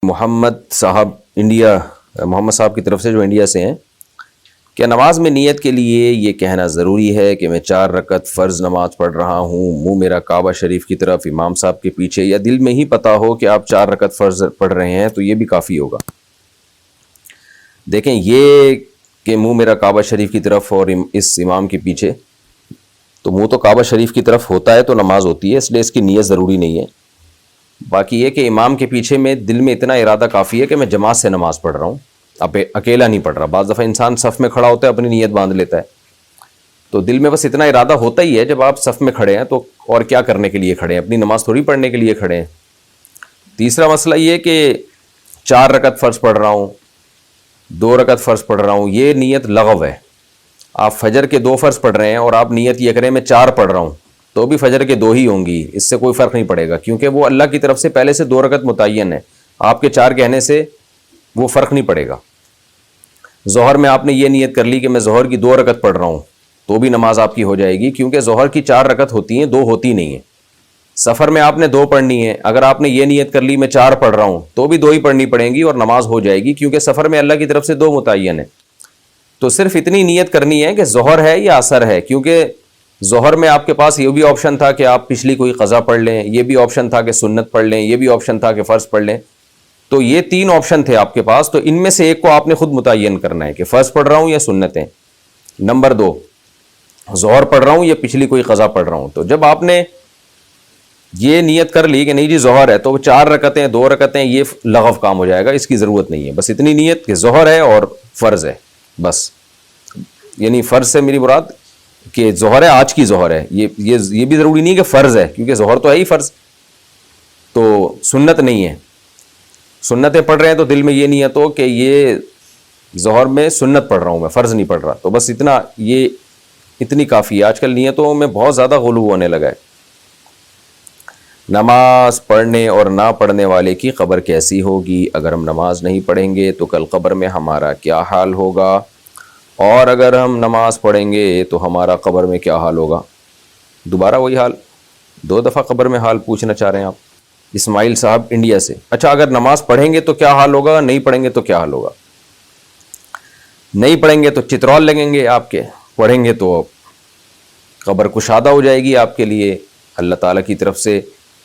محمد صاحب کی طرف سے جو انڈیا سے ہیں، کیا نماز میں نیت کے لیے یہ کہنا ضروری ہے کہ میں 4 رکعت فرض نماز پڑھ رہا ہوں، منہ میرا کعبہ شریف کی طرف، امام صاحب کے پیچھے، یا دل میں ہی پتہ ہو کہ آپ 4 رکعت فرض پڑھ رہے ہیں تو یہ بھی کافی ہوگا؟ دیکھیں، یہ کہ منہ میرا کعبہ شریف کی طرف اور اس امام کے پیچھے، تو منہ تو کعبہ شریف کی طرف ہوتا ہے تو نماز ہوتی ہے، اس لیے اس کی نیت ضروری نہیں ہے۔ باقی یہ کہ امام کے پیچھے میں دل میں اتنا ارادہ کافی ہے کہ میں جماعت سے نماز پڑھ رہا ہوں، اکیلا نہیں پڑھ رہا۔ بعض دفعہ انسان صف میں کھڑا ہوتا ہے، اپنی نیت باندھ لیتا ہے، تو دل میں بس اتنا ارادہ ہوتا ہی ہے جب آپ صف میں کھڑے ہیں، تو اور کیا کرنے کے لیے کھڑے ہیں؟ اپنی نماز تھوڑی پڑھنے کے لیے کھڑے ہیں۔ تیسرا مسئلہ یہ کہ 4 رکعت فرض پڑھ رہا ہوں، 2 رکعت فرض پڑھ رہا ہوں، یہ نیت لغو ہے۔ آپ فجر کے 2 فرض پڑھ رہے ہیں اور آپ نیت یہ کریں میں 4 پڑھ رہا ہوں، تو بھی فجر کے 2 ہی ہوں گی، اس سے کوئی فرق نہیں پڑے گا، کیونکہ وہ اللہ کی طرف سے پہلے سے 2 رکعت متعین ہے، آپ کے 4 کہنے سے وہ فرق نہیں پڑے گا۔ ظہر میں آپ نے یہ نیت کر لی کہ میں ظہر کی 2 رکعت پڑھ رہا ہوں، تو بھی نماز آپ کی ہو جائے گی، کیونکہ ظہر کی 4 رکعت ہوتی ہیں، 2 ہوتی نہیں ہیں۔ سفر میں آپ نے 2 پڑھنی ہے، اگر آپ نے یہ نیت کر لی میں 4 پڑھ رہا ہوں تو بھی 2 ہی پڑھنی پڑیں گی اور نماز ہو جائے گی، کیونکہ سفر میں اللہ کی طرف سے 2 متعین ہے۔ تو صرف اتنی نیت کرنی ہے کہ ظہر ہے یا عصر ہے، کیونکہ ظہر میں آپ کے پاس یہ بھی آپشن تھا کہ آپ پچھلی کوئی قضا پڑھ لیں، یہ بھی آپشن تھا کہ سنت پڑھ لیں، یہ بھی آپشن تھا کہ فرض پڑھ لیں، تو یہ 3 آپشن تھے آپ کے پاس، تو ان میں سے ایک کو آپ نے خود متعین کرنا ہے کہ فرض پڑھ رہا ہوں یا سنتیں۔ نمبر 2، ظہر پڑھ رہا ہوں یا پچھلی کوئی قضا پڑھ رہا ہوں۔ تو جب آپ نے یہ نیت کر لی کہ نہیں جی ظہر ہے، تو 4 رکعتیں 2 رکعتیں یہ لغو کام ہو جائے گا، اس کی ضرورت نہیں ہے۔ بس اتنی نیت کہ ظہر ہے اور فرض ہے، بس۔ یعنی فرض سے میری مراد کہ ظہر ہے، آج کی ظہر ہے، یہ بھی ضروری نہیں کہ فرض ہے، کیونکہ ظہر تو ہے ہی فرض، تو سنت نہیں ہے۔ سنتیں پڑھ رہے ہیں تو دل میں یہ نیت ہو کہ یہ ظہر میں سنت پڑھ رہا ہوں، میں فرض نہیں پڑھ رہا، تو بس اتنا، یہ اتنی کافی ہے۔ آج کل نیتوں میں بہت زیادہ غلو ہونے لگا ہے۔ نماز پڑھنے اور نہ پڑھنے والے کی قبر کیسی ہوگی؟ اگر ہم نماز نہیں پڑھیں گے تو کل قبر میں ہمارا کیا حال ہوگا؟ اور اگر ہم نماز پڑھیں گے تو ہمارا قبر میں کیا حال ہوگا؟ دوبارہ وہی حال، 2 دفعہ قبر میں حال پوچھنا چاہ رہے ہیں آپ، اسماعیل صاحب انڈیا سے۔ اچھا، اگر نماز پڑھیں گے تو کیا حال ہوگا، نہیں پڑھیں گے تو کیا حال ہوگا؟ نہیں پڑھیں گے تو چترول لگیں گے آپ کے، پڑھیں گے تو قبر کشادہ ہو جائے گی آپ کے لیے، اللہ تعالیٰ کی طرف سے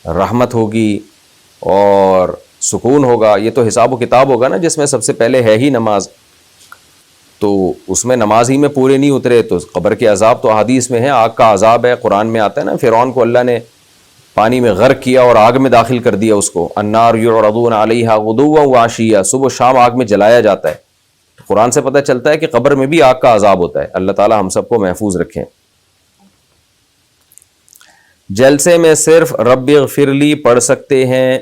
رحمت ہوگی اور سکون ہوگا۔ یہ تو حساب و کتاب ہوگا نا، جس میں سب سے پہلے ہے ہی نماز، تو اس میں نماز ہی میں پورے نہیں اترے تو قبر کے عذاب تو احادیث میں ہے، آگ کا عذاب ہے، قرآن میں آتا ہے نا، فرعون کو اللہ نے پانی میں غرق کیا اور آگ میں داخل کر دیا اس کو، النار یعرضون علیہا غدوا وعشیا، صبح و شام آگ میں جلایا جاتا ہے۔ قرآن سے پتہ چلتا ہے کہ قبر میں بھی آگ کا عذاب ہوتا ہے۔ اللہ تعالی ہم سب کو محفوظ رکھیں۔ جلسے میں صرف رب اغفر لی پڑھ سکتے ہیں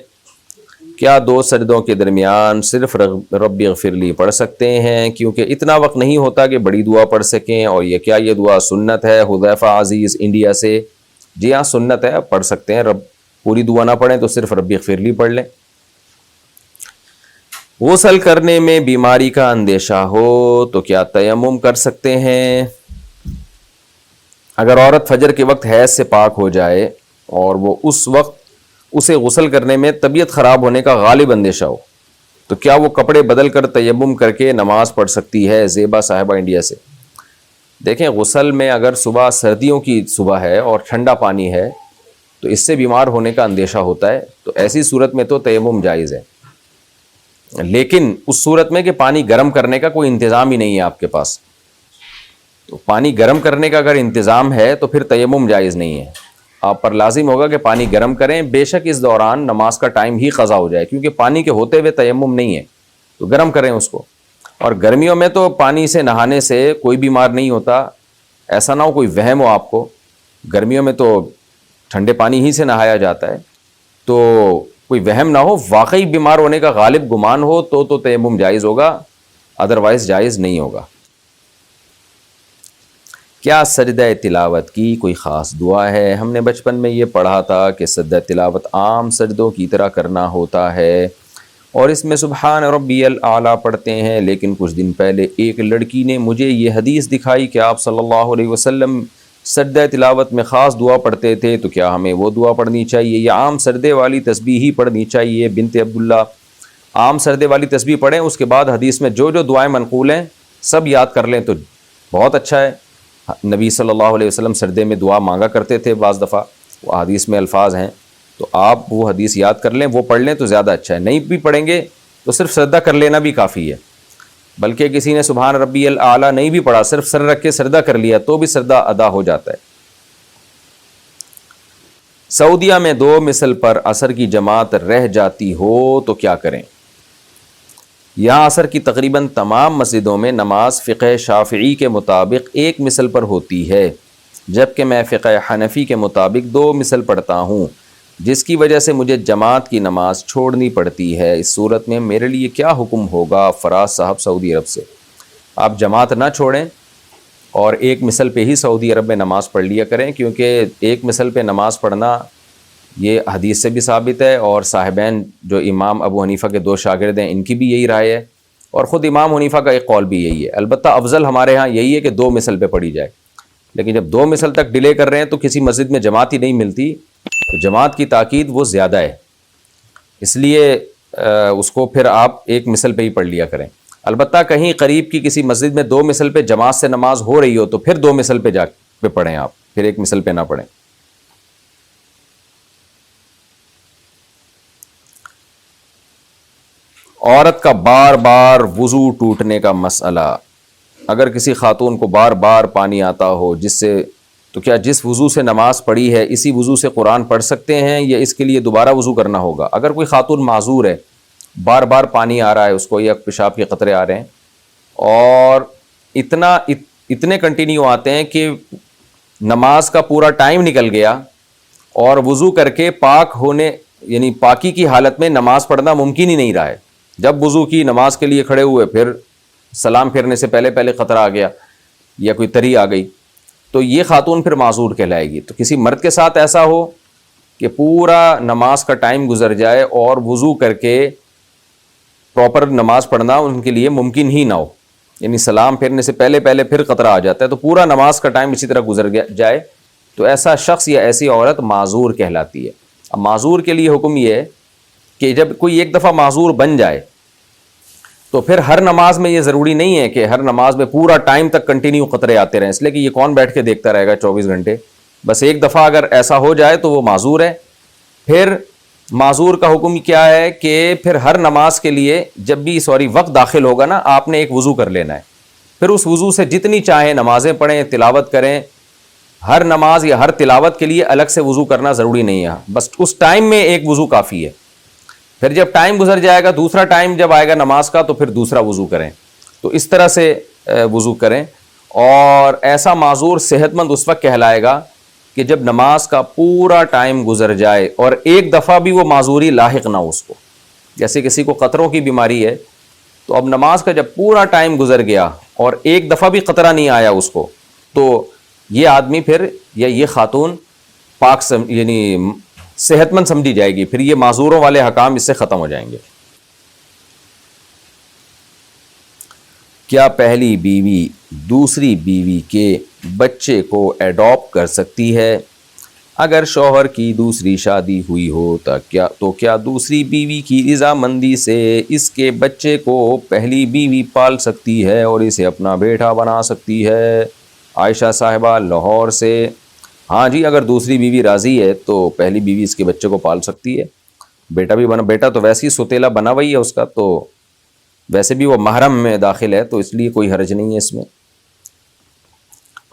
کیا؟ 2 سجدوں کے درمیان صرف رب اغفر لی پڑھ سکتے ہیں، کیونکہ اتنا وقت نہیں ہوتا کہ بڑی دعا پڑھ سکیں، اور یہ کیا یہ دعا سنت ہے؟ حذیفہ عزیز انڈیا سے۔ جی ہاں، سنت ہے، پڑھ سکتے ہیں، پوری دعا نہ پڑھیں تو صرف رب اغفر لی پڑھ لیں۔ غسل کرنے میں بیماری کا اندیشہ ہو تو کیا تیمم کر سکتے ہیں؟ اگر عورت فجر کے وقت حیض سے پاک ہو جائے اور وہ اس وقت اسے غسل کرنے میں طبیعت خراب ہونے کا غالب اندیشہ ہو، تو کیا وہ کپڑے بدل کر تیمم کر کے نماز پڑھ سکتی ہے؟ زیبا صاحبہ انڈیا سے۔ دیکھیں، غسل میں اگر صبح سردیوں کی صبح ہے اور ٹھنڈا پانی ہے تو اس سے بیمار ہونے کا اندیشہ ہوتا ہے، تو ایسی صورت میں تو تیمم جائز ہے، لیکن اس صورت میں کہ پانی گرم کرنے کا کوئی انتظام ہی نہیں ہے آپ کے پاس، تو پانی گرم کرنے کا اگر انتظام ہے تو پھر تیمم جائز نہیں ہے۔ آپ پر لازم ہوگا کہ پانی گرم کریں، بے شک اس دوران نماز کا ٹائم ہی قضا ہو جائے، کیونکہ پانی کے ہوتے ہوئے تیمم نہیں ہے، تو گرم کریں اس کو۔ اور گرمیوں میں تو پانی سے نہانے سے کوئی بیمار نہیں ہوتا، ایسا نہ ہو کوئی وہم ہو آپ کو، گرمیوں میں تو ٹھنڈے پانی ہی سے نہایا جاتا ہے، تو کوئی وہم نہ ہو، واقعی بیمار ہونے کا غالب گمان ہو تو تیمم جائز ہوگا، ادروائز جائز نہیں ہوگا۔ کیا سجدہ تلاوت کی کوئی خاص دعا ہے؟ ہم نے بچپن میں یہ پڑھا تھا کہ سجدہ تلاوت عام سجدوں کی طرح کرنا ہوتا ہے اور اس میں سبحان ربی الاعلیٰ پڑھتے ہیں، لیکن کچھ دن پہلے ایک لڑکی نے مجھے یہ حدیث دکھائی کہ آپ صلی اللہ علیہ وسلم سجدہ تلاوت میں خاص دعا پڑھتے تھے، تو کیا ہمیں وہ دعا پڑھنی چاہیے یا عام سجدے والی تسبیح ہی پڑھنی چاہیے؟ بنت عبداللہ عام سردے والی تسبیح پڑھیں، اس کے بعد حدیث میں جو جو دعائیں منقول ہیں سب یاد کر لیں تو بہت اچھا ہے۔ نبی صلی اللہ علیہ وسلم سردے میں دعا مانگا کرتے تھے بعض دفعہ، وہ حدیث میں الفاظ ہیں، تو آپ وہ حدیث یاد کر لیں، وہ پڑھ لیں تو زیادہ اچھا ہے۔ نہیں بھی پڑھیں گے تو صرف سردہ کر لینا بھی کافی ہے، بلکہ کسی نے سبحان ربی الاعلیٰ نہیں بھی پڑھا، صرف سر رکھ کے سردہ کر لیا تو بھی سردہ ادا ہو جاتا ہے۔ سعودیہ میں 2 مثل پر عصر کی جماعت رہ جاتی ہو تو کیا کریں؟ یہاں عصر کی تقریباً تمام مسجدوں میں نماز فقہ شافعی کے مطابق 1 مثل پر ہوتی ہے، جبکہ میں فقہ حنفی کے مطابق 2 مثل پڑھتا ہوں، جس کی وجہ سے مجھے جماعت کی نماز چھوڑنی پڑتی ہے۔ اس صورت میں میرے لیے کیا حکم ہوگا؟ فراز صاحب سعودی عرب سے۔ آپ جماعت نہ چھوڑیں اور 1 مثل پہ ہی سعودی عرب میں نماز پڑھ لیا کریں، کیونکہ 1 مثل پہ نماز پڑھنا یہ حدیث سے بھی ثابت ہے، اور صاحبین جو امام ابو حنیفہ کے 2 شاگرد ہیں ان کی بھی یہی رائے ہے، اور خود امام حنیفہ کا ایک قول بھی یہی ہے۔ البتہ افضل ہمارے ہاں یہی ہے کہ 2 مثل پہ پڑھی جائے، لیکن جب 2 مثل تک ڈیلے کر رہے ہیں تو کسی مسجد میں جماعت ہی نہیں ملتی، تو جماعت کی تاکید وہ زیادہ ہے، اس لیے اس کو پھر آپ 1 مثل پہ ہی پڑھ لیا کریں۔ البتہ کہیں قریب کی کسی مسجد میں 2 مثل پہ جماعت سے نماز ہو رہی ہو تو پھر 2 مثل پہ پڑھیں آپ، پھر 1 مثل پہ نہ پڑھیں۔ عورت کا بار بار وضو ٹوٹنے کا مسئلہ، اگر کسی خاتون کو بار بار پانی آتا ہو جس سے، تو کیا جس وضو سے نماز پڑھی ہے اسی وضو سے قرآن پڑھ سکتے ہیں یا اس کے لیے دوبارہ وضو کرنا ہوگا؟ اگر کوئی خاتون معذور ہے، بار بار پانی آ رہا ہے اس کو یا پیشاب کے قطرے آ رہے ہیں اور اتنے کنٹینیو آتے ہیں کہ نماز کا پورا ٹائم نکل گیا اور وضو کر کے پاک ہونے یعنی پاکی کی حالت میں نماز پڑھنا ممکن ہی نہیں رہا ہے، جب وضو کی نماز کے لیے کھڑے ہوئے پھر سلام پھیرنے سے پہلے قطرہ آ گیا یا کوئی تری آ گئی، تو یہ خاتون پھر معذور کہلائے گی۔ تو کسی مرد کے ساتھ ایسا ہو کہ پورا نماز کا ٹائم گزر جائے اور وضو کر کے پراپر نماز پڑھنا ان کے لیے ممکن ہی نہ ہو، یعنی سلام پھیرنے سے پہلے پھر قطرہ آ جاتا ہے تو پورا نماز کا ٹائم اسی طرح گزر جائے، تو ایسا شخص یا ایسی عورت معذور کہلاتی ہے۔ اب معذور کے لیے حکم یہ ہے کہ جب کوئی ایک دفعہ معذور بن جائے تو پھر ہر نماز میں یہ ضروری نہیں ہے کہ ہر نماز میں پورا ٹائم تک کنٹینیو قطرے آتے رہیں، اس لیے کہ یہ کون بیٹھ کے دیکھتا رہے گا 24 گھنٹے، بس ایک دفعہ اگر ایسا ہو جائے تو وہ معذور ہے۔ پھر معذور کا حکم کیا ہے کہ پھر ہر نماز کے لیے جب بھی وقت داخل ہوگا نا، آپ نے ایک وضو کر لینا ہے، پھر اس وضو سے جتنی چاہیں نمازیں پڑھیں، تلاوت کریں، ہر نماز یا ہر تلاوت کے لیے الگ سے وضو کرنا ضروری نہیں ہے، بس اس ٹائم میں ایک وضو کافی ہے۔ پھر جب ٹائم گزر جائے گا، دوسرا ٹائم جب آئے گا نماز کا تو پھر دوسرا وضو کریں، تو اس طرح سے وضو کریں۔ اور ایسا معذور صحت مند اس وقت کہلائے گا کہ جب نماز کا پورا ٹائم گزر جائے اور ایک دفعہ بھی وہ معذوری لاحق نہ ہو اس کو، جیسے کسی کو قطروں کی بیماری ہے تو اب نماز کا جب پورا ٹائم گزر گیا اور ایک دفعہ بھی قطرہ نہیں آیا اس کو، تو یہ آدمی پھر یا یہ خاتون پاک یعنی صحت مند سمجھی جائے گی، پھر یہ معذوروں والے حکام اس سے ختم ہو جائیں گے۔ کیا پہلی بیوی دوسری بیوی کے بچے کو ایڈاپٹ کر سکتی ہے؟ اگر شوہر کی دوسری شادی ہوئی ہو تو کیا دوسری بیوی کی رضامندی سے اس کے بچے کو پہلی بیوی پال سکتی ہے اور اسے اپنا بیٹا بنا سکتی ہے؟ عائشہ صاحبہ لاہور سے۔ ہاں جی، اگر دوسری بیوی راضی ہے تو پہلی بیوی اس کے بچے کو پال سکتی ہے، بیٹا بھی بنا، بیٹا تو ویسے ہی سوتیلا بنا ہوئی ہے اس کا، تو ویسے بھی وہ محرم میں داخل ہے تو اس لیے کوئی حرج نہیں ہے اس میں۔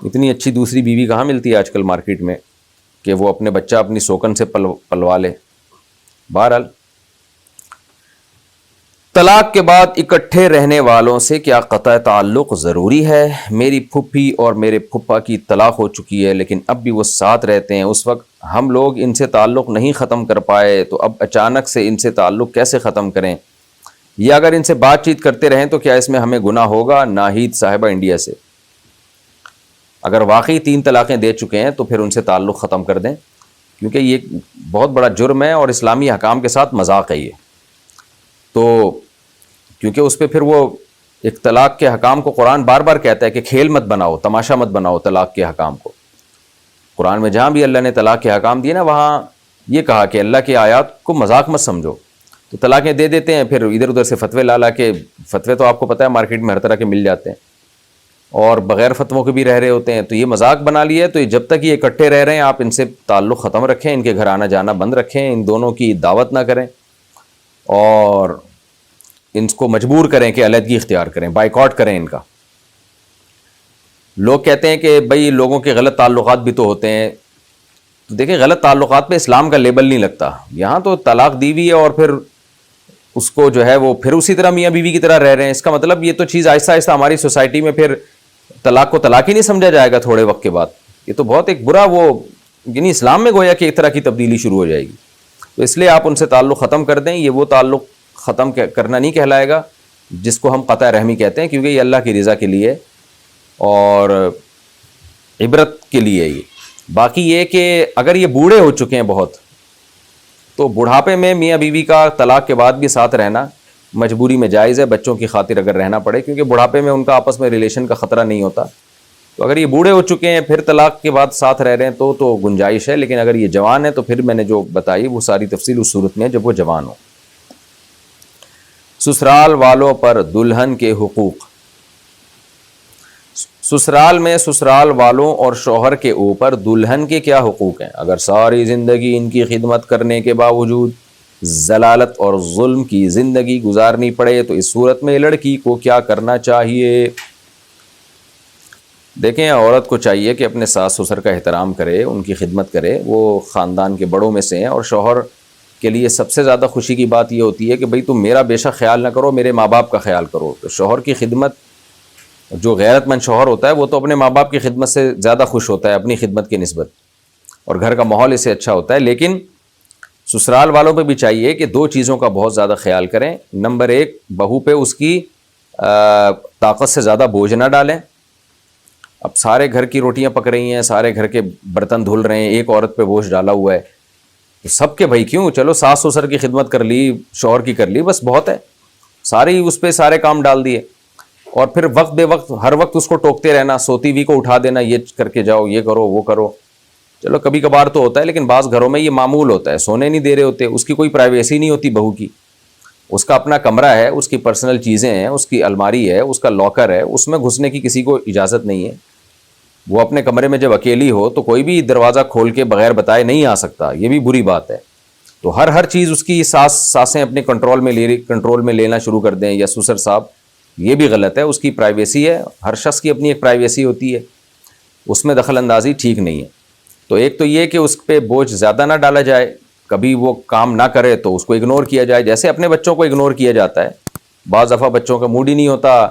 اتنی اچھی دوسری بیوی کہاں ملتی ہے آج کل مارکیٹ میں کہ وہ اپنے بچہ اپنی سوکن سے پلوا لے۔ بہرحال طلاق کے بعد اکٹھے رہنے والوں سے کیا قطع تعلق ضروری ہے؟ میری پھپھی اور میرے پھپھا کی طلاق ہو چکی ہے لیکن اب بھی وہ ساتھ رہتے ہیں، اس وقت ہم لوگ ان سے تعلق نہیں ختم کر پائے تو اب اچانک سے ان سے تعلق کیسے ختم کریں؟ یا اگر ان سے بات چیت کرتے رہیں تو کیا اس میں ہمیں گناہ ہوگا؟ ناہید صاحبہ انڈیا سے۔ اگر واقعی 3 طلاقیں دے چکے ہیں تو پھر ان سے تعلق ختم کر دیں، کیونکہ یہ بہت بڑا جرم ہے اور اسلامی حکام کے ساتھ مذاق ہے یہ، تو کیونکہ اس پہ پھر وہ ایک طلاق کے حکام کو قرآن بار بار کہتا ہے کہ کھیل مت بناؤ، تماشا مت بناؤ طلاق کے حکام کو۔ قرآن میں جہاں بھی اللہ نے طلاق کے حکام دیے نا، وہاں یہ کہا کہ اللہ کی آیات کو مذاق مت سمجھو، تو طلاقیں دے دیتے ہیں، پھر ادھر ادھر سے فتوے لا کے، فتوے تو آپ کو پتہ ہے مارکیٹ میں ہر طرح کے مل جاتے ہیں، اور بغیر فتووں کے بھی رہ رہے ہوتے ہیں. تو یہ مذاق بنا لیا ہے. تو جب تک یہ اکٹھے رہ رہے ہیں آپ ان سے تعلق ختم رکھیں، ان کے گھر آنا جانا بند رکھیں، ان دونوں کی دعوت نہ کریں، اور ان کو مجبور کریں کہ علیحدگی اختیار کریں، بائیکاٹ کریں ان کا. لوگ کہتے ہیں کہ بھئی لوگوں کے غلط تعلقات بھی تو ہوتے ہیں. تو دیکھیں غلط تعلقات پہ اسلام کا لیبل نہیں لگتا. یہاں تو طلاق دی ہوئی ہے اور پھر اس کو جو ہے وہ پھر اسی طرح میاں بیوی کی طرح رہ رہے ہیں. اس کا مطلب یہ تو چیز آہستہ آہستہ ہماری سوسائٹی میں پھر طلاق کو طلاق ہی نہیں سمجھا جائے گا تھوڑے وقت کے بعد. یہ تو بہت ایک برا وہ، یعنی اسلام میں گویا کہ ایک طرح کی تبدیلی شروع ہو جائے گی. تو اس لیے آپ ان سے تعلق ختم کر دیں. یہ وہ تعلق ختم کرنا نہیں کہلائے گا جس کو ہم قطع رحمی کہتے ہیں، کیونکہ یہ اللہ کی رضا کے لیے اور عبرت کے لیے. یہ باقی یہ کہ اگر یہ بوڑھے ہو چکے ہیں بہت، تو بڑھاپے میں میاں بیوی کا طلاق کے بعد بھی ساتھ رہنا مجبوری میں جائز ہے، بچوں کی خاطر اگر رہنا پڑے، کیونکہ بڑھاپے میں ان کا آپس میں ریلیشن کا خطرہ نہیں ہوتا. تو اگر یہ بوڑھے ہو چکے ہیں پھر طلاق کے بعد ساتھ رہ رہے ہیں تو گنجائش ہے. لیکن اگر یہ جوان ہے تو پھر میں نے جو بتائی وہ ساری تفصیل اس صورت میں ہے جب وہ جوان ہو. سسرال والوں پر دلہن کے حقوق. سسرال میں سسرال والوں اور شوہر کے اوپر دلہن کے کیا حقوق ہیں؟ اگر ساری زندگی ان کی خدمت کرنے کے باوجود ضلالت اور ظلم کی زندگی گزارنی پڑے تو اس صورت میں لڑکی کو کیا کرنا چاہیے؟ دیکھیں عورت کو چاہیے کہ اپنے ساس سسر کا احترام کرے، ان کی خدمت کرے. وہ خاندان کے بڑوں میں سے ہیں، اور شوہر کے لیے سب سے زیادہ خوشی کی بات یہ ہوتی ہے کہ بھئی تم میرا بے شک خیال نہ کرو، میرے ماں باپ کا خیال کرو. تو شوہر کی خدمت، جو غیرت مند شوہر ہوتا ہے وہ تو اپنے ماں باپ کی خدمت سے زیادہ خوش ہوتا ہے اپنی خدمت کی نسبت، اور گھر کا ماحول اس سے اچھا ہوتا ہے. لیکن سسرال والوں پہ بھی چاہیے کہ دو چیزوں کا بہت زیادہ خیال کریں. نمبر ایک، بہو پہ اس کی طاقت سے زیادہ بوجھ نہ ڈالیں. اب سارے گھر کی روٹیاں پک رہی ہیں، سارے گھر کے برتن دھل رہے ہیں، ایک عورت پہ بوجھ ڈالا ہوا ہے تو سب کے بھائی کیوں، چلو ساس سسر کی خدمت کر لی، شوہر کی کر لی، بس بہت ہے. سارے اس پہ سارے کام ڈال دیے، اور پھر وقت بے وقت ہر وقت اس کو ٹوکتے رہنا، سوتی ہوئی کو اٹھا دینا، یہ کر کے جاؤ، یہ کرو، وہ کرو. چلو کبھی کبھار تو ہوتا ہے، لیکن بعض گھروں میں یہ معمول ہوتا ہے. سونے نہیں دے رہے ہوتے، اس کی کوئی پرائیویسی نہیں ہوتی بہو کی. اس کا اپنا کمرہ ہے، اس کی پرسنل چیزیں ہیں، اس کی الماری ہے، اس کا لاکر ہے، اس میں گھسنے کی کسی کو اجازت نہیں ہے. وہ اپنے کمرے میں جب اکیلی ہو تو کوئی بھی دروازہ کھول کے بغیر بتائے نہیں آ سکتا. یہ بھی بری بات ہے. تو ہر چیز اس کی ساسیں اپنے کنٹرول میں لینا شروع کر دیں، یا سسر صاحب، یہ بھی غلط ہے. اس کی پرائیویسی ہے، ہر شخص کی اپنی ایک پرائیویسی ہوتی ہے، اس میں دخل اندازی ٹھیک نہیں ہے. تو ایک تو یہ کہ اس پہ بوجھ زیادہ نہ ڈالا جائے، کبھی وہ کام نہ کرے تو اس کو اگنور کیا جائے، جیسے اپنے بچوں کو اگنور کیا جاتا ہے. بعض دفعہ بچوں کا موڈ ہی نہیں ہوتا،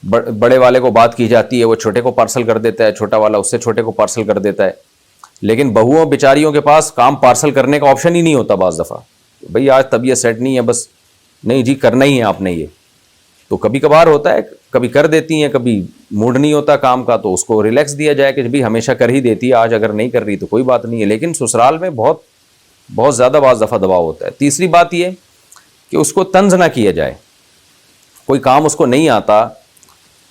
بڑے والے کو بات کی جاتی ہے، وہ چھوٹے کو پارسل کر دیتا ہے، چھوٹا والا اس سے چھوٹے کو پارسل کر دیتا ہے. لیکن بہوؤں بیچاریوں کے پاس کام پارسل کرنے کا آپشن ہی نہیں ہوتا. بعض دفعہ بھئی آج طبیعت سیٹ نہیں ہے، بس نہیں جی کرنا ہی ہے آپ نے یہ. تو کبھی کبھار ہوتا ہے، کبھی کر دیتی ہیں، کبھی موڈ نہیں ہوتا کام کا، تو اس کو ریلیکس دیا جائے کہ بھئی ہمیشہ کر ہی دیتی ہے، آج اگر نہیں کر رہی تو کوئی بات نہیں ہے. لیکن سسرال میں بہت زیادہ بعض دفعہ دباؤ ہوتا ہے. تیسری بات یہ کہ اس کو طنز نہ کیا جائے. کوئی کام اس کو نہیں آتا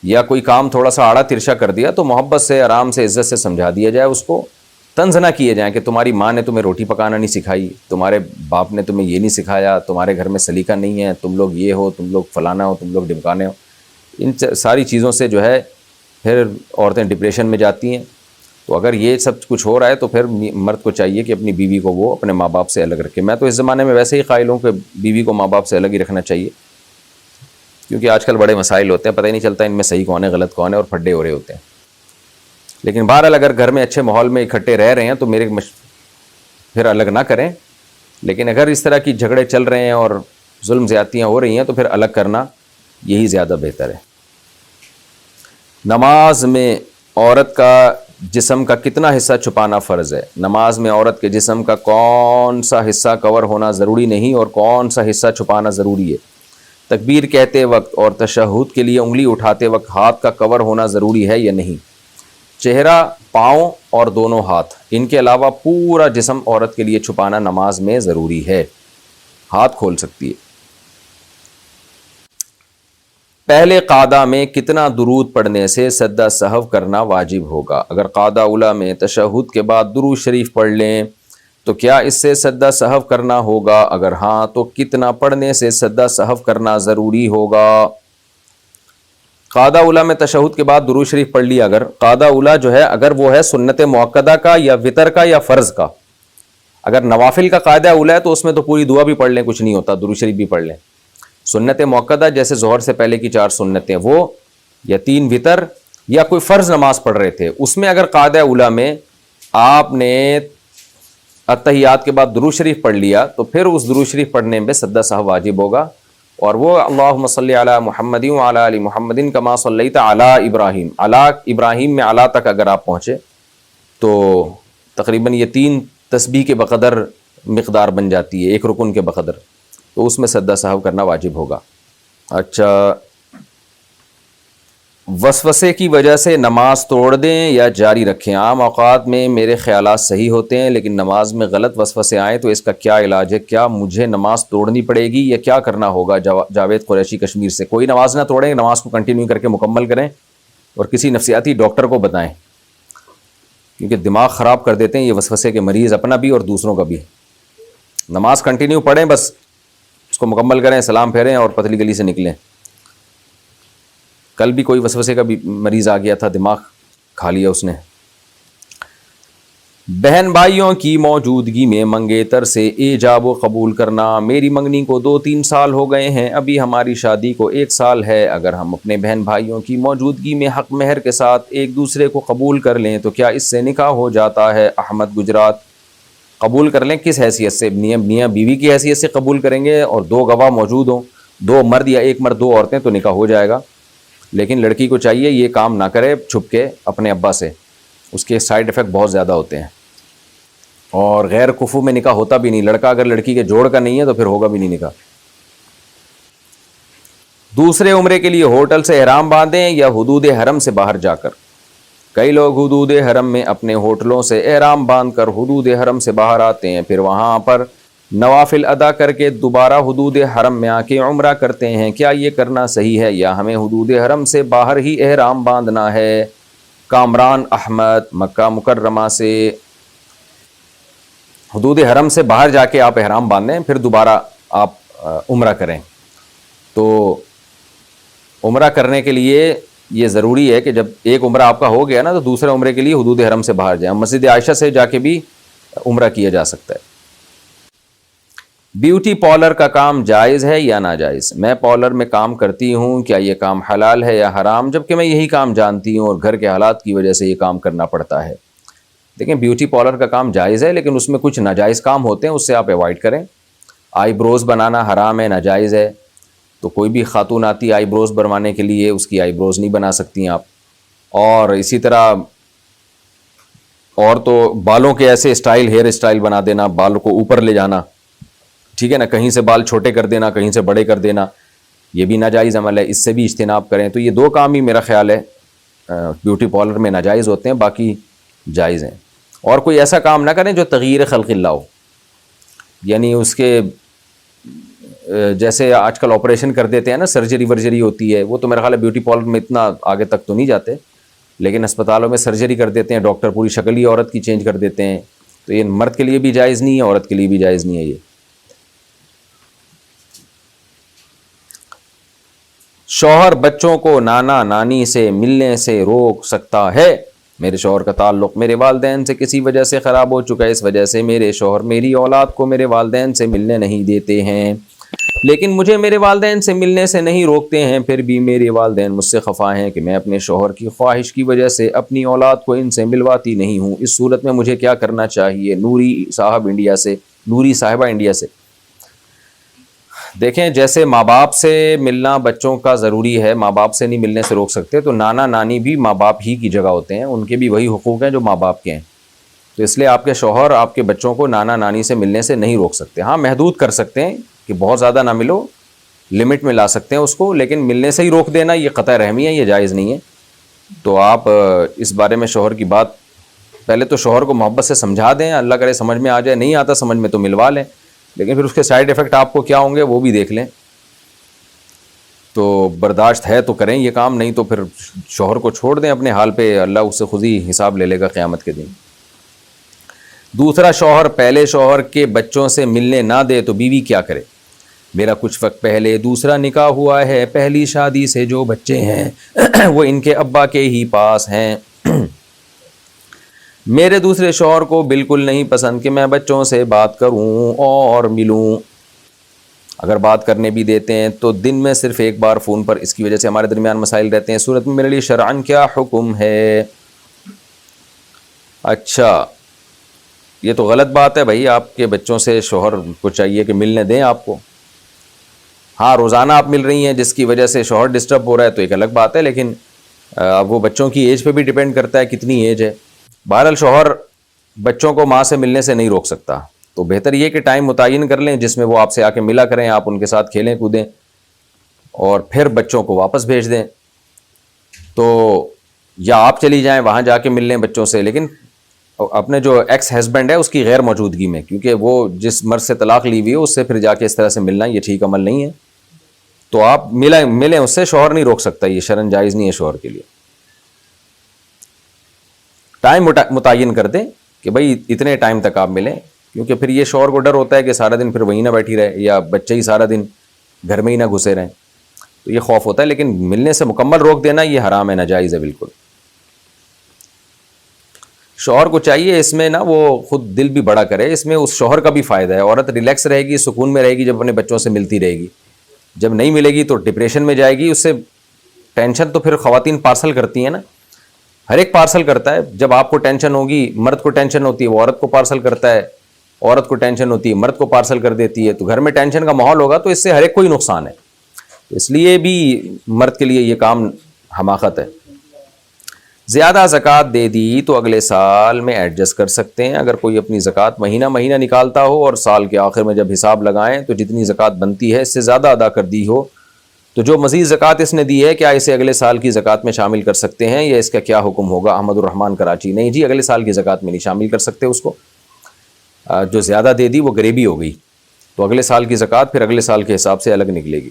یا کوئی کام تھوڑا سا آڑا ترشا کر دیا تو محبت سے، آرام سے، عزت سے سمجھا دیا جائے. اس کو طنز نہ کیے جائیں کہ تمہاری ماں نے تمہیں روٹی پکانا نہیں سکھائی، تمہارے باپ نے تمہیں یہ نہیں سکھایا، تمہارے گھر میں سلیقہ نہیں ہے، تم لوگ یہ ہو، تم لوگ فلانا ہو، تم لوگ ڈمکانے ہو. ان ساری چیزوں سے جو ہے پھر عورتیں ڈپریشن میں جاتی ہیں. تو اگر یہ سب کچھ ہو رہا ہے تو پھر مرد کو چاہیے کہ اپنی بیوی کو وہ اپنے ماں باپ سے الگ رکھے. میں تو اس زمانے میں ویسے ہی قائل ہوں کہ بیوی کو ماں باپ سے الگ ہی رکھنا چاہیے، کیونکہ آج کل بڑے مسائل ہوتے ہیں، پتہ ہی نہیں چلتا ان میں صحیح کون ہے غلط کون ہے، اور پھڈے ہو رہے ہوتے ہیں. لیکن بہرحال اگر گھر میں اچھے ماحول میں اکٹھے رہ رہے ہیں تو پھر الگ نہ کریں. لیکن اگر اس طرح کی جھگڑے چل رہے ہیں اور ظلم زیادتیاں ہو رہی ہیں تو پھر الگ کرنا یہی زیادہ بہتر ہے. نماز میں عورت کا جسم کا کتنا حصہ چھپانا فرض ہے؟ نماز میں عورت کے جسم کا کون سا حصہ کور ہونا ضروری نہیں اور کون سا حصہ چھپانا ضروری ہے؟ تکبیر کہتے وقت اور تشہد کے لیے انگلی اٹھاتے وقت ہاتھ کا کور ہونا ضروری ہے یا نہیں؟ چہرہ، پاؤں اور دونوں ہاتھ، ان کے علاوہ پورا جسم عورت کے لیے چھپانا نماز میں ضروری ہے. ہاتھ کھول سکتی ہے. پہلے قعدہ میں کتنا درود پڑھنے سے سجدہ سہو کرنا واجب ہوگا؟ اگر قعدہ اولیٰ میں تشہد کے بعد درود شریف پڑھ لیں تو کیا اس سے سجدہ سہو کرنا ہوگا؟ اگر ہاں تو کتنا پڑھنے سے سجدہ سہو کرنا ضروری ہوگا؟ قاعدہ اولیٰ میں تشہد کے بعد درود شریف پڑھ لیا، اگر قاعدہ اولیٰ جو ہے اگر وہ ہے سنت مؤکدہ کا یا وطر کا یا فرض کا، اگر نوافل کا قاعدہ اولیٰ ہے تو اس میں تو پوری دعا بھی پڑھ لیں، کچھ نہیں ہوتا، درود شریف بھی پڑھ لیں۔ سنت مؤکدہ جیسے ظہر سے پہلے کی 4 سنتیں وہ، یا 3 وطر، یا کوئی فرض نماز پڑھ رہے تھے، اس میں اگر قاعدہ اولیٰ میں آپ نے اتحیات کے بعد درود شریف پڑھ لیا تو پھر اس درود شریف پڑھنے میں سجدہ سہو واجب ہوگا، اور وہ اللہم صلی علی محمد وعلی آل محمد کما صلیت علی ابراہیم، علی ابراہیم میں علی تک اگر آپ پہنچے تو تقریباً یہ 3 تسبیح کے بقدر مقدار بن جاتی ہے، ایک رکن کے بقدر، تو اس میں سجدہ سہو کرنا واجب ہوگا۔ اچھا، وسوسے کی وجہ سے نماز توڑ دیں یا جاری رکھیں؟ عام اوقات میں میرے خیالات صحیح ہوتے ہیں لیکن نماز میں غلط وسوسے آئیں تو اس کا کیا علاج ہے؟ کیا مجھے نماز توڑنی پڑے گی یا کیا کرنا ہوگا؟ جاوید قریشی کشمیر سے۔ کوئی نماز نہ توڑیں، نماز کو کنٹینیو کر کے مکمل کریں اور کسی نفسیاتی ڈاکٹر کو بتائیں، کیونکہ دماغ خراب کر دیتے ہیں یہ وسوسے کے مریض، اپنا بھی اور دوسروں کا بھی۔ نماز کنٹینیو پڑھیں، بس اس کو مکمل کریں، سلام پھیریں اور پتلی گلی سے نکلیں۔ کل بھی کوئی وسوسے کا بھی مریض آ گیا تھا، دماغ کھا لیا اس نے۔ بہن بھائیوں کی موجودگی میں منگیتر سے ایجاب و قبول کرنا۔ میری منگنی کو 2-3 سال ہو گئے ہیں، ابھی ہماری شادی کو 1 سال ہے۔ اگر ہم اپنے بہن بھائیوں کی موجودگی میں حق مہر کے ساتھ ایک دوسرے کو قبول کر لیں تو کیا اس سے نکاح ہو جاتا ہے؟ احمد، گجرات۔ قبول کر لیں کس حیثیت سے؟ میاں بیوی کی حیثیت سے قبول کریں گے اور 2 گواہ موجود ہوں، 2 مرد یا 1 مرد 2 عورتیں، تو نکاح ہو جائے گا۔ لیکن لڑکی کو چاہیے یہ کام نہ کرے چھپ کے اپنے ابا سے، اس کے سائیڈ ایفیکٹ بہت زیادہ ہوتے ہیں، اور غیر کفو میں نکاح ہوتا بھی نہیں۔ لڑکا اگر لڑکی کے جوڑ کا نہیں ہے تو پھر ہوگا بھی نہیں نکاح۔ دوسرے عمرے کے لیے ہوٹل سے احرام باندھیں یا حدود حرم سے باہر جا کر؟ کئی لوگ حدود حرم میں اپنے ہوٹلوں سے احرام باندھ کر حدود حرم سے باہر آتے ہیں، پھر وہاں پر نوافل ادا کر کے دوبارہ حدود حرم میں آ کے عمرہ کرتے ہیں۔ کیا یہ کرنا صحیح ہے یا ہمیں حدود حرم سے باہر ہی احرام باندھنا ہے؟ کامران احمد، مکہ مکرمہ سے۔ حدود حرم سے باہر جا کے آپ احرام باندھیں، پھر دوبارہ آپ عمرہ کریں۔ تو عمرہ کرنے کے لیے یہ ضروری ہے کہ جب ایک عمرہ آپ کا ہو گیا نا تو دوسرے عمرے کے لیے حدود حرم سے باہر جائیں۔ مسجد عائشہ سے جا کے بھی عمرہ کیا جا سکتا ہے۔ بیوٹی پارلر کا کام جائز ہے یا ناجائز؟ میں پارلر میں کام کرتی ہوں، کیا یہ کام حلال ہے یا حرام؟ جبکہ میں یہی کام جانتی ہوں اور گھر کے حالات کی وجہ سے یہ کام کرنا پڑتا ہے۔ دیکھیں، بیوٹی پارلر کا کام جائز ہے لیکن اس میں کچھ ناجائز کام ہوتے ہیں، اس سے آپ ایوائڈ کریں۔ آئی بروز بنانا حرام ہے، ناجائز ہے، تو کوئی بھی خاتون آتی ہے آئی بروز بنوانے کے لیے، اس کی آئی بروز نہیں بنا سکتی آپ۔ اور اسی طرح اور تو بالوں کے ایسے اسٹائل، ہیئر اسٹائل بنا دینا، بالوں کو اوپر لے جانا، ٹھیک ہے نا، کہیں سے بال چھوٹے کر دینا، کہیں سے بڑے کر دینا، یہ بھی ناجائز عمل ہے، اس سے بھی اجتناب کریں۔ تو یہ 2 کام ہی میرا خیال ہے بیوٹی پارلر میں ناجائز ہوتے ہیں، باقی جائز ہیں۔ اور کوئی ایسا کام نہ کریں جو تغییر خلق اللہ ہو، یعنی اس کے جیسے آج کل آپریشن کر دیتے ہیں نا، سرجری ورجری ہوتی ہے، وہ تو میرا خیال ہے بیوٹی پارلر میں اتنا آگے تک تو نہیں جاتے، لیکن اسپتالوں میں سرجری کر دیتے ہیں ڈاکٹر، پوری شکل ہی عورت کی چینج کر دیتے ہیں، تو یہ مرد کے لیے بھی جائز نہیں ہے، عورت کے لیے بھی جائز نہیں ہے یہ۔ شوہر بچوں کو نانا نانی سے ملنے سے روک سکتا ہے؟ میرے شوہر کا تعلق میرے والدین سے کسی وجہ سے خراب ہو چکا ہے، اس وجہ سے میرے شوہر میری اولاد کو میرے والدین سے ملنے نہیں دیتے ہیں، لیکن مجھے میرے والدین سے ملنے سے نہیں روکتے ہیں، پھر بھی میرے والدین مجھ سے خفا ہیں کہ میں اپنے شوہر کی خواہش کی وجہ سے اپنی اولاد کو ان سے ملواتی نہیں ہوں۔ اس صورت میں مجھے کیا کرنا چاہیے؟ نوری صاحبہ انڈیا سے۔ دیکھیں، جیسے ماں باپ سے ملنا بچوں کا ضروری ہے، ماں باپ سے نہیں ملنے سے روک سکتے، تو نانا نانی بھی ماں باپ ہی کی جگہ ہوتے ہیں، ان کے بھی وہی حقوق ہیں جو ماں باپ کے ہیں، تو اس لیے آپ کے شوہر آپ کے بچوں کو نانا نانی سے ملنے سے نہیں روک سکتے۔ ہاں، محدود کر سکتے ہیں کہ بہت زیادہ نہ ملو، لمٹ میں لا سکتے ہیں اس کو، لیکن ملنے سے ہی روک دینا یہ قطع رحمی ہے، یہ جائز نہیں ہے۔ تو آپ اس بارے میں شوہر کی بات، پہلے تو شوہر کو محبت سے سمجھا دیں، اللہ کرے سمجھ میں آ جائے، نہیں آتا سمجھ میں تو ملوا لیں، لیکن پھر اس کے سائیڈ ایفیکٹ آپ کو کیا ہوں گے وہ بھی دیکھ لیں۔ تو برداشت ہے تو کریں یہ کام، نہیں تو پھر شوہر کو چھوڑ دیں اپنے حال پہ، اللہ اس سے خود ہی حساب لے لے گا قیامت کے دن۔ دوسرا شوہر پہلے شوہر کے بچوں سے ملنے نہ دے تو بیوی کیا کرے؟ میرا کچھ وقت پہلے دوسرا نکاح ہوا ہے، پہلی شادی سے جو بچے ہیں وہ ان کے ابا کے ہی پاس ہیں۔ میرے دوسرے شوہر کو بالکل نہیں پسند کہ میں بچوں سے بات کروں اور ملوں، اگر بات کرنے بھی دیتے ہیں تو دن میں صرف ایک بار فون پر، اس کی وجہ سے ہمارے درمیان مسائل رہتے ہیں، صورت میں میرے لیے شرعاً کیا حکم ہے؟ اچھا، یہ تو غلط بات ہے بھائی، آپ کے بچوں سے شوہر کو چاہیے کہ ملنے دیں آپ کو۔ ہاں روزانہ آپ مل رہی ہیں جس کی وجہ سے شوہر ڈسٹرب ہو رہا ہے تو ایک الگ بات ہے، لیکن وہ بچوں کی ایج پہ بھی ڈیپینڈ کرتا ہے کتنی ایج ہے۔ بہرحال شوہر بچوں کو ماں سے ملنے سے نہیں روک سکتا، تو بہتر یہ کہ ٹائم متعین کر لیں جس میں وہ آپ سے آ کے ملا کریں، آپ ان کے ساتھ کھیلیں کودیں اور پھر بچوں کو واپس بھیج دیں۔ تو یا آپ چلی جائیں وہاں جا کے مل لیں بچوں سے، لیکن اپنے جو ایکس ہسبینڈ ہے اس کی غیر موجودگی میں، کیونکہ وہ جس مرد سے طلاق لی ہوئی ہے اس سے پھر جا کے اس طرح سے ملنا یہ ٹھیک عمل نہیں ہے، تو آپ ملیں اس سے، شوہر نہیں روک سکتا، یہ شرعاً جائز نہیں ہے شوہر کے لیے۔ ٹائم متعین کر دیں کہ بھائی اتنے ٹائم تک آپ ملیں، کیونکہ پھر یہ شوہر کو ڈر ہوتا ہے کہ سارا دن پھر وہیں نہ بیٹھی رہے یا بچے ہی سارا دن گھر میں ہی نہ گھسے رہیں، تو یہ خوف ہوتا ہے۔ لیکن ملنے سے مکمل روک دینا یہ حرام ہے، ناجائز ہے بالکل۔ شوہر کو چاہیے اس میں نا وہ خود دل بھی بڑا کرے، اس میں اس شوہر کا بھی فائدہ ہے، عورت ریلیکس رہے گی، سکون میں رہے گی جب اپنے بچوں سے ملتی رہے گی، جب نہیں ملے گی تو ڈپریشن میں جائے گی، اس سے ٹینشن تو پھر خواتین پارسل کرتی ہیں نا، ہر ایک پارسل کرتا ہے، جب آپ کو ٹینشن ہوگی مرد کو ٹینشن ہوتی ہے وہ عورت کو پارسل کرتا ہے، عورت کو ٹینشن ہوتی ہے مرد کو پارسل کر دیتی ہے، تو گھر میں ٹینشن کا ماحول ہوگا تو اس سے ہر ایک کو ہی نقصان ہے، اس لیے بھی مرد کے لیے یہ کام حماقت ہے۔ زیادہ زکوٰۃ دے دی تو اگلے سال میں ایڈجسٹ کر سکتے ہیں، اگر کوئی اپنی زکوٰۃ مہینہ مہینہ نکالتا ہو اور سال کے آخر میں جب حساب لگائیں تو جتنی زکوٰۃ بنتی ہے اس سے زیادہ ادا کر دی ہو تو جو مزید زکوٰۃ اس نے دی ہے کیا اسے اگلے سال کی زکوٰۃ میں شامل کر سکتے ہیں یا اس کا کیا حکم ہوگا؟ احمد الرحمان کراچی۔ نہیں جی، اگلے سال کی زکوٰۃ میں نہیں شامل کر سکتے اس کو، جو زیادہ دے دی وہ غریبی ہو گئی، تو اگلے سال کی زکوٰۃ پھر اگلے سال کے حساب سے الگ نکلے گی۔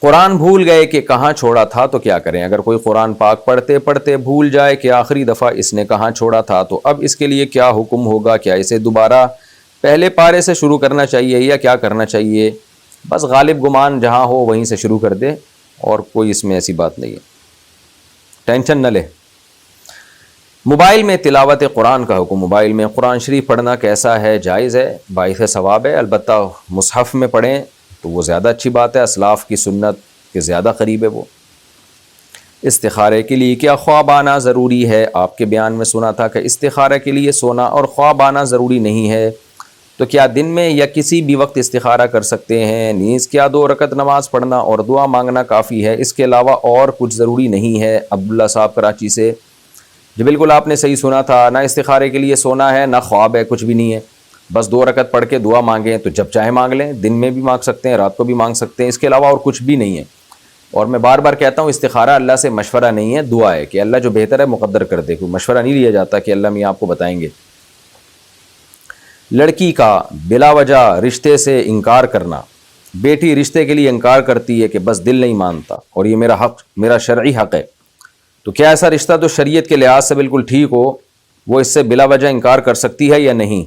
قرآن بھول گئے کہ کہاں چھوڑا تھا تو کیا کریں؟ اگر کوئی قرآن پاک پڑھتے پڑھتے بھول جائے کہ آخری دفعہ اس نے کہاں چھوڑا تھا تو اب اس کے لیے کیا حکم ہوگا؟ کیا اسے دوبارہ پہلے پارے سے شروع کرنا چاہیے یا کیا کرنا چاہیے؟ بس غالب گمان جہاں ہو وہیں سے شروع کر دے، اور کوئی اس میں ایسی بات نہیں ہے، ٹینشن نہ لے۔ موبائل میں تلاوت قرآن کا حکم، موبائل میں قرآن شریف پڑھنا کیسا ہے؟ جائز ہے، باعث ثواب ہے، البتہ مصحف میں پڑھیں تو وہ زیادہ اچھی بات ہے، اسلاف کی سنت کے زیادہ قریب ہے وہ۔ استخارے کے لیے کیا خواب آنا ضروری ہے؟ آپ کے بیان میں سنا تھا کہ استخارے کے لیے سونا اور خواب آنا ضروری نہیں ہے، تو کیا دن میں یا کسی بھی وقت استخارہ کر سکتے ہیں؟ نیز کیا 2 رکعت نماز پڑھنا اور دعا مانگنا کافی ہے، اس کے علاوہ اور کچھ ضروری نہیں ہے؟ عبداللہ صاحب کراچی سے۔ جی بالکل آپ نے صحیح سنا تھا، نہ استخارے کے لیے سونا ہے نہ خواب ہے، کچھ بھی نہیں ہے، بس 2 رکعت پڑھ کے دعا مانگیں تو جب چاہے مانگ لیں، دن میں بھی مانگ سکتے ہیں رات کو بھی مانگ سکتے ہیں، اس کے علاوہ اور کچھ بھی نہیں ہے۔ اور میں بار بار کہتا ہوں استخارہ اللہ سے مشورہ نہیں ہے، دعا ہے کہ اللہ جو بہتر ہے مقدر کر دے، کوئی مشورہ نہیں لیا جاتا کہ اللہ میاں آپ کو بتائیں گے۔ لڑکی کا بلا وجہ رشتے سے انکار کرنا، بیٹی رشتے کے لیے انکار کرتی ہے کہ بس دل نہیں مانتا اور یہ میرا شرعی حق ہے، تو کیا ایسا رشتہ تو شریعت کے لحاظ سے بالکل ٹھیک ہو وہ اس سے بلا وجہ انکار کر سکتی ہے یا نہیں؟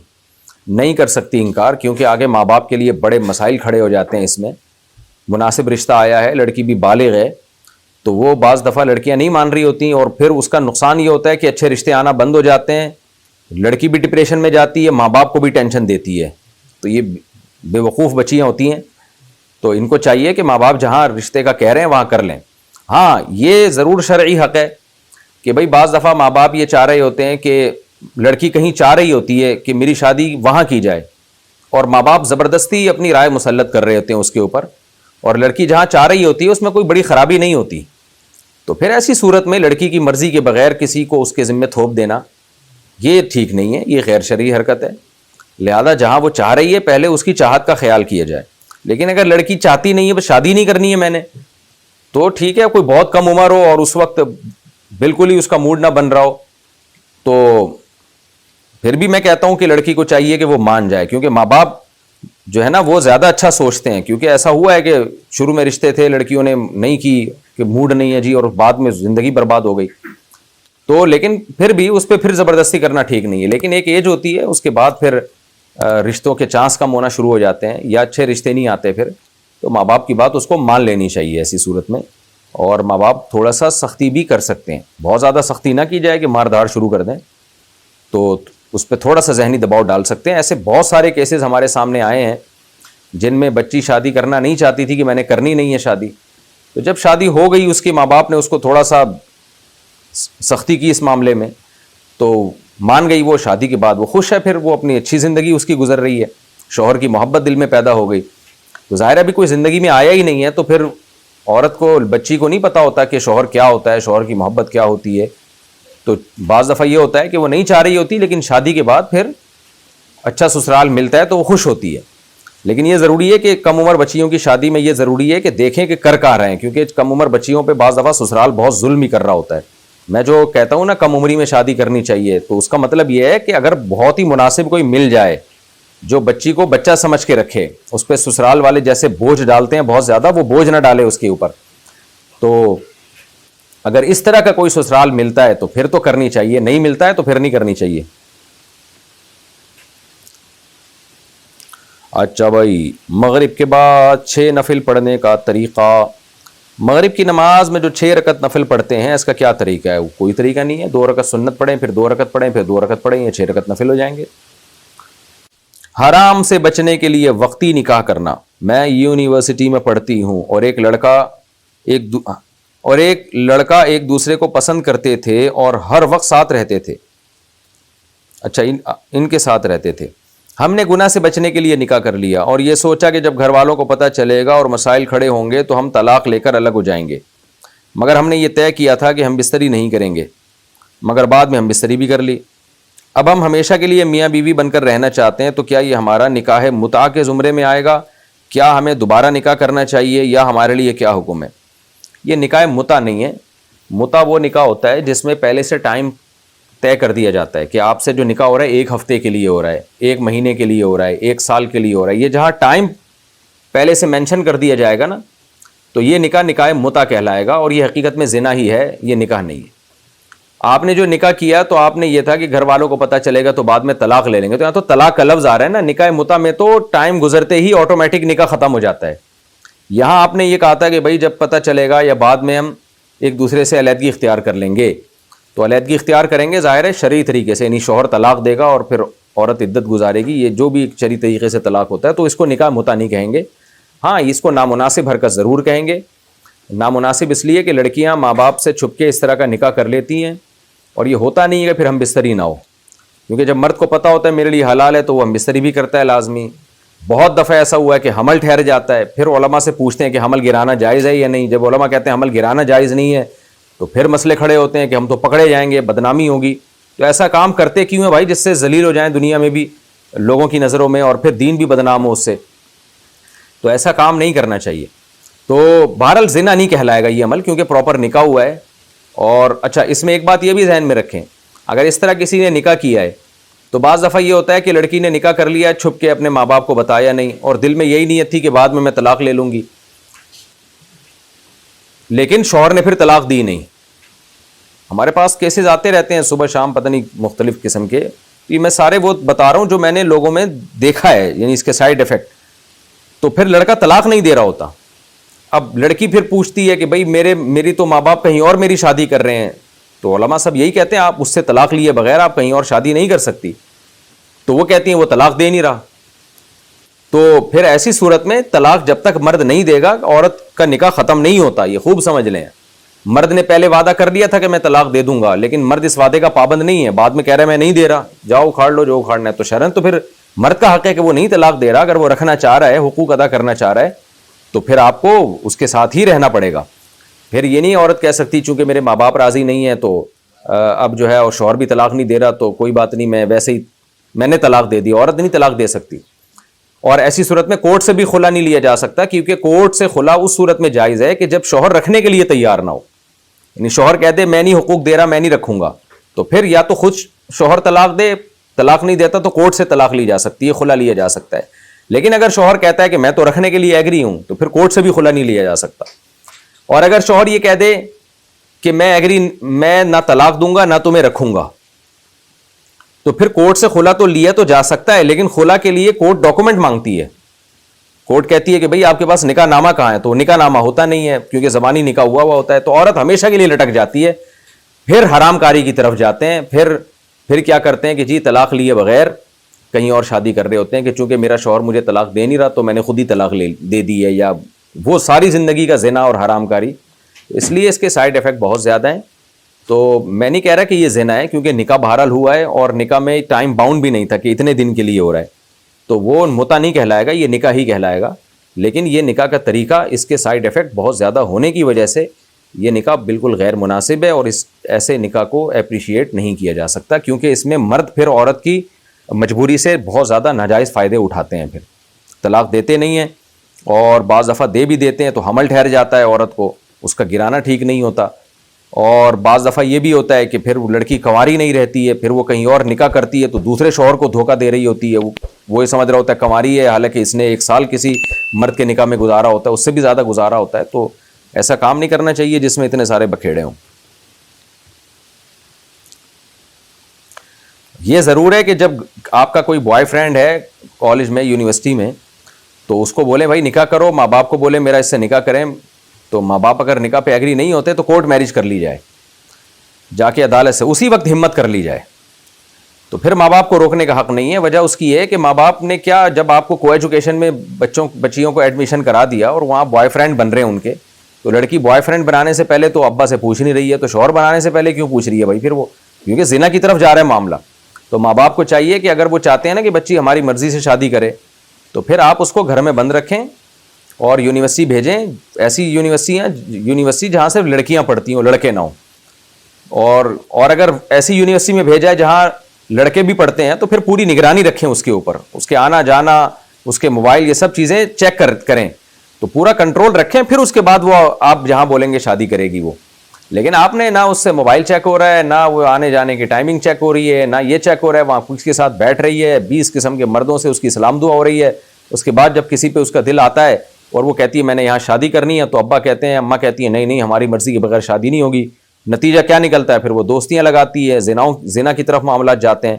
نہیں کر سکتی انکار، کیونکہ آگے ماں باپ کے لیے بڑے مسائل کھڑے ہو جاتے ہیں، اس میں مناسب رشتہ آیا ہے، لڑکی بھی بالغ ہے، تو وہ بعض دفعہ لڑکیاں نہیں مان رہی ہوتی ہیں اور پھر اس کا نقصان یہ ہوتا ہے کہ اچھے رشتے آنا بند ہو جاتے ہیں، لڑکی بھی ڈپریشن میں جاتی ہے، ماں باپ کو بھی ٹینشن دیتی ہے، تو یہ بے وقوف بچیاں ہوتی ہیں، تو ان کو چاہیے کہ ماں باپ جہاں رشتے کا کہہ رہے ہیں وہاں کر لیں۔ ہاں یہ ضرور شرعی حق ہے کہ بھئی بعض دفعہ ماں باپ یہ چاہ رہے ہوتے ہیں کہ لڑکی کہیں چاہ رہی ہوتی ہے کہ میری شادی وہاں کی جائے، اور ماں باپ زبردستی اپنی رائے مسلط کر رہے ہوتے ہیں اس کے اوپر، اور لڑکی جہاں چاہ رہی ہوتی ہے اس میں کوئی بڑی خرابی نہیں ہوتی، تو پھر ایسی صورت میں لڑکی کی مرضی کے بغیر کسی کو اس کے ذمہ تھوپ دینا یہ ٹھیک نہیں ہے، یہ غیر شرعی حرکت ہے، لہذا جہاں وہ چاہ رہی ہے پہلے اس کی چاہت کا خیال کیا جائے۔ لیکن اگر لڑکی چاہتی نہیں ہے بس شادی نہیں کرنی ہے میں نے، تو ٹھیک ہے، کوئی بہت کم عمر ہو اور اس وقت بالکل ہی اس کا موڈ نہ بن رہا ہو، تو پھر بھی میں کہتا ہوں کہ لڑکی کو چاہیے کہ وہ مان جائے، کیونکہ ماں باپ جو ہے نا وہ زیادہ اچھا سوچتے ہیں، کیونکہ ایسا ہوا ہے کہ شروع میں رشتے تھے لڑکیوں نے نہیں کی کہ موڈ نہیں ہے جی، اور بعد میں زندگی برباد ہو گئی۔ تو لیکن پھر بھی اس پہ پھر زبردستی کرنا ٹھیک نہیں ہے. لیکن ایک ایج ہوتی ہے, اس کے بعد پھر رشتوں کے چانس کم ہونا شروع ہو جاتے ہیں یا اچھے رشتے نہیں آتے پھر, تو ماں باپ کی بات اس کو مان لینی چاہیے ایسی صورت میں. اور ماں باپ تھوڑا سا سختی بھی کر سکتے ہیں, بہت زیادہ سختی نہ کی جائے کہ مار دھاڑ شروع کر دیں, تو اس پہ تھوڑا سا ذہنی دباؤ ڈال سکتے ہیں. ایسے بہت سارے کیسز ہمارے سامنے آئے ہیں جن میں بچی شادی کرنا نہیں چاہتی تھی کہ میں نے کرنی نہیں ہے شادی, تو جب شادی ہو گئی اس کے ماں باپ نے اس کو تھوڑا سا سختی کی اس معاملے میں, تو مان گئی وہ. شادی کے بعد وہ خوش ہے, پھر وہ اپنی اچھی زندگی اس کی گزر رہی ہے, شوہر کی محبت دل میں پیدا ہو گئی. تو ظاہر ہے بھی کوئی زندگی میں آیا ہی نہیں ہے, تو پھر عورت کو, بچی کو نہیں پتا ہوتا کہ شوہر کیا ہوتا ہے, شوہر کی محبت کیا ہوتی ہے. تو بعض دفعہ یہ ہوتا ہے کہ وہ نہیں چاہ رہی ہوتی, لیکن شادی کے بعد پھر اچھا سسرال ملتا ہے تو وہ خوش ہوتی ہے. لیکن یہ ضروری ہے کہ کم عمر بچیوں کی شادی میں یہ ضروری ہے کہ دیکھیں کہ کر رہے ہیں, کیونکہ کم عمر بچیوں پہ بعض دفعہ سسرال بہت ظلم ہی کر رہا ہوتا ہے. میں جو کہتا ہوں نا کم عمری میں شادی کرنی چاہیے, تو اس کا مطلب یہ ہے کہ اگر بہت ہی مناسب کوئی مل جائے جو بچی کو بچہ سمجھ کے رکھے, اس پہ سسرال والے جیسے بوجھ ڈالتے ہیں بہت زیادہ, وہ بوجھ نہ ڈالے اس کے اوپر. تو اگر اس طرح کا کوئی سسرال ملتا ہے تو پھر تو کرنی چاہیے, نہیں ملتا ہے تو پھر نہیں کرنی چاہیے. اچھا بھائی, مغرب کے بعد 6 نفل پڑھنے کا طریقہ. مغرب کی نماز میں جو 6 رکعت نفل پڑھتے ہیں اس کا کیا طریقہ ہے؟ کوئی طریقہ نہیں ہے. 2 رکعت سنت پڑھیں, پھر 2 رکعت پڑھیں, پھر 2 رکعت پڑھیں, یہ 6 رکعت نفل ہو جائیں گے. حرام سے بچنے کے لیے وقتی نکاح کرنا. میں یونیورسٹی میں پڑھتی ہوں اور ایک لڑکا ایک دوسرے کو پسند کرتے تھے اور ہر وقت ساتھ رہتے تھے. اچھا, ان کے ساتھ رہتے تھے. ہم نے گناہ سے بچنے کے لیے نکاح کر لیا اور یہ سوچا کہ جب گھر والوں کو پتہ چلے گا اور مسائل کھڑے ہوں گے تو ہم طلاق لے کر الگ ہو جائیں گے. مگر ہم نے یہ طے کیا تھا کہ ہم بستری نہیں کریں گے, مگر بعد میں ہم بستری بھی کر لی. اب ہم ہمیشہ کے لیے میاں بیوی بن کر رہنا چاہتے ہیں, تو کیا یہ ہمارا نکاح متع کے زمرے میں آئے گا؟ کیا ہمیں دوبارہ نکاح کرنا چاہیے یا ہمارے لیے کیا حکم ہے؟ یہ نکاح متع نہیں ہے. متع وہ نکاح ہوتا ہے جس میں پہلے سے ٹائم طے کر دیا جاتا ہے کہ آپ سے جو نکاح ہو رہا ہے 1 ہفتے کے لیے ہو رہا ہے, 1 مہینے کے لیے ہو رہا ہے, 1 سال کے لیے ہو رہا ہے. یہ جہاں ٹائم پہلے سے مینشن کر دیا جائے گا نا, تو یہ نکاح متع کہلائے گا, اور یہ حقیقت میں زنا ہی ہے, یہ نکاح نہیں ہے. آپ نے جو نکاح کیا تو آپ نے یہ تھا کہ گھر والوں کو پتہ چلے گا تو بعد میں طلاق لے لیں گے, تو یہاں تو طلاق کا لفظ آ رہا ہے نا. نکاح متع میں تو ٹائم گزرتے ہی آٹومیٹک نکاح ختم ہو جاتا ہے. یہاں آپ نے یہ کہا تھا کہ بھائی جب پتہ چلے گا یا بعد میں ہم ایک دوسرے سے علیحدگی اختیار کر لیں گے, تو علیحدگی اختیار کریں گے ظاہر ہے شرعی طریقے سے, یعنی شوہر طلاق دے گا اور پھر عورت عدت گزارے گی. یہ جو بھی شرعی طریقے سے طلاق ہوتا ہے تو اس کو نکاح متع نہیں کہیں گے. ہاں, اس کو نامناسب حرکت ضرور کہیں گے. نامناسب اس لیے کہ لڑکیاں ماں باپ سے چھپ کے اس طرح کا نکاح کر لیتی ہیں, اور یہ ہوتا نہیں ہے کہ پھر ہم بستری نہ ہو, کیونکہ جب مرد کو پتہ ہوتا ہے میرے لیے حلال ہے تو وہ ہم بستری بھی کرتا ہے لازمی. بہت دفعہ ایسا ہوا ہے کہ حمل ٹھہر جاتا ہے, پھر علماء سے پوچھتے ہیں کہ حمل گرانا جائز ہے یا نہیں. جب علماء کہتے ہیں حمل گرانا جائز نہیں ہے تو پھر مسئلے کھڑے ہوتے ہیں کہ ہم تو پکڑے جائیں گے, بدنامی ہوگی. تو ایسا کام کرتے کیوں ہیں بھائی جس سے ذلیل ہو جائیں دنیا میں بھی, لوگوں کی نظروں میں, اور پھر دین بھی بدنام ہو اس سے. تو ایسا کام نہیں کرنا چاہیے. تو بہرحال زنا نہیں کہلائے گا یہ عمل, کیونکہ پراپر نکاح ہوا ہے. اور اچھا, اس میں ایک بات یہ بھی ذہن میں رکھیں, اگر اس طرح کسی نے نکاح کیا ہے تو بعض دفعہ یہ ہوتا ہے کہ لڑکی نے نکاح کر لیا چھپ کے, اپنے ماں باپ کو بتایا نہیں, اور دل میں یہی نیت تھی کہ بعد میں طلاق لے لوں گی, لیکن شوہر نے پھر طلاق دی نہیں. ہمارے پاس کیسز آتے رہتے ہیں صبح شام, پتہ نہیں مختلف قسم کے. یہ میں سارے وہ بتا رہا ہوں جو میں نے لوگوں میں دیکھا ہے, یعنی اس کے سائیڈ ایفیکٹ. تو پھر لڑکا طلاق نہیں دے رہا ہوتا. اب لڑکی پھر پوچھتی ہے کہ بھائی میری تو ماں باپ کہیں اور میری شادی کر رہے ہیں, تو علماء سب یہی کہتے ہیں آپ اس سے طلاق لیے بغیر آپ کہیں اور شادی نہیں کر سکتی. تو وہ کہتی ہیں وہ طلاق دے نہیں رہا. تو پھر ایسی صورت میں طلاق جب تک مرد نہیں دے گا عورت کا نکاح ختم نہیں ہوتا. یہ خوب سمجھ لیں. مرد نے پہلے وعدہ کر لیا تھا کہ میں طلاق دے دوں گا, لیکن مرد اس وعدے کا پابند نہیں ہے, بعد میں کہہ رہا ہے میں نہیں دے رہا, جاؤ اکھاڑ لو جو اکھاڑنا ہے. تو شرعاً تو پھر مرد کا حق ہے کہ وہ نہیں طلاق دے رہا. اگر وہ رکھنا چاہ رہا ہے, حقوق ادا کرنا چاہ رہا ہے, تو پھر آپ کو اس کے ساتھ ہی رہنا پڑے گا. پھر یہ نہیں عورت کہہ سکتی چونکہ میرے ماں باپ راضی نہیں ہیں تو اب جو ہے اور شوہر بھی طلاق نہیں دے رہا تو کوئی بات نہیں, میں ویسے ہی میں نے طلاق دے دی. عورت نہیں طلاق دے سکتی. اور ایسی صورت میں کورٹ سے بھی خلا نہیں لیا جا سکتا, کیونکہ کورٹ سے خلا اس صورت میں جائز ہے کہ جب شوہر رکھنے کے لیے تیار نہ ہو. یعنی شوہر کہہ دے میں نہیں حقوق دے رہا, میں نہیں رکھوں گا, تو پھر یا تو خود شوہر طلاق دے, طلاق نہیں دیتا تو کورٹ سے طلاق لی جا سکتی ہے, خلا لیا جا سکتا ہے. لیکن اگر شوہر کہتا ہے کہ میں تو رکھنے کے لیے ایگری ہوں, تو پھر کورٹ سے بھی خلا نہیں لیا جا سکتا. اور اگر شوہر یہ کہہ دے کہ میں نہ طلاق دوں گا نہ تمہیں رکھوں گا, تو پھر کورٹ سے خلا تو لیا تو جا سکتا ہے, لیکن خلا کے لیے کورٹ ڈاکومنٹ مانگتی ہے. کورٹ کہتی ہے کہ بھئی آپ کے پاس نکاح نامہ کہاں ہے, تو نکاح نامہ ہوتا نہیں ہے کیونکہ زبانی نکاح ہوا ہوتا ہے. تو عورت ہمیشہ کے لیے لٹک جاتی ہے. پھر حرام کاری کی طرف جاتے ہیں. پھر کیا کرتے ہیں کہ جی طلاق لیے بغیر کہیں اور شادی کر رہے ہوتے ہیں کہ چونکہ میرا شوہر مجھے طلاق دے نہیں رہا تو میں نے خود ہی طلاق دے دی ہے, یا وہ ساری زندگی کا زنا اور حرام کاری. اس لیے اس کے سائیڈ ایفیکٹ بہت زیادہ ہیں. تو میں نہیں کہہ رہا کہ یہ زنا ہے, کیونکہ نکاح بہرحال ہوا ہے اور نکاح میں ٹائم باؤنڈ بھی نہیں تھا کہ اتنے دن کے لیے ہو رہا ہے, تو وہ متع نہیں کہلائے گا, یہ نکاح ہی کہلائے گا. لیکن یہ نکاح کا طریقہ, اس کے سائیڈ ایفیکٹ بہت زیادہ ہونے کی وجہ سے یہ نکاح بالکل غیر مناسب ہے, اور اس ایسے نکاح کو اپریشیٹ نہیں کیا جا سکتا, کیونکہ اس میں مرد پھر عورت کی مجبوری سے بہت زیادہ ناجائز فائدے اٹھاتے ہیں. پھر طلاق دیتے نہیں ہیں, اور بعض دفعہ دے بھی دیتے ہیں تو حمل ٹھہر جاتا ہے عورت کو, اس کا گرانا ٹھیک نہیں ہوتا. اور بعض دفعہ یہ بھی ہوتا ہے کہ پھر لڑکی کنواری نہیں رہتی ہے, پھر وہ کہیں اور نکاح کرتی ہے تو دوسرے شوہر کو دھوکہ دے رہی ہوتی ہے. وہ یہ سمجھ رہا ہوتا ہے کنواری ہے, حالانکہ اس نے 1 سال کسی مرد کے نکاح میں گزارا ہوتا ہے, اس سے بھی زیادہ گزارا ہوتا ہے. تو ایسا کام نہیں کرنا چاہیے جس میں اتنے سارے بکھیڑے ہوں. یہ ضرور ہے کہ جب آپ کا کوئی بوائے فرینڈ ہے کالج میں, یونیورسٹی میں, تو اس کو بولیں بھائی نکاح کرو, ماں باپ کو بولیں میرا اس سے نکاح کریں, تو ماں باپ اگر نکاح پہ ایگری نہیں ہوتے تو کورٹ میرج کر لی جائے, جا کے عدالت سے اسی وقت ہمت کر لی جائے. تو پھر ماں باپ کو روکنے کا حق نہیں ہے. وجہ اس کی ہے کہ ماں باپ نے کیا, جب آپ کو کو ایجوکیشن میں بچیوں کو ایڈمیشن کرا دیا اور وہاں بوائے فرینڈ بن رہے ہیں ان کے, تو لڑکی بوائے فرینڈ بنانے سے پہلے تو ابا سے پوچھ نہیں رہی ہے, تو شوہر بنانے سے پہلے کیوں پوچھ رہی ہے بھائی؟ پھر وہ کیونکہ زنا کی طرف جا رہا ہے معاملہ. تو ماں باپ کو چاہیے کہ اگر وہ چاہتے ہیں نا کہ بچی ہماری مرضی سے شادی کرے, تو پھر آپ اس کو گھر میں بند رکھیں اور یونیورسٹی بھیجیں. ایسی یونیورسٹی جہاں سے لڑکیاں پڑھتی ہوں, لڑکے نہ ہوں. اور اگر ایسی یونیورسٹی میں بھیجا ہے جہاں لڑکے بھی پڑھتے ہیں تو پھر پوری نگرانی رکھیں اس کے اوپر, اس کے آنا جانا, اس کے موبائل, یہ سب چیزیں چیک کریں, تو پورا کنٹرول رکھیں. پھر اس کے بعد وہ آپ جہاں بولیں گے شادی کرے گی وہ. لیکن آپ نے نہ اس سے موبائل چیک ہو رہا ہے, نہ وہ آنے جانے کی ٹائمنگ چیک ہو رہی ہے, نہ یہ چیک ہو رہا ہے وہاں کس کے ساتھ بیٹھ رہی ہے, 20 قسم کے مردوں سے اس کی سلام دعا ہو رہی ہے. اس کے بعد جب کسی پہ اس کا دل آتا ہے اور وہ کہتی ہے میں نے یہاں شادی کرنی ہے, تو ابا کہتے ہیں, اماں کہتی ہیں نہیں ہماری مرضی کے بغیر شادی نہیں ہوگی. نتیجہ کیا نکلتا ہے؟ پھر وہ دوستیاں لگاتی ہے, زنا کی طرف معاملات جاتے ہیں.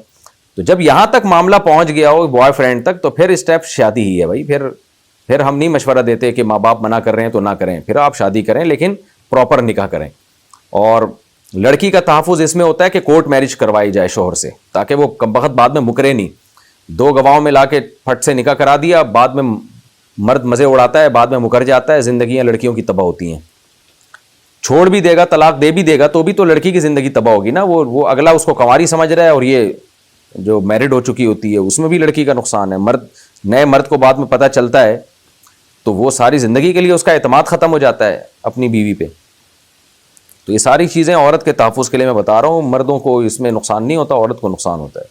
تو جب یہاں تک معاملہ پہنچ گیا ہو بوائے فرینڈ تک, تو پھر اسٹیپ شادی ہی ہے بھائی. پھر ہم نہیں مشورہ دیتے کہ ماں باپ منع کر رہے ہیں تو نہ کریں, پھر آپ شادی کریں لیکن پراپر نکاح کریں. اور لڑکی کا تحفظ اس میں ہوتا ہے کہ کورٹ میرج کروائی جائے شوہر سے, تاکہ وہ کم بخت بعد میں مکرے نہیں. 2 گواہوں میں لا کے پھٹ سے نکاح کرا دیا, بعد میں مرد مزے اڑاتا ہے, بعد میں مکر جاتا ہے, زندگیاں لڑکیوں کی تباہ ہوتی ہیں. چھوڑ بھی دے گا, طلاق دے بھی دے گا, تو بھی تو لڑکی کی زندگی تباہ ہوگی نا. وہ اگلا اس کو کنواری سمجھ رہا ہے, اور یہ جو میرڈ ہو چکی ہوتی ہے اس میں بھی لڑکی کا نقصان ہے. نئے مرد کو بعد میں پتہ چلتا ہے تو وہ ساری زندگی کے لیے اس کا اعتماد ختم ہو جاتا ہے اپنی بیوی پہ. تو یہ ساری چیزیں عورت کے تحفظ کے لیے میں بتا رہا ہوں. مردوں کو اس میں نقصان نہیں ہوتا, عورت کو نقصان ہوتا ہے.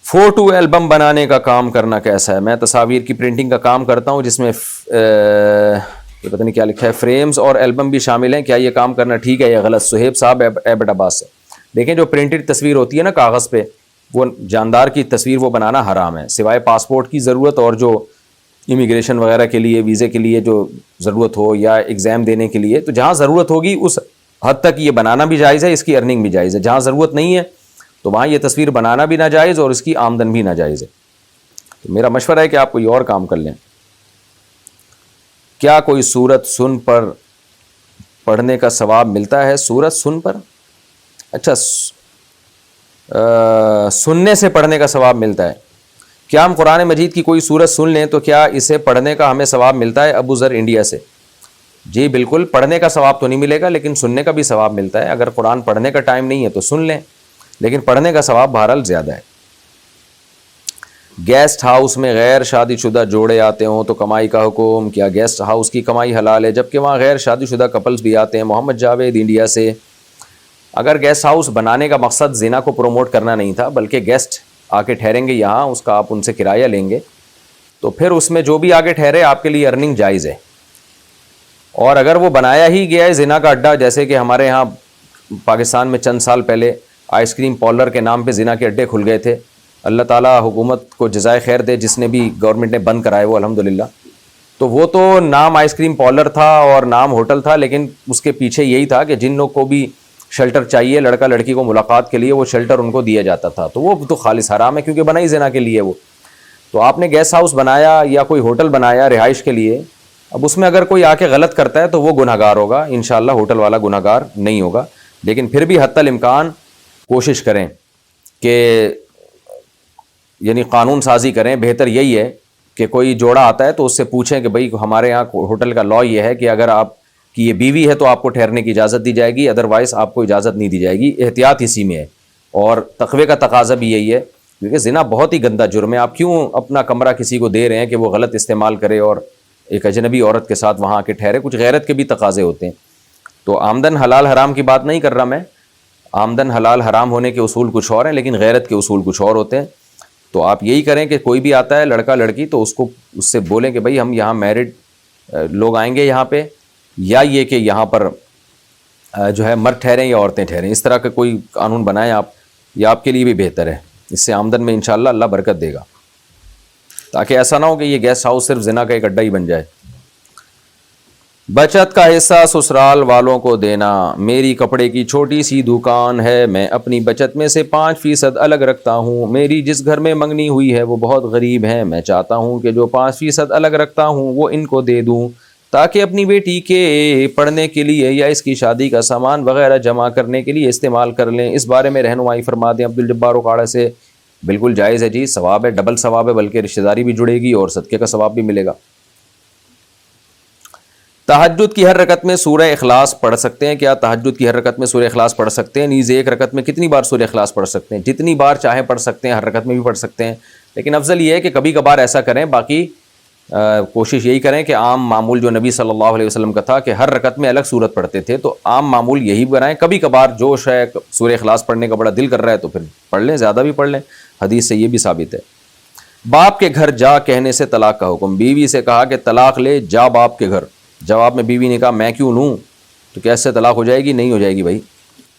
فوٹو البم بنانے کا کام کرنا کیسا ہے؟ میں تصاویر کی پرنٹنگ کا کام کرتا ہوں, جس میں پتہ نہیں کیا لکھا ہے, فریمز اور البم بھی شامل ہیں. کیا یہ کام کرنا ٹھیک ہے یا غلط؟ سہیب صاحب ایبٹ عباس سے. دیکھیں جو پرنٹڈ تصویر ہوتی ہے نا کاغذ پہ, وہ جاندار کی تصویر وہ بنانا حرام ہے, سوائے پاسپورٹ کی ضرورت اور جو امیگریشن وغیرہ کے لیے, ویزے کے لیے جو ضرورت ہو, یا ایگزام دینے کے لیے. تو جہاں ضرورت ہوگی اس حد تک یہ بنانا بھی جائز ہے, اس کی ارننگ بھی جائز ہے. جہاں ضرورت نہیں ہے تو وہاں یہ تصویر بنانا بھی ناجائز اور اس کی آمدن بھی ناجائز ہے. تو میرا مشورہ ہے کہ آپ کوئی اور کام کر لیں. کیا کوئی سورت سن پر پڑھنے کا ثواب ملتا ہے؟ سورت سن پر, اچھا سننے سے پڑھنے کا ثواب ملتا ہے. کیا ہم قرآن مجید کی کوئی سورت سن لیں تو کیا اسے پڑھنے کا ہمیں ثواب ملتا ہے؟ ابو ذر انڈیا سے. جی بالکل, پڑھنے کا ثواب تو نہیں ملے گا لیکن سننے کا بھی ثواب ملتا ہے. اگر قرآن پڑھنے کا ٹائم نہیں ہے تو سن لیں, لیکن پڑھنے کا ثواب بہرحال زیادہ ہے. گیسٹ ہاؤس میں غیر شادی شدہ جوڑے آتے ہوں تو کمائی کا حکم, کیا گیسٹ ہاؤس کی کمائی حلال ہے جبکہ وہاں غیر شادی شدہ کپلز بھی آتے ہیں؟ محمد جاوید انڈیا سے. اگر گیسٹ ہاؤس بنانے کا مقصد زنا کو پروموٹ کرنا نہیں تھا بلکہ گیسٹ آ کے ٹھہریں گے یہاں, اس کا آپ ان سے کرایہ لیں گے, تو پھر اس میں جو بھی آگے ٹھہرے آپ کے لیے ارننگ جائز ہے. اور اگر وہ بنایا ہی گیا ہے زنا کا اڈہ, جیسے کہ ہمارے ہاں پاکستان میں چند سال پہلے آئس کریم پارلر کے نام پہ زنا کے اڈے کھل گئے تھے. اللہ تعالیٰ حکومت کو جزائے خیر دے, جس نے بھی گورنمنٹ نے بند کرائے وہ الحمدللہ. تو وہ تو نام آئس کریم پارلر تھا اور نام ہوٹل تھا، لیکن اس کے پیچھے یہی تھا کہ جن لوگ کو بھی شیلٹر چاہیے لڑکا لڑکی کو ملاقات کے لیے، وہ شیلٹر ان کو دیا جاتا تھا. تو وہ تو خالص حرام ہے کیونکہ بنا ہی زنا کے لیے وہ. تو آپ نے گیسٹ ہاؤس بنایا یا کوئی ہوٹل بنایا رہائش کے لیے، اب اس میں اگر کوئی آ کے غلط کرتا ہے تو وہ گناہ گار ہوگا، انشاءاللہ ہوٹل والا گناہ گار نہیں ہوگا. لیکن پھر بھی حتی الامکان کوشش کریں کہ یعنی قانون سازی کریں. بہتر یہی ہے کہ کوئی جوڑا آتا ہے تو اس سے پوچھیں کہ بھائی ہمارے یہاں ہوٹل کا لا یہ ہے کہ اگر آپ کی یہ بیوی ہے تو آپ کو ٹھہرنے کی اجازت دی جائے گی، ادروائز آپ کو اجازت نہیں دی جائے گی. احتیاط اسی میں ہے، اور تقوی کا تقاضا بھی یہی ہے کیونکہ زنا بہت ہی گندا جرم ہے. آپ کیوں اپنا کمرہ کسی کو دے رہے ہیں کہ وہ غلط استعمال کرے اور ایک اجنبی عورت کے ساتھ وہاں آ کے ٹھہرے؟ کچھ غیرت کے بھی تقاضے ہوتے ہیں. تو آمدن حلال حرام کی بات نہیں کر رہا میں، آمدن حلال حرام ہونے کے اصول کچھ اور ہیں لیکن غیرت کے اصول کچھ اور ہوتے ہیں. تو آپ یہی کریں کہ کوئی بھی آتا ہے لڑکا لڑکی تو اس سے بولیں کہ بھائی ہم یہاں میرڈ لوگ آئیں گے یہاں پہ، یا یہ کہ یہاں پر جو ہے مرد ٹھہریں یا عورتیں ٹھہریں. اس طرح کا کوئی قانون بنائیں آپ، یہ آپ کے لیے بھی بہتر ہے. اس سے آمدن میں انشاءاللہ اللہ برکت دے گا، تاکہ ایسا نہ ہو کہ یہ گیسٹ ہاؤس صرف زنا کا ایک اڈا ہی بن جائے. بچت کا حصہ سسرال والوں کو دینا. میری کپڑے کی چھوٹی سی دکان ہے، میں اپنی بچت میں سے 5% الگ رکھتا ہوں. میری جس گھر میں منگنی ہوئی ہے وہ بہت غریب ہیں، میں چاہتا ہوں کہ جو 5% الگ رکھتا ہوں وہ ان کو دے دوں تاکہ اپنی بیٹی کے پڑھنے کے لیے یا اس کی شادی کا سامان وغیرہ جمع کرنے کے لیے استعمال کر لیں. اس بارے میں رہنمائی فرما دیں. عبدالجبار اکاڑہ سے. بالکل جائز ہے جی، ثواب ہے، ڈبل ثواب ہے، بلکہ رشتہ داری بھی جڑے گی اور صدقے کا ثواب بھی ملے گا. تہجد کی ہر رکعت میں سورہ اخلاص پڑھ سکتے ہیں کیا؟ تہجد کی ہر رکعت میں سورہ اخلاص پڑھ سکتے ہیں. نیز ایک رکعت میں کتنی بار سورہ اخلاص پڑھ سکتے ہیں؟ جتنی بار چاہیں پڑھ سکتے ہیں، ہر رکعت میں بھی پڑھ سکتے ہیں. لیکن افضل یہ ہے کہ کبھی کبھار ایسا کریں. باقی کوشش یہی کریں کہ عام معمول جو نبی صلی اللہ علیہ وسلم کا تھا کہ ہر رکعت میں الگ صورت پڑھتے تھے، تو عام معمول یہی بنائیں. کبھی کبھار جوش ہے، سورہ اخلاص پڑھنے کا بڑا دل کر رہا ہے تو پھر پڑھ لیں، زیادہ بھی پڑھ لیں. حدیث سے یہ بھی ثابت ہے. باپ کے گھر جا کہنے سے طلاق کا حکم. بیوی سے کہا کہ طلاق لے، جا باپ کے گھر. جواب میں بیوی نے کہا میں کیوں لوں؟ تو کیا اس سے طلاق ہو جائے گی؟ نہیں ہو جائے گی بھائی.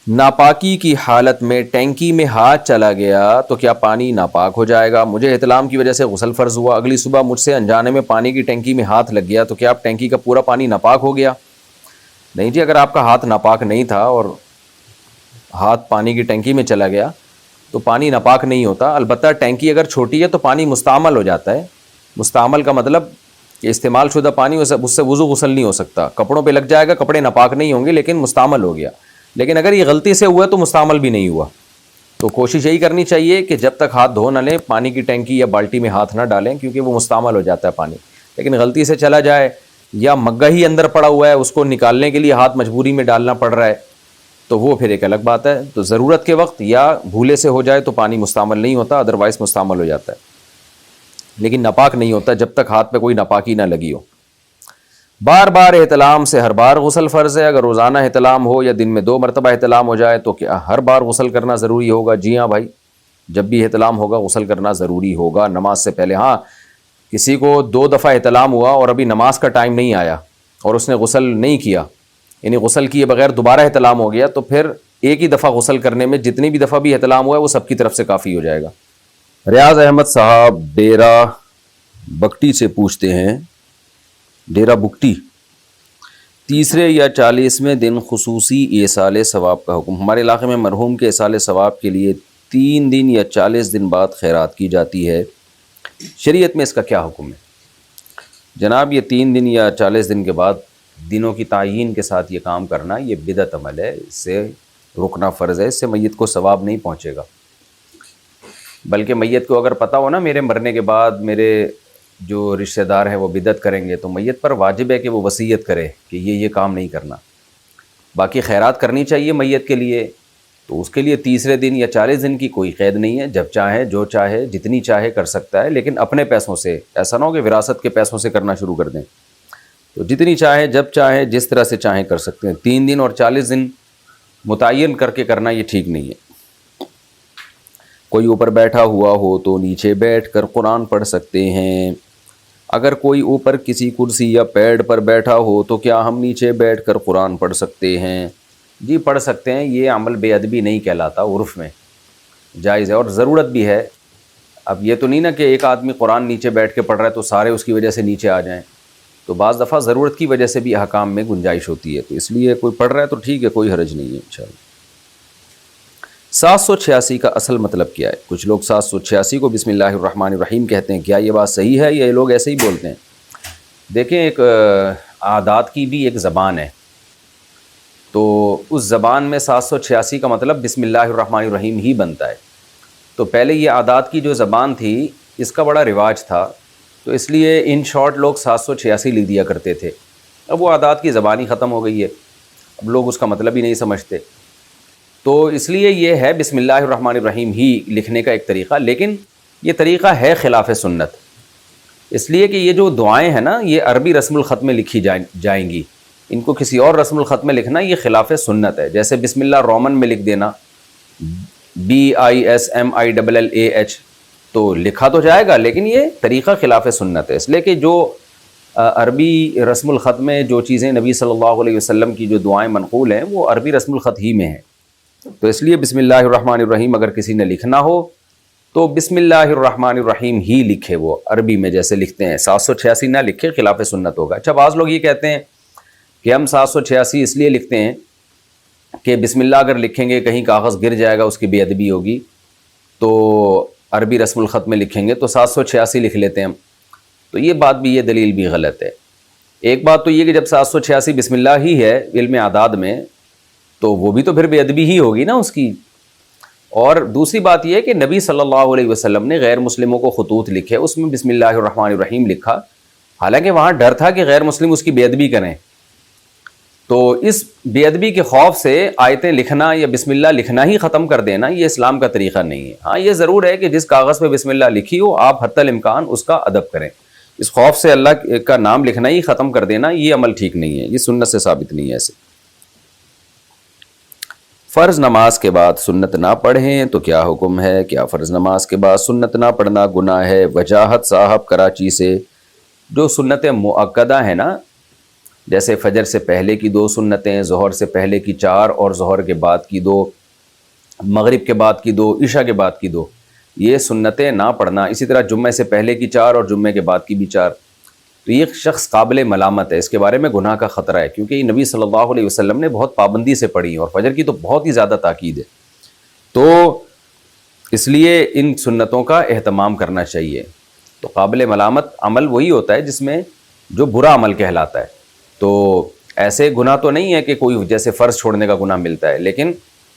ناپاکی کی حالت میں ٹینکی میں ہاتھ چلا گیا تو کیا پانی ناپاک ہو جائے گا؟ مجھے احتلام کی وجہ سے غسل فرض ہوا، اگلی صبح مجھ سے انجانے میں پانی کی ٹینکی میں ہاتھ لگ گیا تو کیا اب ٹینکی کا پورا پانی ناپاک ہو گیا؟ نہیں جی، اگر آپ کا ہاتھ ناپاک نہیں تھا اور ہاتھ پانی کی ٹینکی میں چلا گیا تو پانی ناپاک نہیں ہوتا. البتہ ٹینکی اگر چھوٹی ہے تو پانی مستعمل ہو جاتا ہے. مستعمل کا مطلب کہ استعمال شدہ پانی، اس سے وضو غسل نہیں ہو سکتا. کپڑوں پہ لگ جائے گا، کپڑے ناپاک نہیں ہوں گے لیکن مستعمل ہو گیا. لیکن اگر یہ غلطی سے ہوا تو مستعمل بھی نہیں ہوا. تو کوشش یہی کرنی چاہیے کہ جب تک ہاتھ دھو نہ لیں پانی کی ٹینکی یا بالٹی میں ہاتھ نہ ڈالیں، کیونکہ وہ مستعمل ہو جاتا ہے پانی. لیکن غلطی سے چلا جائے یا مگا ہی اندر پڑا ہوا ہے، اس کو نکالنے کے لیے ہاتھ مجبوری میں ڈالنا پڑ رہا ہے، تو وہ پھر ایک الگ بات ہے. تو ضرورت کے وقت یا بھولے سے ہو جائے تو پانی مستعمل نہیں ہوتا، ادروائز مستعمل ہو جاتا ہے، لیکن ناپاک نہیں ہوتا جب تک ہاتھ پہ کوئی ناپاکی نہ لگی ہو. بار بار احتلام سے ہر بار غسل فرض ہے. اگر روزانہ احتلام ہو یا دن میں 2 مرتبہ احتلام ہو جائے تو کیا ہر بار غسل کرنا ضروری ہوگا؟ جی ہاں بھائی، جب بھی احتلام ہوگا غسل کرنا ضروری ہوگا نماز سے پہلے. ہاں، کسی کو 2 دفعہ احتلام ہوا اور ابھی نماز کا ٹائم نہیں آیا اور اس نے غسل نہیں کیا، یعنی غسل کیے بغیر دوبارہ احتلام ہو گیا، تو پھر ایک ہی دفعہ غسل کرنے میں جتنی بھی دفعہ بھی احتلام ہوا ہے وہ سب کی طرف سے کافی ہو جائے گا. ریاض احمد صاحب ڈیرہ بگٹی سے پوچھتے ہیں، ڈیرہ بگٹی، 3 یا 40ویں دن خصوصی ایصال ثواب کا حکم. ہمارے علاقے میں مرحوم کے ایصال ثواب کے لیے 3 دن یا 40 دن بعد خیرات کی جاتی ہے. شریعت میں اس کا کیا حکم ہے؟ جناب، یہ 3 دن یا 40 دن کے بعد دنوں کی تعیین کے ساتھ یہ کام کرنا یہ بدعت عمل ہے. اس سے رکنا فرض ہے، اس سے میت کو ثواب نہیں پہنچے گا. بلکہ میت کو اگر پتہ ہو نا میرے مرنے کے بعد میرے جو رشتہ دار ہیں وہ بدعت کریں گے، تو میت پر واجب ہے کہ وہ وصیت کرے کہ یہ کام نہیں کرنا. باقی خیرات کرنی چاہیے میت کے لیے، تو اس کے لیے 3 دن یا 40 دن کی کوئی قید نہیں ہے. جب چاہے، جو چاہے، جتنی چاہے کر سکتا ہے، لیکن اپنے پیسوں سے. ایسا نہ ہو کہ وراثت کے پیسوں سے کرنا شروع کر دیں. تو جتنی چاہے، جب چاہے، جس طرح سے چاہیں کر سکتے ہیں. 3 دن اور 40 دن متعین کر کے کرنا یہ ٹھیک نہیں ہے. کوئی اوپر بیٹھا ہوا ہو تو نیچے بیٹھ کر قرآن پڑھ سکتے ہیں. اگر کوئی اوپر کسی کرسی یا پیڈ پر بیٹھا ہو تو کیا ہم نیچے بیٹھ کر قرآن پڑھ سکتے ہیں؟ جی پڑھ سکتے ہیں. یہ عمل بے ادبی نہیں کہلاتا، عرف میں جائز ہے اور ضرورت بھی ہے. اب یہ تو نہیں نا کہ ایک آدمی قرآن نیچے بیٹھ کے پڑھ رہا ہے تو سارے اس کی وجہ سے نیچے آ جائیں. تو بعض دفعہ ضرورت کی وجہ سے بھی احکام میں گنجائش ہوتی ہے، تو اس لیے کوئی پڑھ رہا ہے تو ٹھیک ہے، کوئی حرج نہیں ہے انشاءاللہ۔ 786 کا اصل مطلب کیا ہے؟ کچھ لوگ 786 کو بسم اللہ الرحمن الرحیم کہتے ہیں، کیا یہ بات صحیح ہے یا یہ لوگ ایسے ہی بولتے ہیں؟ دیکھیں، ایک عادات کی بھی ایک زبان ہے، تو اس زبان میں 786 کا مطلب بسم اللہ الرحمن الرحیم ہی بنتا ہے۔ تو پہلے یہ عادات کی جو زبان تھی اس کا بڑا رواج تھا، تو اس لیے ان شارٹ لوگ 786 لکھ دیا کرتے تھے۔ اب وہ عادات کی زبان ہی ختم ہو گئی ہے، اب لوگ اس کا مطلب ہی نہیں سمجھتے، تو اس لیے یہ ہے بسم اللہ الرحمن الرحیم ہی لکھنے کا ایک طریقہ، لیکن یہ طریقہ ہے خلاف سنت، اس لیے کہ یہ جو دعائیں ہیں نا یہ عربی رسم الخط میں لکھی جائیں گی، ان کو کسی اور رسم الخط میں لکھنا یہ خلاف سنت ہے۔ جیسے بسم اللہ رومن میں لکھ دینا BISMILLAH، تو لکھا تو جائے گا لیکن یہ طریقہ خلاف سنت ہے، اس لیے کہ جو عربی رسم الخط میں جو چیزیں نبی صلی اللہ علیہ وسلم کی جو دعائیں منقول ہیں وہ عربی رسم الخط ہی میں ہیں، تو اس لیے بسم اللہ الرحمن الرحیم اگر کسی نے لکھنا ہو تو بسم اللہ الرحمن الرحیم ہی لکھے، وہ عربی میں جیسے لکھتے ہیں، 786 نہ لکھے، خلاف سنت ہوگا۔ اچھا، بعض لوگ یہ کہتے ہیں کہ ہم 786 اس لیے لکھتے ہیں کہ بسم اللہ اگر لکھیں گے کہیں کاغذ گر جائے گا، اس کی بے ادبی ہوگی، تو عربی رسم الخط میں لکھیں گے تو 786 لکھ لیتے ہیں ہم، تو یہ بات بھی، یہ دلیل بھی غلط ہے۔ ایک بات تو یہ کہ جب 786 بسم اللہ ہی ہے علم اعداد میں، تو وہ بھی تو پھر بے ادبی ہی ہوگی نا اس کی۔ اور دوسری بات یہ ہے کہ نبی صلی اللہ علیہ وسلم نے غیر مسلموں کو خطوط لکھے، اس میں بسم اللہ الرحمن الرحیم لکھا، حالانکہ وہاں ڈر تھا کہ غیر مسلم اس کی بے ادبی کریں، تو اس بے ادبی کے خوف سے آیتیں لکھنا یا بسم اللہ لکھنا ہی ختم کر دینا یہ اسلام کا طریقہ نہیں ہے۔ ہاں، یہ ضرور ہے کہ جس کاغذ پہ بسم اللہ لکھی ہو آپ حتی الامکان اس کا ادب کریں، اس خوف سے اللہ کا نام لکھنا ہی ختم کر دینا یہ عمل ٹھیک نہیں ہے، یہ سنت سے ثابت نہیں ہے۔ ایسے فرض نماز کے بعد سنت نہ پڑھیں تو کیا حکم ہے؟ کیا فرض نماز کے بعد سنت نہ پڑھنا گناہ ہے؟ وجاہت صاحب کراچی سے۔ جو سنت مؤکدہ ہیں نا، جیسے فجر سے پہلے کی 2 سنتیں، ظہر سے پہلے کی 4 اور ظہر کے بعد کی 2، مغرب کے بعد کی 2، عشاء کے بعد کی 2، یہ سنتیں نہ پڑھنا، اسی طرح جمعہ سے پہلے کی 4 اور جمعہ کے بعد کی بھی 4، تو یہ شخص قابل ملامت ہے، اس کے بارے میں گناہ کا خطرہ ہے، کیونکہ یہ نبی صلی اللہ علیہ وسلم نے بہت پابندی سے پڑھی اور فجر کی تو بہت ہی زیادہ تاکید ہے، تو اس لیے ان سنتوں کا اہتمام کرنا چاہیے۔ تو قابل ملامت عمل وہی ہوتا ہے جس میں جو برا عمل کہلاتا ہے، تو ایسے گناہ تو نہیں ہے کہ کوئی جیسے فرض چھوڑنے کا گناہ ملتا ہے، لیکن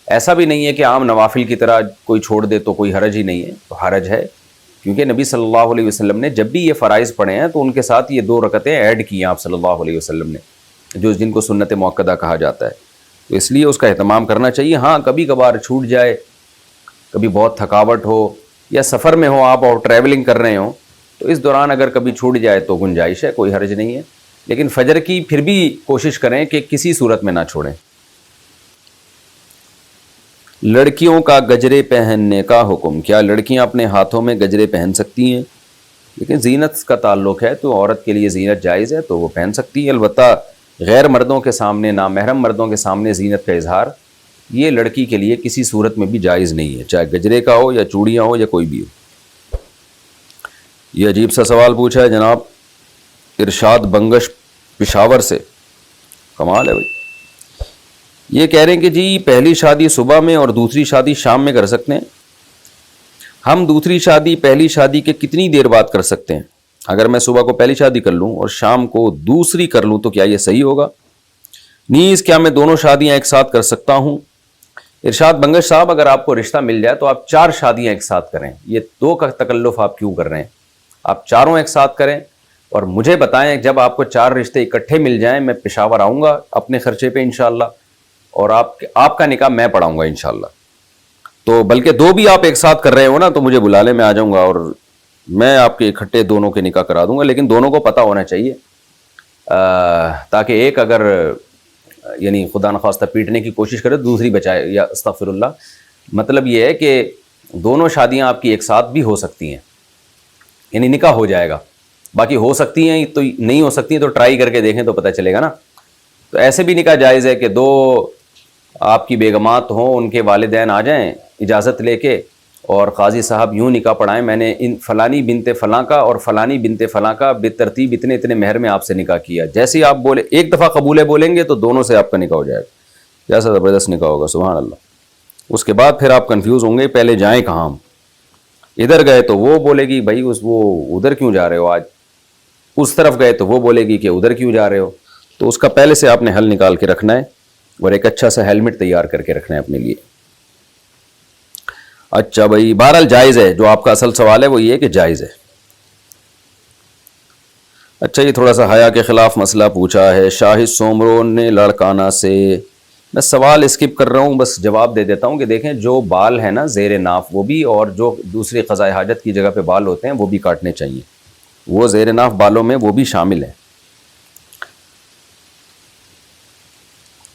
ایسا بھی نہیں ہے کہ عام نوافل کی طرح کوئی چھوڑ دے تو کوئی حرج ہی نہیں ہے، تو حرج ہے، کیونکہ نبی صلی اللہ علیہ وسلم نے جب بھی یہ فرائض پڑھے ہیں تو ان کے ساتھ یہ 2 رکعتیں ایڈ کی ہیں آپ صلی اللہ علیہ وسلم نے، جن کو سنت مؤکدہ کہا جاتا ہے، تو اس لیے اس کا اہتمام کرنا چاہیے۔ ہاں، کبھی کبھار چھوٹ جائے، کبھی بہت تھکاوٹ ہو یا سفر میں ہو آپ اور ٹریولنگ کر رہے ہوں، تو اس دوران اگر کبھی چھوٹ جائے تو گنجائش ہے، کوئی حرج نہیں ہے، لیکن فجر کی پھر بھی کوشش کریں کہ کسی صورت میں نہ چھوڑیں۔ لڑکیوں کا گجرے پہننے کا حکم، کیا لڑکیاں اپنے ہاتھوں میں گجرے پہن سکتی ہیں؟ لیکن زینت کا تعلق ہے تو عورت کے لیے زینت جائز ہے تو وہ پہن سکتی ہے، البتہ غیر مردوں کے سامنے، نامحرم مردوں کے سامنے زینت کا اظہار یہ لڑکی کے لیے کسی صورت میں بھی جائز نہیں ہے، چاہے گجرے کا ہو یا چوڑیاں ہو یا کوئی بھی ہو۔ یہ عجیب سا سوال پوچھا ہے جناب ارشاد بنگش پشاور سے، کمال ہے بھائی۔ یہ کہہ رہے ہیں کہ جی پہلی شادی صبح میں اور دوسری شادی شام میں کر سکتے ہیں؟ ہم دوسری شادی پہلی شادی کے کتنی دیر بعد کر سکتے ہیں؟ اگر میں صبح کو پہلی شادی کر لوں اور شام کو دوسری کر لوں تو کیا یہ صحیح ہوگا؟ نیز کیا میں دونوں شادیاں ایک ساتھ کر سکتا ہوں؟ ارشاد بنگش صاحب، اگر آپ کو رشتہ مل جائے تو آپ 4 شادیاں ایک ساتھ کریں، یہ 2 کا تکلف آپ کیوں کر رہے ہیں؟ آپ چاروں ایک ساتھ کریں اور مجھے بتائیں، جب آپ کو 4 رشتے اکٹھے مل جائیں میں پشاور آؤں گا اپنے خرچے پہ انشاءاللہ، اور آپ کا نکاح میں پڑھاؤں گا انشاءاللہ۔ تو بلکہ 2 بھی آپ ایک ساتھ کر رہے ہو نا تو مجھے بلا لیں، میں آ جاؤں گا اور میں آپ کے اکٹھے دونوں کے نکاح کرا دوں گا، لیکن دونوں کو پتہ ہونا چاہیے، تاکہ ایک اگر یعنی خدا نخواستہ پیٹنے کی کوشش کرے تو دوسری بچائے، یا استغفر اللہ۔ مطلب یہ ہے کہ دونوں شادیاں آپ کی ایک ساتھ بھی ہو سکتی ہیں، یعنی نکاح ہو جائے گا، باقی ہو سکتی ہیں تو نہیں ہو سکتی ہیں تو ٹرائی کر کے دیکھیں تو پتہ چلے گا نا۔ تو ایسے بھی نکاح جائز ہے کہ 2 آپ کی بیگمات ہوں، ان کے والدین آ جائیں اجازت لے کے اور قاضی صاحب یوں نکاح پڑھائیں، میں نے ان فلانی بنت فلاں کا اور فلانی بنت فلاں کا بالترتیب اتنے اتنے مہر میں آپ سے نکاح کیا، جیسے ہی آپ بولے ایک دفعہ قبول بولیں گے تو دونوں سے آپ کا نکاح ہو جائے گا۔ کیسا زبردست نکاح ہوگا، سبحان اللہ۔ اس کے بعد پھر آپ کنفیوز ہوں گے پہلے جائیں کہاں ہم، ادھر گئے تو وہ بولے گی بھائی وہ ادھر کیوں جا رہے ہو آج، اس طرف گئے تو وہ بولے گی کہ ادھر کیوں جا رہے ہو۔ تو اس کا پہلے سے آپ نے حل نکال کے رکھنا ہے، اور ایک اچھا سا ہیلمٹ تیار کر کے رکھنا ہے اپنے لیے۔ اچھا بھائی، بہرحال جائز ہے، جو آپ کا اصل سوال ہے وہ یہ ہے کہ جائز ہے۔ اچھا، یہ تھوڑا سا حیا کے خلاف مسئلہ پوچھا ہے شاہد سومرو نے لڑکانہ سے۔ میں سوال اسکپ کر رہا ہوں، بس جواب دے دیتا ہوں کہ دیکھیں جو بال ہے نا زیر ناف وہ بھی، اور جو دوسری قضاء حاجت کی جگہ پہ بال ہوتے ہیں وہ بھی کاٹنے چاہیے، وہ زیر ناف بالوں میں وہ بھی شامل ہے۔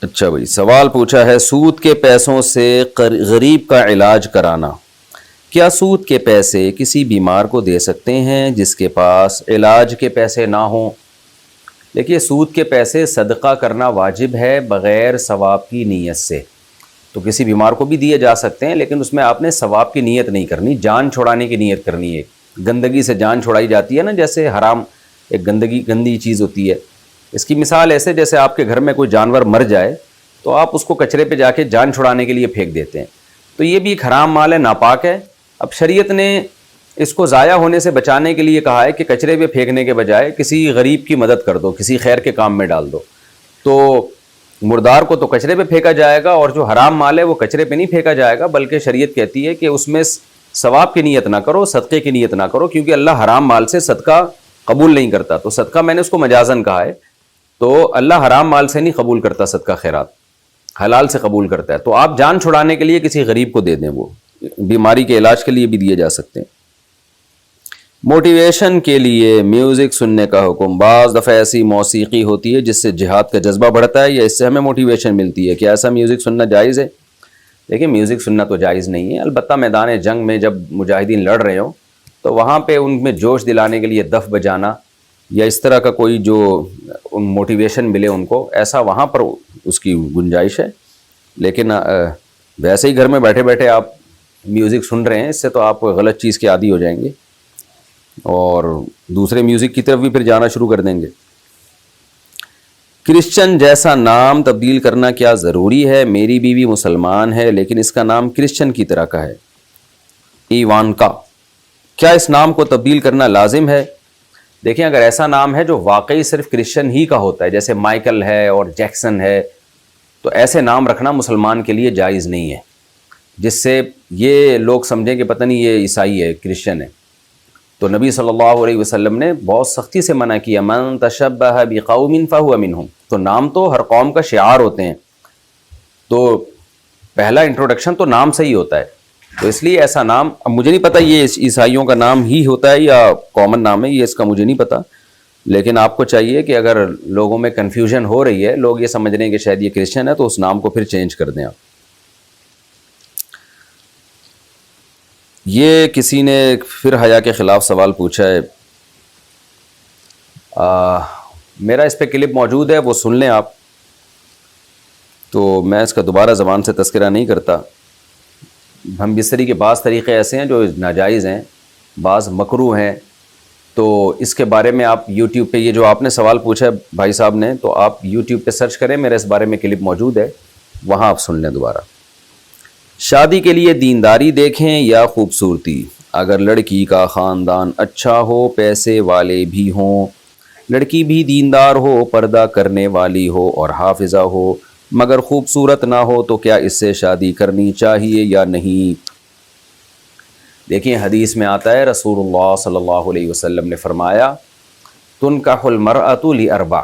اچھا بھائی، سوال پوچھا ہے سود کے پیسوں سے غریب کا علاج کرانا، کیا سود کے پیسے کسی بیمار کو دے سکتے ہیں جس کے پاس علاج کے پیسے نہ ہوں؟ دیکھیے، سود کے پیسے صدقہ کرنا واجب ہے بغیر ثواب کی نیت سے، تو کسی بیمار کو بھی دیے جا سکتے ہیں، لیکن اس میں آپ نے ثواب کی نیت نہیں کرنی، جان چھڑانے کی نیت کرنی ہے۔ گندگی سے جان چھڑائی جاتی ہے نا، جیسے حرام ایک گندی چیز ہوتی ہے۔ اس کی مثال ایسے جیسے آپ کے گھر میں کوئی جانور مر جائے تو آپ اس کو کچرے پہ جا کے جان چھڑانے کے لیے پھینک دیتے ہیں، تو یہ بھی ایک حرام مال ہے، ناپاک ہے۔ اب شریعت نے اس کو ضائع ہونے سے بچانے کے لیے کہا ہے کہ کچرے پہ پھینکنے کے بجائے کسی غریب کی مدد کر دو، کسی خیر کے کام میں ڈال دو۔ تو مردار کو تو کچرے پہ پھینکا جائے گا، اور جو حرام مال ہے وہ کچرے پہ نہیں پھینکا جائے گا، بلکہ شریعت کہتی ہے کہ اس میں ثواب کی نیت نہ کرو، صدقے کی نیت نہ کرو، کیونکہ اللہ حرام مال سے صدقہ قبول نہیں کرتا۔ تو صدقہ میں نے اس کو مجازن کہا ہے، تو اللہ حرام مال سے نہیں قبول کرتا، صدقہ خیرات حلال سے قبول کرتا ہے۔ تو آپ جان چھڑانے کے لیے کسی غریب کو دے دیں، وہ بیماری کے علاج کے لیے بھی دیے جا سکتے ہیں۔ موٹیویشن کے لیے میوزک سننے کا حکم، بعض دفعہ ایسی موسیقی ہوتی ہے جس سے جہاد کا جذبہ بڑھتا ہے یا اس سے ہمیں موٹیویشن ملتی ہے، کیا ایسا میوزک سننا جائز ہے؟ دیکھیں، میوزک سننا تو جائز نہیں ہے، البتہ میدان جنگ میں جب مجاہدین لڑ رہے ہوں تو وہاں پہ ان میں جوش دلانے کے لیے دف بجانا یا اس طرح کا کوئی جو موٹیویشن ملے ان کو، ایسا وہاں پر اس کی گنجائش ہے۔ لیکن ویسے ہی گھر میں بیٹھے بیٹھے آپ میوزک سن رہے ہیں، اس سے تو آپ غلط چیز کے عادی ہو جائیں گے اور دوسرے میوزک کی طرف بھی پھر جانا شروع کر دیں گے۔ کرسچن جیسا نام تبدیل کرنا کیا ضروری ہے؟ میری بیوی مسلمان ہے لیکن اس کا نام کرسچن کی طرح کا ہے، ایوانکا، کیا اس نام کو تبدیل کرنا لازم ہے؟ دیکھیں، اگر ایسا نام ہے جو واقعی صرف کرسچن ہی کا ہوتا ہے، جیسے مائیکل ہے اور جیکسن ہے، تو ایسے نام رکھنا مسلمان کے لیے جائز نہیں ہے، جس سے یہ لوگ سمجھیں کہ پتہ نہیں یہ عیسائی ہے، کرسچن ہے۔ تو نبی صلی اللہ علیہ وسلم نے بہت سختی سے منع کیا، من تشبہ بقوم فہو منہم، تو نام تو ہر قوم کا شعار ہوتے ہیں، تو پہلا انٹروڈکشن تو نام سے ہی ہوتا ہے، تو اس لیے ایسا نام، اب مجھے نہیں پتہ یہ عیسائیوں کا نام ہی ہوتا ہے یا کامن نام ہے، یہ اس کا مجھے نہیں پتہ، لیکن آپ کو چاہیے کہ اگر لوگوں میں کنفیوژن ہو رہی ہے، لوگ یہ سمجھ رہے ہیں کہ شاید یہ کرسچن ہے، تو اس نام کو پھر چینج کر دیں آپ۔ یہ کسی نے پھر حیا کے خلاف سوال پوچھا ہے، میرا اس پہ کلپ موجود ہے، وہ سن لیں آپ، تو میں اس کا دوبارہ زبان سے تذکرہ نہیں کرتا۔ ہم بستری کے بعض طریقے ایسے ہیں جو ناجائز ہیں، بعض مکروہ ہیں، تو اس کے بارے میں آپ یوٹیوب پہ، یہ جو آپ نے سوال پوچھا ہے بھائی صاحب نے، تو آپ یوٹیوب پہ سرچ کریں، میرے اس بارے میں کلپ موجود ہے، وہاں آپ سن لیں دوبارہ۔ شادی کے لیے دینداری دیکھیں یا خوبصورتی؟ اگر لڑکی کا خاندان اچھا ہو، پیسے والے بھی ہوں، لڑکی بھی دیندار ہو، پردہ کرنے والی ہو اور حافظہ ہو، مگر خوبصورت نہ ہو، تو کیا اس سے شادی کرنی چاہیے یا نہیں؟ دیکھیں، حدیث میں آتا ہے، رسول اللہ صلی اللہ علیہ وسلم نے فرمایا، تنکح المرأۃ لاربع،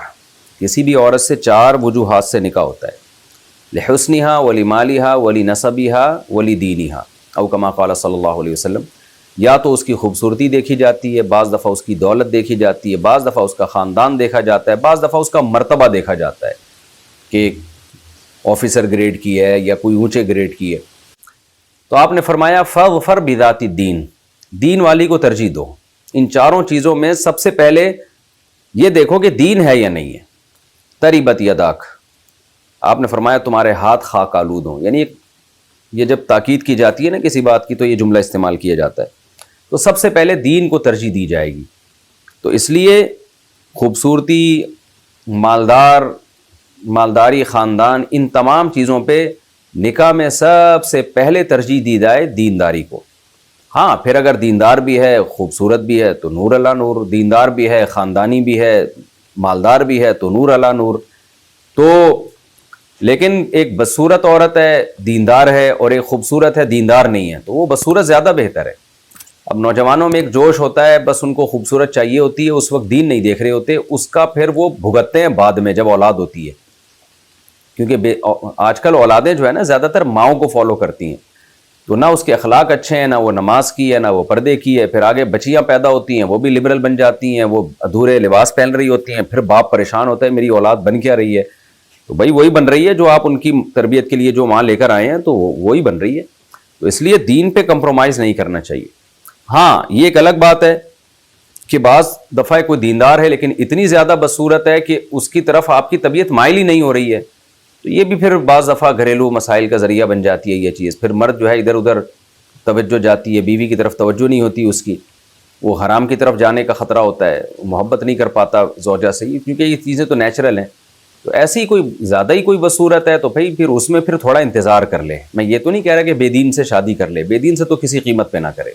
کسی بھی عورت سے 4 وجوہات سے نکاح ہوتا ہے، لحسنہا ولمالہا ولنسبہا ولدینہا، او کما قال صلی اللہ علیہ وسلم، یا تو اس کی خوبصورتی دیکھی جاتی ہے، بعض دفعہ اس کی دولت دیکھی جاتی ہے، بعض دفعہ اس کا خاندان دیکھا جاتا ہے، بعض دفعہ اس کا مرتبہ دیکھا جاتا ہے کہ آفیسر گریڈ کی ہے یا کوئی اونچے گریڈ کی ہے۔ تو آپ نے فرمایا فاظفر بذات الدین، دین والی کو ترجیح دو۔ ان 4 چیزوں میں سب سے پہلے یہ دیکھو کہ دین ہے یا نہیں ہے۔ تریبت یداک، آپ نے فرمایا تمہارے ہاتھ خاک آلود ہوں، یعنی یہ جب تاکید کی جاتی ہے نا کسی بات کی تو یہ جملہ استعمال کیا جاتا ہے. تو سب سے پہلے دین کو ترجیح دی جائے گی. تو اس لیے خوبصورتی، مالداری، خاندان، ان تمام چیزوں پہ نکاح میں سب سے پہلے ترجیح دی جائے دینداری کو. ہاں پھر اگر دیندار بھی ہے، خوبصورت بھی ہے تو نور اللہ نور، دیندار بھی ہے، خاندانی بھی ہے، مالدار بھی ہے تو نور اللہ نور. تو لیکن ایک بدصورت عورت ہے دیندار ہے اور ایک خوبصورت ہے دیندار نہیں ہے تو وہ بدصورت زیادہ بہتر ہے. اب نوجوانوں میں ایک جوش ہوتا ہے، بس ان کو خوبصورت چاہیے ہوتی ہے، اس وقت دین نہیں دیکھ رہے ہوتے، اس کا پھر وہ بھگتتے ہیں بعد میں جب اولاد ہوتی ہے. کیونکہ آج کل اولادیں جو ہے نا زیادہ تر ماؤں کو فالو کرتی ہیں، تو نہ اس کے اخلاق اچھے ہیں، نہ وہ نماز کی ہے، نہ وہ پردے کی ہے. پھر آگے بچیاں پیدا ہوتی ہیں، وہ بھی لبرل بن جاتی ہیں، وہ ادھورے لباس پہن رہی ہوتی ہیں. پھر باپ پریشان ہوتا ہے میری اولاد بن کیا رہی ہے؟ تو بھائی وہی بن رہی ہے جو آپ ان کی تربیت کے لیے جو وہاں لے کر آئے ہیں، تو وہی بن رہی ہے. تو اس لیے دین پہ کمپرومائز نہیں کرنا چاہیے. ہاں یہ ایک الگ بات ہے کہ بعض دفعہ کوئی دیندار ہے لیکن اتنی زیادہ بدصورت ہے کہ اس کی طرف آپ کی طبیعت مائل ہی نہیں ہو رہی ہے، تو یہ بھی پھر بعض دفعہ گھریلو مسائل کا ذریعہ بن جاتی ہے یہ چیز. پھر مرد جو ہے ادھر ادھر توجہ جاتی ہے، بیوی کی طرف توجہ نہیں ہوتی اس کی، وہ حرام کی طرف جانے کا خطرہ ہوتا ہے، محبت نہیں کر پاتا زوجہ سے، کیونکہ یہ چیزیں تو نیچرل ہیں. تو ایسی کوئی زیادہ ہی کوئی بدصورت ہے تو بھائی پھر اس میں پھر تھوڑا انتظار کر لے. میں یہ تو نہیں کہہ رہا کہ بے دین سے شادی کر لے، بے دین سے تو کسی قیمت پہ نہ کرے،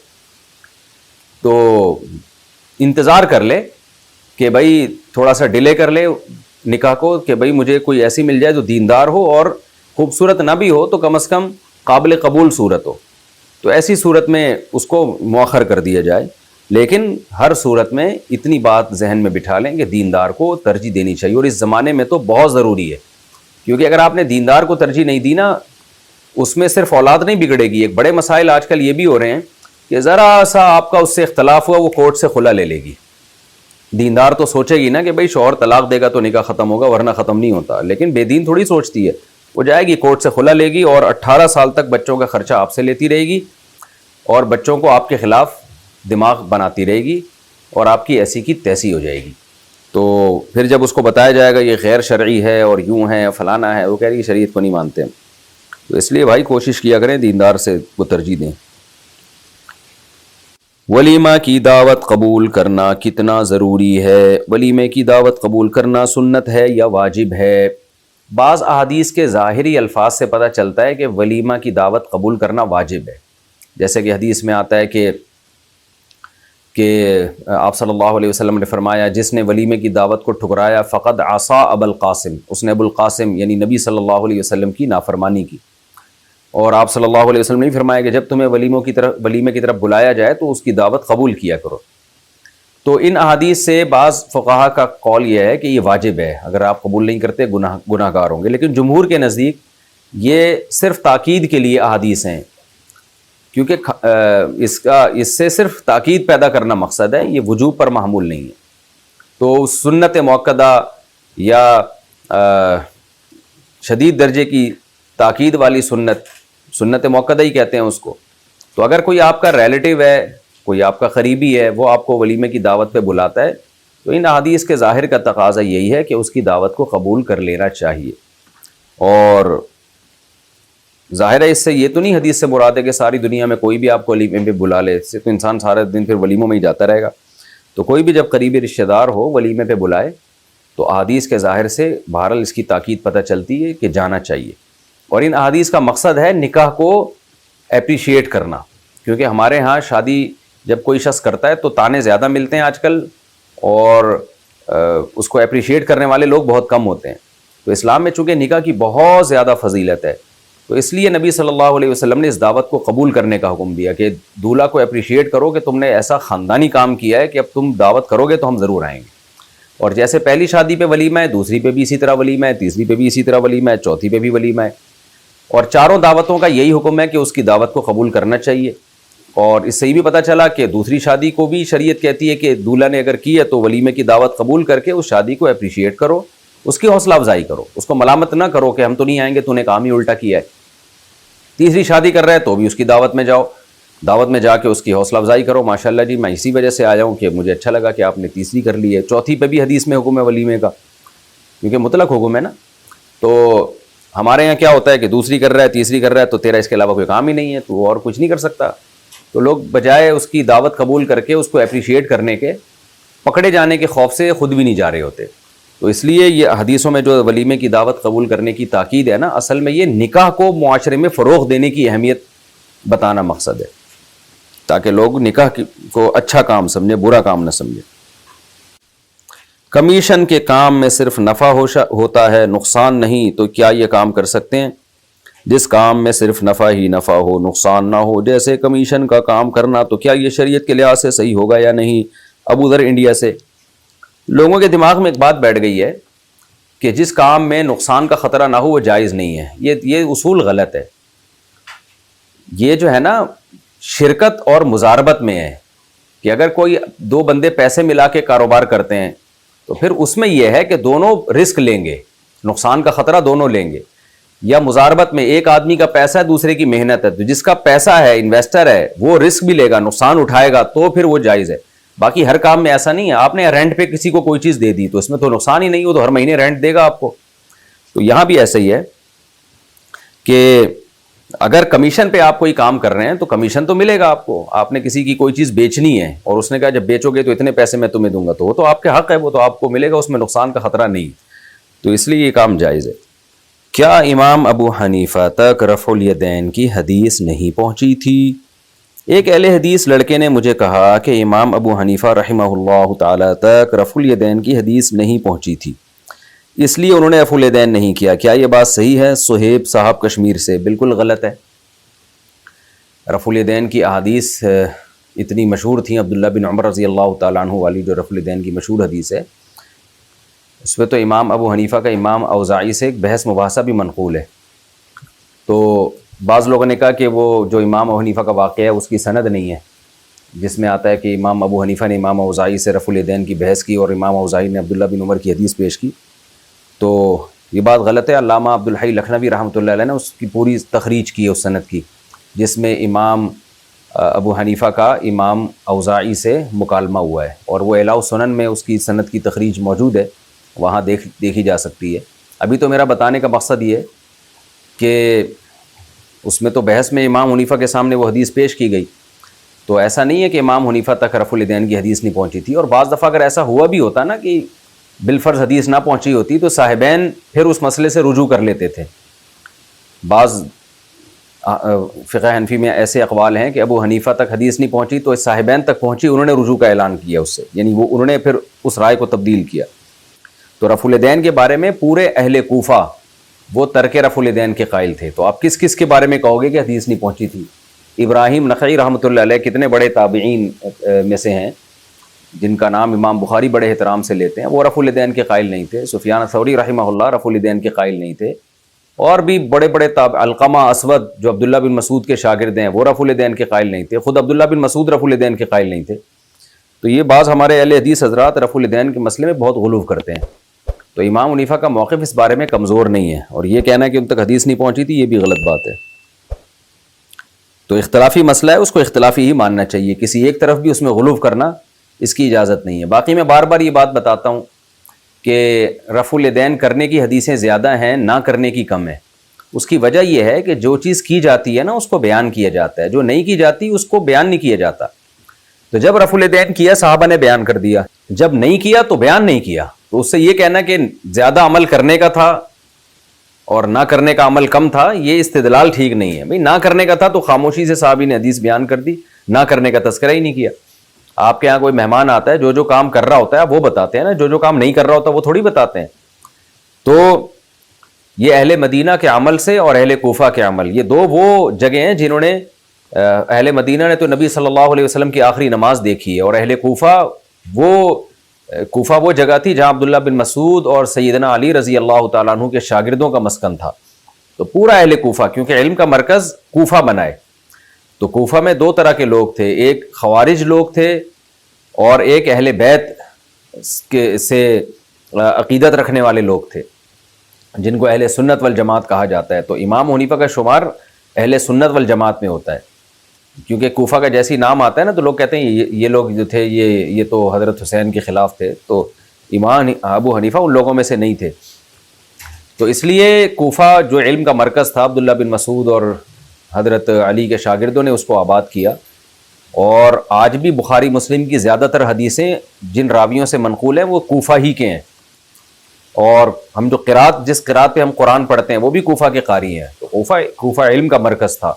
تو انتظار کر لے کہ بھائی تھوڑا سا ڈیلے کر لے نکاح کو، کہ بھائی مجھے کوئی ایسی مل جائے جو دیندار ہو اور خوبصورت نہ بھی ہو تو کم از کم قابل قبول صورت ہو. تو ایسی صورت میں اس کو مؤخر کر دیا جائے. لیکن ہر صورت میں اتنی بات ذہن میں بٹھا لیں کہ دیندار کو ترجیح دینی چاہیے، اور اس زمانے میں تو بہت ضروری ہے. کیونکہ اگر آپ نے دیندار کو ترجیح نہیں دی نا، اس میں صرف اولاد نہیں بگڑے گی. ایک بڑے مسائل آج کل یہ بھی ہو رہے ہیں کہ ذرا سا آپ کا اس سے اختلاف ہوا وہ کورٹ سے خلا لے لے گی. دیندار تو سوچے گی نا کہ بھائی شوہر طلاق دے گا تو نکاح ختم ہوگا ورنہ ختم نہیں ہوتا، لیکن بے دین تھوڑی سوچتی ہے. وہ جائے گی کورٹ سے خلا لے گی اور 18 سال تک بچوں کا خرچہ آپ سے لیتی رہے گی اور بچوں کو آپ کے خلاف دماغ بناتی رہے گی اور آپ کی ایسی کی تیسی ہو جائے گی. تو پھر جب اس کو بتایا جائے گا یہ غیر شرعی ہے اور یوں ہے فلانا ہے، وہ کہہ رہی ہے شریعت کو نہیں مانتے ہم. تو اس لیے بھائی کوشش کیا کریں دیندار سے کو ترجیح دیں. ولیمہ کی دعوت قبول کرنا کتنا ضروری ہے؟ ولیمے کی دعوت قبول کرنا سنت ہے یا واجب ہے؟ بعض احادیث کے ظاہری الفاظ سے پتہ چلتا ہے کہ ولیمہ کی دعوت قبول کرنا واجب ہے. جیسے کہ حدیث میں آتا ہے کہ آپ صلی اللہ علیہ وسلم نے فرمایا جس نے ولیمے کی دعوت کو ٹھکرایا فقد عصا ابو القاسم، اس نے ابو القاسم یعنی نبی صلی اللہ علیہ وسلم کی نافرمانی کی. اور آپ صلی اللہ علیہ وسلم نے فرمایا کہ جب تمہیں ولیمے کی طرف بلایا جائے تو اس کی دعوت قبول کیا کرو. تو ان احادیث سے بعض فقہا کا قول یہ ہے کہ یہ واجب ہے، اگر آپ قبول نہیں کرتے گناہ گار ہوں گے. لیکن جمہور کے نزدیک یہ صرف تاکید کے لیے احادیث ہیں، کیونکہ اس سے صرف تاکید پیدا کرنا مقصد ہے، یہ وجوب پر محمول نہیں ہے. تو سنت موقدہ یا شدید درجے کی تاکید والی سنت موقدہ ہی کہتے ہیں اس کو. تو اگر کوئی آپ کا ریلیٹیو ہے، کوئی آپ کا قریبی ہے، وہ آپ کو ولیمے کی دعوت پہ بلاتا ہے تو ان احادیث کے ظاہر کا تقاضا یہی ہے کہ اس کی دعوت کو قبول کر لینا چاہیے. اور ظاہر ہے اس سے یہ تو نہیں حدیث سے مراد ہے کہ ساری دنیا میں کوئی بھی آپ کو ولیمے پہ بلا لے، اس سے تو انسان سارے دن پھر ولیموں میں ہی جاتا رہے گا. تو کوئی بھی جب قریبی رشتہ دار ہو ولیمے پہ بلائے تو احادیث کے ظاہر سے بہرحال اس کی تاکید پتہ چلتی ہے کہ جانا چاہیے. اور ان احادیث کا مقصد ہے نکاح کو اپریشیٹ کرنا، کیونکہ ہمارے ہاں شادی جب کوئی شخص کرتا ہے تو تانے زیادہ ملتے ہیں آج کل، اور اس کو اپریشیٹ کرنے والے لوگ بہت کم ہوتے ہیں. تو اسلام میں چونکہ نکاح کی بہت زیادہ فضیلت ہے، تو اس لیے نبی صلی اللہ علیہ وسلم نے اس دعوت کو قبول کرنے کا حکم دیا کہ دولہا کو اپریشیٹ کرو کہ تم نے ایسا خاندانی کام کیا ہے کہ اب تم دعوت کرو گے تو ہم ضرور آئیں گے. اور جیسے پہلی شادی پہ ولیمہ ہے، دوسری پہ بھی اسی طرح ولیمہ ہے، تیسری پہ بھی اسی طرح ولیمہ ہے، چوتھی پہ بھی ولیمہ ہے. اور چاروں دعوتوں کا یہی حکم ہے کہ اس کی دعوت کو قبول کرنا چاہیے. اور اس سے یہ بھی پتہ چلا کہ دوسری شادی کو بھی شریعت کہتی ہے کہ دولہا نے اگر کی ہے تو ولیمے کی دعوت قبول کر کے اس شادی کو اپریشیٹ کرو، اس کی حوصلہ افزائی کرو، اس کو ملامت نہ کرو کہ ہم تو نہیں آئیں گے، تو نے کام ہی الٹا کیا ہے. تیسری شادی کر رہا ہے تو بھی اس کی دعوت میں جاؤ، دعوت میں جا کے اس کی حوصلہ افزائی کرو، ماشاءاللہ جی میں اسی وجہ سے آیا ہوں کہ مجھے اچھا لگا کہ آپ نے تیسری کر لی ہے. چوتھی پہ بھی حدیث میں حکم ہے ولیمے کا، کیونکہ مطلق حکم ہے نا. تو ہمارے یہاں کیا ہوتا ہے کہ دوسری کر رہا ہے، تیسری کر رہا ہے، تو تیرا اس کے علاوہ کوئی کام ہی نہیں ہے، تو اور کچھ نہیں کر سکتا. تو لوگ بجائے اس کی دعوت قبول کر کے اس کو اپریشیٹ کرنے کے، پکڑے جانے کے خوف سے خود بھی نہیں جا رہے ہوتے. تو اس لیے یہ حدیثوں میں جو ولیمے کی دعوت قبول کرنے کی تاکید ہے نا، اصل میں یہ نکاح کو معاشرے میں فروغ دینے کی اہمیت بتانا مقصد ہے، تاکہ لوگ نکاح کو اچھا کام سمجھیں، برا کام نہ سمجھیں. کمیشن کے کام میں صرف نفع ہوتا ہے، نقصان نہیں، تو کیا یہ کام کر سکتے ہیں؟ جس کام میں صرف نفع ہی نفع ہو، نقصان نہ ہو، جیسے کمیشن کا کام کرنا، تو کیا یہ شریعت کے لحاظ سے صحیح ہوگا یا نہیں؟ ابو ذر انڈیا سے. لوگوں کے دماغ میں ایک بات بیٹھ گئی ہے کہ جس کام میں نقصان کا خطرہ نہ ہو وہ جائز نہیں ہے. یہ اصول غلط ہے. یہ جو ہے نا شرکت اور مزاربت میں ہے کہ اگر کوئی دو بندے پیسے ملا کے کاروبار کرتے ہیں تو پھر اس میں یہ ہے کہ دونوں رسک لیں گے، نقصان کا خطرہ دونوں لیں گے. یا مزاربت میں ایک آدمی کا پیسہ ہے، دوسرے کی محنت ہے، تو جس کا پیسہ ہے، انویسٹر ہے، وہ رسک بھی لے گا، نقصان اٹھائے گا، تو پھر وہ جائز ہے. باقی ہر کام میں ایسا نہیں ہے. آپ نے رینٹ پہ کسی کو کوئی چیز دے دی تو اس میں تو نقصان ہی نہیں، وہ تو ہر مہینے رینٹ دے گا آپ کو. تو یہاں بھی ایسا ہی ہے کہ اگر کمیشن پہ آپ کوئی کام کر رہے ہیں تو کمیشن تو ملے گا آپ کو. آپ نے کسی کی کوئی چیز بیچنی ہے اور اس نے کہا جب بیچو گے تو اتنے پیسے میں تمہیں دوں گا، تو وہ تو آپ کے حق ہے، وہ تو آپ کو ملے گا، اس میں نقصان کا خطرہ نہیں. تو اس لیے یہ کام جائز ہے. کیا امام ابو حنیفہ تک رفع الیدین کی حدیث نہیں پہنچی تھی؟ ایک اہل حدیث لڑکے نے مجھے کہا کہ امام ابو حنیفہ رحمہ اللہ تعالی تک رفع الیدین کی حدیث نہیں پہنچی تھی، اس لیے انہوں نے رفع الیدین نہیں کیا. کیا یہ بات صحیح ہے؟ صہیب صاحب کشمیر سے. بالکل غلط ہے. رفع الیدین کی احادیث اتنی مشہور تھیں، عبداللہ بن عمر رضی اللہ تعالیٰ عنہ والی جو رفع الیدین کی مشہور حدیث ہے، اس پہ تو امام ابو حنیفہ کا امام اوزاعی سے ایک بحث مباحثہ بھی منقول ہے. تو بعض لوگوں نے کہا کہ وہ جو امام ابو حنیفہ کا واقعہ ہے اس کی سند نہیں ہے، جس میں آتا ہے کہ امام ابو حنیفہ نے امام اوزاعی سے رفع الیدین کی بحث کی اور امام اوزاعی نے عبداللہ بن عمر کی حدیث پیش کی. تو یہ بات غلط ہے. علامہ عبدالحی لکھنوی رحمۃ اللہ علیہ نے اس کی پوری تخریج کی ہے اس سند کی، جس میں امام ابو حنیفہ کا امام اوزاعی سے مکالمہ ہوا ہے، اور وہ اعلاء السنن میں اس کی سند کی تخریج موجود ہے، وہاں دیکھی جا سکتی ہے. ابھی تو میرا بتانے کا مقصد یہ ہے کہ اس میں تو بحث میں امام حنیفہ کے سامنے وہ حدیث پیش کی گئی، تو ایسا نہیں ہے کہ امام حنیفہ تک رفع الیدین کی حدیث نہیں پہنچی تھی. اور بعض دفعہ اگر ایسا ہوا بھی ہوتا نا کہ بالفرض حدیث نہ پہنچی ہوتی تو صاحبین پھر اس مسئلے سے رجوع کر لیتے تھے. بعض فقہ حنفی میں ایسے اقوال ہیں کہ ابو حنیفہ تک حدیث نہیں پہنچی تو صاحبین تک پہنچی، انہوں نے رجوع کا اعلان کیا اس سے، یعنی وہ انہوں نے پھر اس رائے کو تبدیل کیا. تو رفع الیدین کے بارے میں پورے اہل کوفہ وہ ترک رفع الیدین کے قائل تھے. تو آپ کس کس کے بارے میں کہو گے کہ حدیث نہیں پہنچی تھی؟ ابراہیم نخعی رحمۃ اللہ علیہ کتنے بڑے تابعین میں سے ہیں جن کا نام امام بخاری بڑے احترام سے لیتے ہیں، وہ رفع الیدین کے قائل نہیں تھے. سفیان ثوری رحمہ اللہ رفع الیدین کے قائل نہیں تھے. اور بھی بڑے بڑے علقمہ اسود جو عبداللہ بن مسعود کے شاگرد ہیں، وہ رفع الیدین کے قائل نہیں تھے. خود عبداللہ بن مسعود رفع الیدین کے قائل نہیں تھے. تو یہ بعض ہمارے اہل حدیث حضرات رفع الیدین کے مسئلے میں بہت غلو کرتے ہیں. تو امام حنیفہ کا موقف اس بارے میں کمزور نہیں ہے، اور یہ کہنا کہ ان تک حدیث نہیں پہنچی تھی یہ بھی غلط بات ہے. تو اختلافی مسئلہ ہے، اس کو اختلافی ہی ماننا چاہیے، کسی ایک طرف بھی اس میں غلو کرنا اس کی اجازت نہیں ہے. باقی میں بار بار یہ بات بتاتا ہوں کہ رفع الیدین کرنے کی حدیثیں زیادہ ہیں، نہ کرنے کی کم ہے. اس کی وجہ یہ ہے کہ جو چیز کی جاتی ہے نا اس کو بیان کیا جاتا ہے، جو نہیں کی جاتی اس کو بیان نہیں کیا جاتا. تو جب رفع الیدین کیا صحابہ نے بیان کر دیا، جب نہیں کیا تو بیان نہیں کیا. تو اس سے یہ کہنا کہ زیادہ عمل کرنے کا تھا اور نہ کرنے کا عمل کم تھا، یہ استدلال ٹھیک نہیں ہے. بھئی نہ کرنے کا تھا تو خاموشی سے صحابی نے حدیث بیان کر دی، نہ کرنے کا تذکرہ ہی نہیں کیا. آپ کے یہاں کوئی مہمان آتا ہے، جو جو کام کر رہا ہوتا ہے وہ بتاتے ہیں نا، جو جو کام نہیں کر رہا ہوتا وہ تھوڑی بتاتے ہیں. تو یہ اہل مدینہ کے عمل سے اور اہل کوفہ کے عمل، یہ دو وہ جگہ ہیں جنہوں نے، اہل مدینہ نے تو نبی صلی اللہ علیہ وسلم کی آخری نماز دیکھی ہے، اور اہل کوفہ وہ جگہ تھی جہاں عبداللہ بن مسعود اور سیدنا علی رضی اللہ تعالیٰ عنہ کے شاگردوں کا مسکن تھا. تو پورا اہل کوفہ، کیونکہ علم کا مرکز کوفہ بنائے، تو کوفہ میں دو طرح کے لوگ تھے، ایک خوارج لوگ تھے اور ایک اہل بیت سے عقیدت رکھنے والے لوگ تھے جن کو اہل سنت والجماعت کہا جاتا ہے. تو امام حنیفہ کا شمار اہل سنت والجماعت میں ہوتا ہے، کیونکہ کوفہ کا جیسی نام آتا ہے نا تو لوگ کہتے ہیں یہ لوگ جو تھے یہ تو حضرت حسین کے خلاف تھے. تو امام ابو حنیفہ ان لوگوں میں سے نہیں تھے. تو اس لیے کوفہ جو علم کا مرکز تھا، عبداللہ بن مسعود اور حضرت علی کے شاگردوں نے اس کو آباد کیا، اور آج بھی بخاری مسلم کی زیادہ تر حدیثیں جن راویوں سے منقول ہیں وہ کوفہ ہی کے ہیں، اور ہم جو جس قرات پہ ہم قرآن پڑھتے ہیں وہ بھی کوفہ کے قاری ہیں۔ تو کوفہ علم کا مرکز تھا۔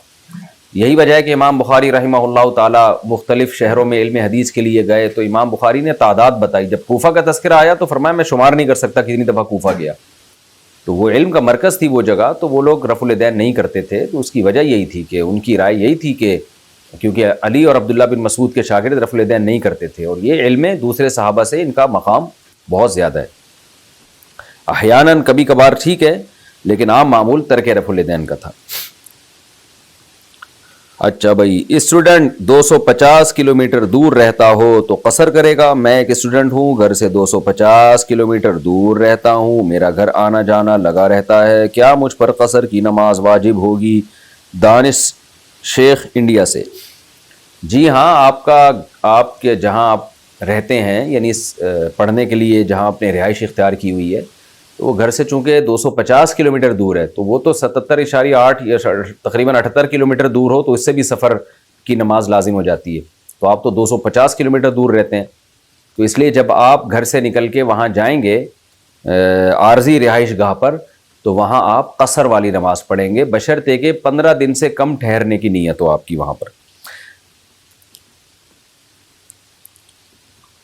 یہی وجہ ہے کہ امام بخاری رحمہ اللہ تعالی مختلف شہروں میں علم حدیث کے لیے گئے، تو امام بخاری نے تعداد بتائی۔ جب کوفہ کا تذکرہ آیا تو فرمایا میں شمار نہیں کر سکتا کتنی دفعہ کوفہ گیا۔ تو وہ علم کا مرکز تھی وہ جگہ، تو وہ لوگ رفع الیدین نہیں کرتے تھے، تو اس کی وجہ یہی تھی کہ ان کی رائے یہی تھی کہ کیونکہ علی اور عبداللہ بن مسعود کے شاگرد رفع الیدین نہیں کرتے تھے، اور یہ علم دوسرے صحابہ سے ان کا مقام بہت زیادہ ہے۔ احیاناً کبھی کبھار ٹھیک ہے، لیکن عام معمول ترک رفع الیدین کا تھا۔ اچھا بھائی، اسٹوڈنٹ 250 کلومیٹر دور رہتا ہو تو قصر کرے گا۔ میں ایک اسٹوڈنٹ ہوں، گھر سے 250 کلومیٹر دور رہتا ہوں، میرا گھر آنا جانا لگا رہتا ہے، کیا مجھ پر قصر کی نماز واجب ہوگی؟ دانش شیخ انڈیا سے۔ جی ہاں، آپ کے جہاں آپ رہتے ہیں، یعنی پڑھنے کے لیے جہاں آپ نے رہائش اختیار کی ہوئی ہے، تو وہ گھر سے چونکہ 250 کلومیٹر دور ہے، تو وہ تو 77.8 یا تقریباً 78 کلومیٹر دور ہو تو اس سے بھی سفر کی نماز لازم ہو جاتی ہے۔ تو آپ تو 250 کلومیٹر دور رہتے ہیں، تو اس لیے جب آپ گھر سے نکل کے وہاں جائیں گے عارضی رہائش گاہ پر، تو وہاں آپ قصر والی نماز پڑھیں گے، بشرطے کہ 15 دن سے کم ٹھہرنے کی نیت ہو آپ کی وہاں پر۔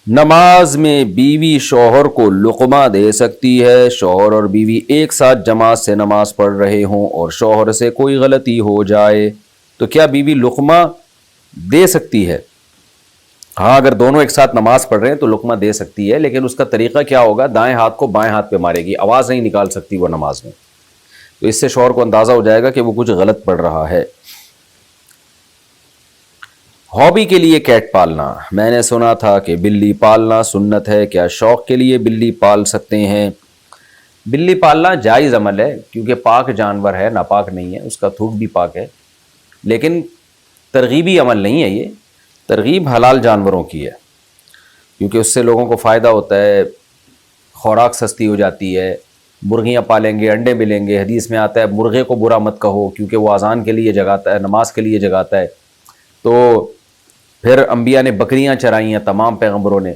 نماز میں بیوی شوہر کو لقمہ دے سکتی ہے؟ شوہر اور بیوی ایک ساتھ جماعت سے نماز پڑھ رہے ہوں اور شوہر سے کوئی غلطی ہو جائے تو کیا بیوی لقمہ دے سکتی ہے؟ ہاں، اگر دونوں ایک ساتھ نماز پڑھ رہے ہیں تو لقمہ دے سکتی ہے، لیکن اس کا طریقہ کیا ہوگا؟ دائیں ہاتھ کو بائیں ہاتھ پہ مارے گی، آواز نہیں نکال سکتی وہ نماز میں، تو اس سے شوہر کو اندازہ ہو جائے گا کہ وہ کچھ غلط پڑھ رہا ہے۔ ہابی کے لیے کیٹ پالنا، میں نے سنا تھا کہ بلی پالنا سنت ہے، کیا شوق کے لیے بلی پال سکتے ہیں؟ بلی پالنا جائز عمل ہے، کیونکہ پاک جانور ہے، ناپاک نہیں ہے، اس کا تھوک بھی پاک ہے، لیکن ترغیبی عمل نہیں ہے، یہ ترغیب حلال جانوروں کی ہے، کیونکہ اس سے لوگوں کو فائدہ ہوتا ہے، خوراک سستی ہو جاتی ہے۔ مرغیاں پالیں گے، انڈے ملیں گے، حدیث میں آتا ہے مرغے کو برا مت کہو کیونکہ وہ اذان کے لیے جگاتا ہے، نماز کے لیے جگاتا ہے۔ تو پھر انبیاء نے بکریاں چرائی ہیں، تمام پیغمبروں نے،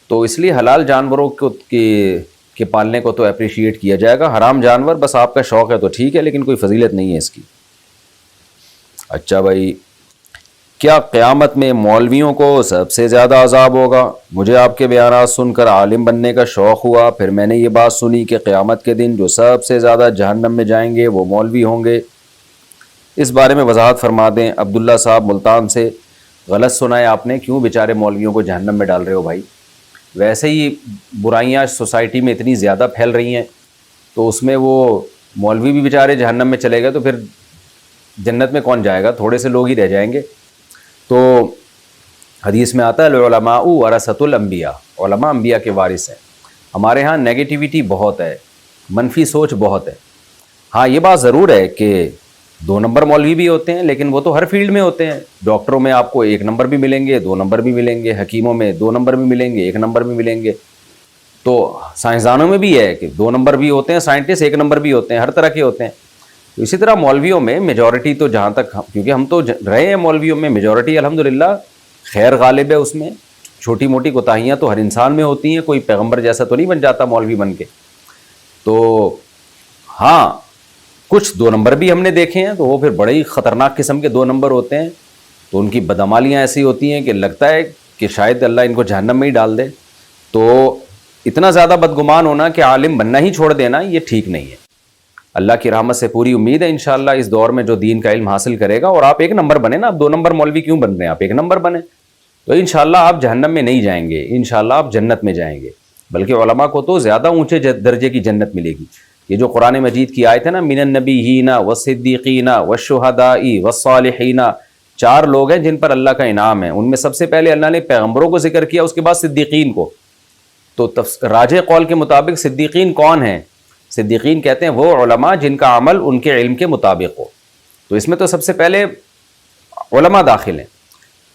تو اس لیے حلال جانوروں کے پالنے کو تو اپریشیٹ کیا جائے گا۔ حرام جانور بس آپ کا شوق ہے تو ٹھیک ہے، لیکن کوئی فضیلت نہیں ہے اس کی۔ اچھا بھائی، کیا قیامت میں مولویوں کو سب سے زیادہ عذاب ہوگا؟ مجھے آپ کے بیانات سن کر عالم بننے کا شوق ہوا، پھر میں نے یہ بات سنی کہ قیامت کے دن جو سب سے زیادہ جہنم میں جائیں گے وہ مولوی ہوں گے، اس بارے میں وضاحت فرما دیں۔ عبداللہ صاحب ملتان سے۔ غلط سنا ہے آپ نے، کیوں بیچارے مولویوں کو جہنم میں ڈال رہے ہو بھائی؟ ویسے ہی برائیاں سوسائٹی میں اتنی زیادہ پھیل رہی ہیں، تو اس میں وہ مولوی بھی بیچارے جہنم میں چلے گئے تو پھر جنت میں کون جائے گا؟ تھوڑے سے لوگ ہی رہ جائیں گے۔ تو حدیث میں آتا ہے العلماء ورثۃ الانبیاء، علماء انبیاء کے وارث ہیں۔ ہمارے ہاں نیگیٹیوٹی بہت ہے، منفی سوچ بہت ہے۔ ہاں، یہ بات ضرور ہے کہ 2 نمبر مولوی بھی ہوتے ہیں، لیکن وہ تو ہر فیلڈ میں ہوتے ہیں۔ ڈاکٹروں میں آپ کو 1 نمبر بھی ملیں گے، 2 نمبر بھی ملیں گے، حکیموں میں 2 نمبر بھی ملیں گے، 1 نمبر بھی ملیں گے۔ تو سائنسدانوں میں بھی ہے کہ 2 نمبر بھی ہوتے ہیں، سائنٹسٹ 1 نمبر بھی ہوتے ہیں، ہر طرح کے ہوتے ہیں۔ تو اسی طرح مولویوں میں میجورٹی تو جہاں تک کیونکہ ہم تو رہے ہیں مولویوں میں، میجورٹی الحمدللہ خیر غالب ہے اس میں۔ چھوٹی موٹی کوتاہیاں تو ہر انسان میں ہوتی ہیں، کوئی پیغمبر جیسا تو نہیں بن جاتا مولوی بن کے۔ تو ہاں، کچھ 2 نمبر بھی ہم نے دیکھے ہیں، تو وہ پھر بڑے ہی خطرناک قسم کے 2 نمبر ہوتے ہیں، تو ان کی بدعمالیاں ایسی ہوتی ہیں کہ لگتا ہے کہ شاید اللہ ان کو جہنم میں ہی ڈال دے۔ تو اتنا زیادہ بدگمان ہونا کہ عالم بننا ہی چھوڑ دینا، یہ ٹھیک نہیں ہے۔ اللہ کی رحمت سے پوری امید ہے انشاءاللہ اس دور میں جو دین کا علم حاصل کرے گا، اور آپ 1 نمبر بنے نا، آپ 2 نمبر مولوی کیوں بن رہے ہیں؟ آپ 1 نمبر بنے تو انشاءاللہ آپ جہنم میں نہیں جائیں گے، انشاءاللہ آپ جنت میں جائیں گے، بلکہ علماء کو تو زیادہ اونچے درجے کی جنت ملے گی۔ یہ جو قرآن مجید کی آیت ہے نا، من النبیین والصدیقین والشہداء والصالحین، 4 لوگ ہیں جن پر اللہ کا انعام ہے۔ ان میں سب سے پہلے اللہ نے پیغمبروں کو ذکر کیا، اس کے بعد صدیقین کو۔ تو راجح قول کے مطابق صدیقین کون ہیں؟ صدیقین کہتے ہیں وہ علماء جن کا عمل ان کے علم کے مطابق ہو۔ تو اس میں تو سب سے پہلے علماء داخل ہیں۔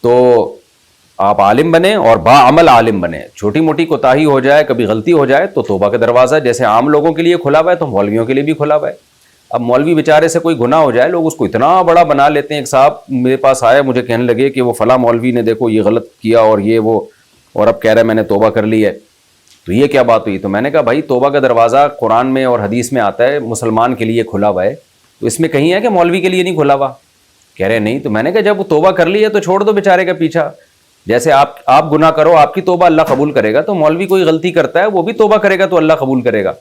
تو آپ عالم بنیں اور باعمل عالم بنیں. چھوٹی موٹی کوتاہی ہو جائے, کبھی غلطی ہو جائے تو توبہ کا دروازہ جیسے عام لوگوں کے لیے کھلا ہوا ہے تو مولویوں کے لیے بھی کھلا ہوا ہے. اب مولوی بیچارے سے کوئی گناہ ہو جائے, لوگ اس کو اتنا بڑا بنا لیتے ہیں. ایک صاحب میرے پاس آیا, مجھے کہنے لگے کہ وہ فلاں مولوی نے دیکھو یہ غلط کیا اور یہ وہ, اور اب کہہ رہا ہے میں نے توبہ کر لی ہے, تو یہ کیا بات ہوئی؟ تو میں نے کہا بھائی توبہ کا دروازہ قرآن میں اور حدیث میں آتا ہے مسلمان کے لیے کھلا ہوا ہے, تو اس میں کہیں ہے کہ مولوی کے لیے نہیں کھلا ہوا؟ کہہ رہے نہیں. تو میں نے کہا جب وہ توبہ کر لی ہے تو چھوڑ دو بیچارے کا پیچھا. جیسے آپ گناہ کرو, آپ کی توبہ اللہ قبول کرے گا, تو مولوی کوئی غلطی کرتا ہے وہ بھی توبہ کرے گا تو اللہ قبول کرے گا.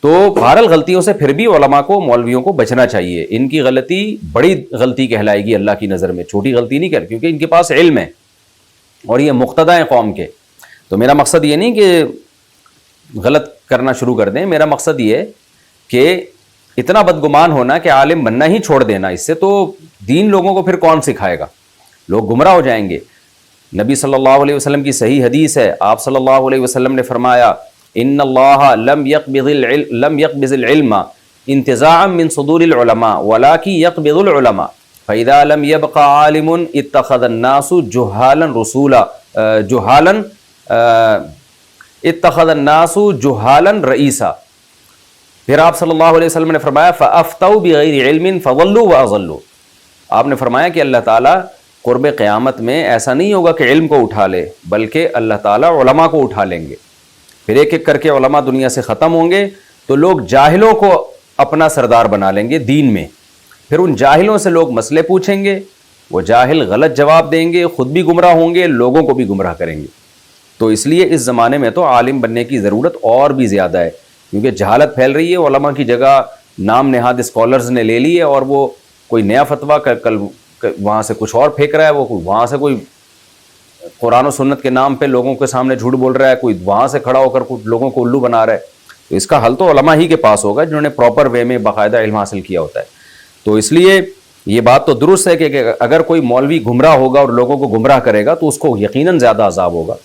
تو بہرحال غلطیوں سے پھر بھی علماء کو, مولویوں کو بچنا چاہیے. ان کی غلطی بڑی غلطی کہلائے گی اللہ کی نظر میں, چھوٹی غلطی نہیں کر, کیونکہ ان کے پاس علم ہے اور یہ مقتدی ہیں قوم کے. تو میرا مقصد یہ نہیں کہ غلط کرنا شروع کر دیں, میرا مقصد یہ کہ اتنا بدگمان ہونا کہ عالم بننا ہی چھوڑ دینا. اس سے تو دین لوگوں کو پھر کون سکھائے گا, لوگ گمراہ ہو جائیں گے. نبی صلی اللہ علیہ وسلم کی صحیح حدیث ہے, آپ صلی اللہ علیہ وسلم نے فرمایا ان اللہ لم يقبض العلم انتزاعا من صدور العلماء ولكن يقبض العلماء فاذا لم يبق عالم اتخذ الناس جهالا رئیسا. پھر آپ صلی اللہ علیہ وسلم نے فرمایا فافتوا بغیر علم فضلوا واضلوا. آپ نے فرمایا کہ اللہ تعالیٰ قرب قیامت میں ایسا نہیں ہوگا کہ علم کو اٹھا لے, بلکہ اللہ تعالیٰ علماء کو اٹھا لیں گے. پھر ایک ایک کر کے علماء دنیا سے ختم ہوں گے تو لوگ جاہلوں کو اپنا سردار بنا لیں گے دین میں. پھر ان جاہلوں سے لوگ مسئلے پوچھیں گے, وہ جاہل غلط جواب دیں گے, خود بھی گمراہ ہوں گے, لوگوں کو بھی گمراہ کریں گے. تو اس لیے اس زمانے میں تو عالم بننے کی ضرورت اور بھی زیادہ ہے, کیونکہ جہالت پھیل رہی ہے. علماء کی جگہ نام نہاد اسکالرز نے لے لی ہے, اور وہ کوئی نیا فتویٰ کل وہاں سے کچھ اور پھینک رہا ہے, وہ وہاں سے کوئی قرآن و سنت کے نام پہ لوگوں کے سامنے جھوٹ بول رہا ہے, کوئی وہاں سے کھڑا ہو کر کچھ لوگوں کو الو بنا رہا ہے. تو اس کا حل تو علماء ہی کے پاس ہوگا جنہوں نے پراپر وے میں باقاعدہ علم حاصل کیا ہوتا ہے. تو اس لیے یہ بات تو درست ہے کہ اگر کوئی مولوی گمراہ ہوگا اور لوگوں کو گمراہ کرے گا تو اس کو یقیناً زیادہ عذاب ہوگا.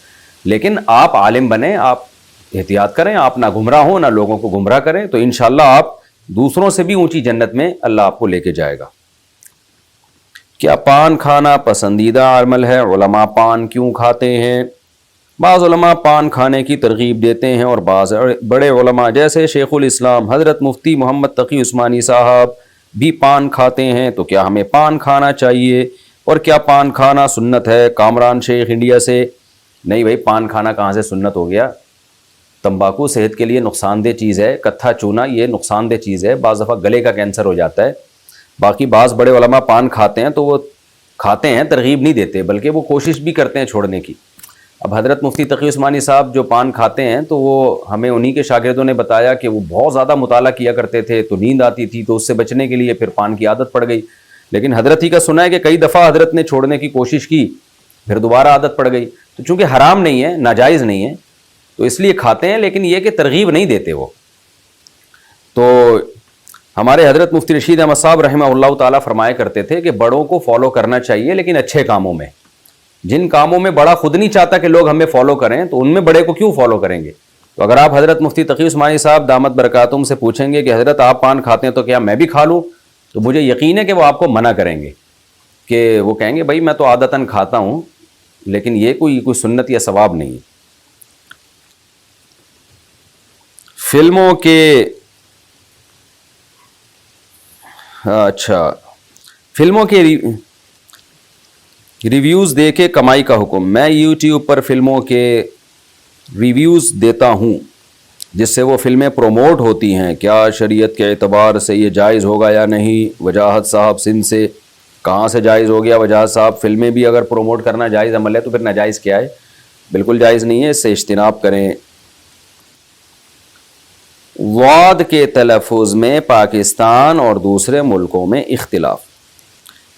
لیکن آپ عالم بنیں, آپ احتیاط کریں, آپ نہ گمراہ ہوں نہ لوگوں کو گمراہ کریں, تو انشاءاللہ آپ دوسروں سے بھی اونچی جنت میں اللہ آپ کو لے کے جائے گا. کیا پان کھانا پسندیدہ عمل ہے؟ علماء پان کیوں کھاتے ہیں؟ بعض علماء پان کھانے کی ترغیب دیتے ہیں اور بعض بڑے علماء جیسے شیخ الاسلام حضرت مفتی محمد تقی عثمانی صاحب بھی پان کھاتے ہیں. تو کیا ہمیں پان کھانا چاہیے, اور کیا پان کھانا سنت ہے؟ کامران شیخ انڈیا سے. نہیں بھائی, پان کھانا کہاں سے سنت ہو گیا؟ تمباکو صحت کے لیے نقصان دہ چیز ہے, کتھا چونا یہ نقصان دہ چیز ہے, بعض دفعہ گلے کا کینسر ہو جاتا ہے. باقی بعض بڑے علماء پان کھاتے ہیں تو وہ کھاتے ہیں, ترغیب نہیں دیتے, بلکہ وہ کوشش بھی کرتے ہیں چھوڑنے کی. اب حضرت مفتی تقی عثمانی صاحب جو پان کھاتے ہیں تو وہ ہمیں انہی کے شاگردوں نے بتایا کہ وہ بہت زیادہ مطالعہ کیا کرتے تھے, تو نیند آتی تھی, تو اس سے بچنے کے لیے پھر پان کی عادت پڑ گئی. لیکن حضرت ہی کا سنا ہے کہ کئی دفعہ حضرت نے چھوڑنے کی کوشش کی, پھر دوبارہ عادت پڑ گئی. تو چونکہ حرام نہیں ہے, ناجائز نہیں ہے, تو اس لیے کھاتے ہیں, لیکن یہ کہ ترغیب نہیں دیتے وہ. تو ہمارے حضرت مفتی رشید احمد صاحب رحمہ اللہ تعالیٰ فرمایا کرتے تھے کہ بڑوں کو فالو کرنا چاہیے, لیکن اچھے کاموں میں. جن کاموں میں بڑا خود نہیں چاہتا کہ لوگ ہمیں فالو کریں, تو ان میں بڑے کو کیوں فالو کریں گے؟ تو اگر آپ حضرت مفتی تقی عثمانی صاحب دامت برکاتہم سے پوچھیں گے کہ حضرت آپ پان کھاتے ہیں تو کیا میں بھی کھا لوں, تو مجھے یقین ہے کہ وہ آپ کو منع کریں گے, کہ وہ کہیں گے بھائی میں تو عادتاً کھاتا ہوں, لیکن یہ کوئی سنت یا ثواب نہیں ہے. فلموں کے ریویوز دے کے کمائی کا حکم. میں یوٹیوب پر فلموں کے ریویوز دیتا ہوں جس سے وہ فلمیں پروموٹ ہوتی ہیں, کیا شریعت کے اعتبار سے یہ جائز ہوگا یا نہیں؟ وجاہت صاحب سندھ سے. کہاں سے جائز ہو گیا وجاہت صاحب؟ فلمیں بھی اگر پروموٹ کرنا جائز عمل ہے تو پھر ناجائز کیا ہے؟ بالکل جائز نہیں ہے, اس سے اجتناب کریں. وعد کے تلفظ میں پاکستان اور دوسرے ملکوں میں اختلاف.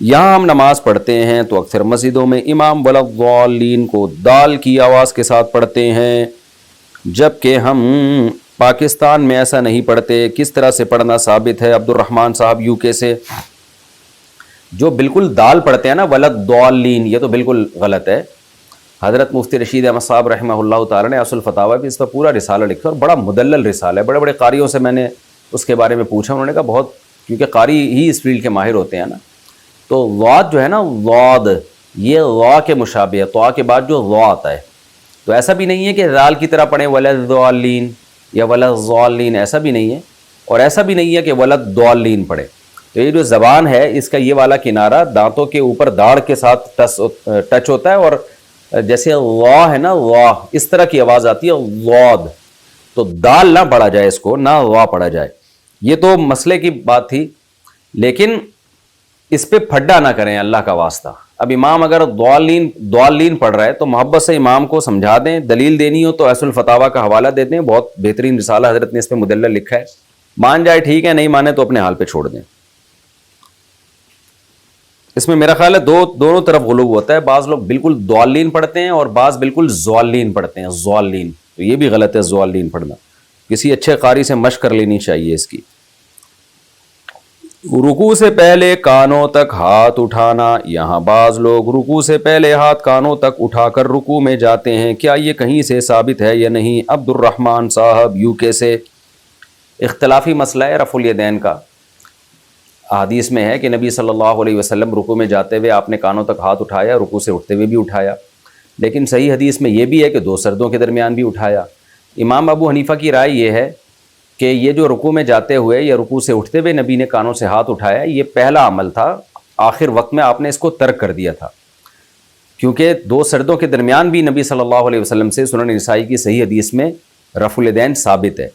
یہاں ہم نماز پڑھتے ہیں تو اکثر مسجدوں میں امام وَلَضَّالِّينَ کو دال کی آواز کے ساتھ پڑھتے ہیں, جبکہ ہم پاکستان میں ایسا نہیں پڑھتے. کس طرح سے پڑھنا ثابت ہے؟ عبد الرحمن صاحب یو کے سے. جو بالکل دال پڑھتے ہیں نا وَلَضَّالِّينَ, یہ تو بالکل غلط ہے. حضرت مفتی رشید احمد صاحب رحمہ اللہ تعالیٰ نے اصل الفتاوی بھی اس پر پورا رسالہ لکھا, اور بڑا مدلل رسالہ ہے. بڑے بڑے قاریوں سے میں نے اس کے بارے میں پوچھا, انہوں نے کہا بہت, کیونکہ قاری ہی اس فیلڈ کے ماہر ہوتے ہیں نا. تو واد جو ہے نا, واد یہ ضا کے مشابہ ہے، طا کے بعد جو ضا آتا ہے. تو ایسا بھی نہیں ہے کہ ذال کی طرح پڑھیں ولضالین یا ولضالین، ایسا بھی نہیں ہے، اور ایسا بھی نہیں ہے کہ ولضالین پڑھیں. تو یہ جو زبان ہے اس کا یہ والا کنارہ دانتوں کے اوپر داڑھ کے ساتھ ٹچ ہوتا ہے، اور جیسے وا ہے نا، وا اس طرح کی آواز آتی ہے ضاد، تو دال نہ پڑھا جائے، اس کو نہ وا پڑھا جائے. یہ تو مسئلے کی بات تھی، لیکن اس پہ پھڈا نہ کریں اللہ کا واسطہ. اب امام اگر ضالین پڑھ رہا ہے تو محبت سے امام کو سمجھا دیں، دلیل دینی ہو تو ایس الفتاویٰ کا حوالہ دے دیں، بہت بہترین رسالہ حضرت نے اس پہ مدلل لکھا ہے. مان جائے ٹھیک ہے، نہیں مانے تو اپنے حال پہ چھوڑ دیں. اس میں میرا خیال ہے دونوں طرف غلو ہوتا ہے. بعض لوگ بالکل ضالین پڑھتے ہیں اور بعض بالکل ضالین پڑھتے ہیں، ضالین. تو یہ بھی غلط ہے ضالین پڑھنا، کسی اچھے قاری سے مشق کر لینی چاہیے اس کی. رکوع سے پہلے کانوں تک ہاتھ اٹھانا. یہاں بعض لوگ رکوع سے پہلے ہاتھ کانوں تک اٹھا کر رکوع میں جاتے ہیں، کیا یہ کہیں سے ثابت ہے یا نہیں؟ عبد الرحمن صاحب UK سے. اختلافی مسئلہ ہے رفع الیدین کا. حدیث میں ہے کہ نبی صلی اللہ علیہ وسلم رکوع میں جاتے ہوئے آپ نے کانوں تک ہاتھ اٹھایا، رکوع سے اٹھتے ہوئے بھی اٹھایا، لیکن صحیح حدیث میں یہ بھی ہے کہ دو سردوں کے درمیان بھی اٹھایا. امام ابو حنیفہ کی رائے یہ ہے کہ یہ جو رکوع میں جاتے ہوئے یا رکوع سے اٹھتے ہوئے نبی نے کانوں سے ہاتھ اٹھایا، یہ پہلا عمل تھا، آخر وقت میں آپ نے اس کو ترک کر دیا تھا، کیونکہ دو سردوں کے درمیان بھی نبی صلی اللہ علیہ وسلم سے سنن نسائی کی صحیح حدیث میں رفع الیدین ثابت ہے.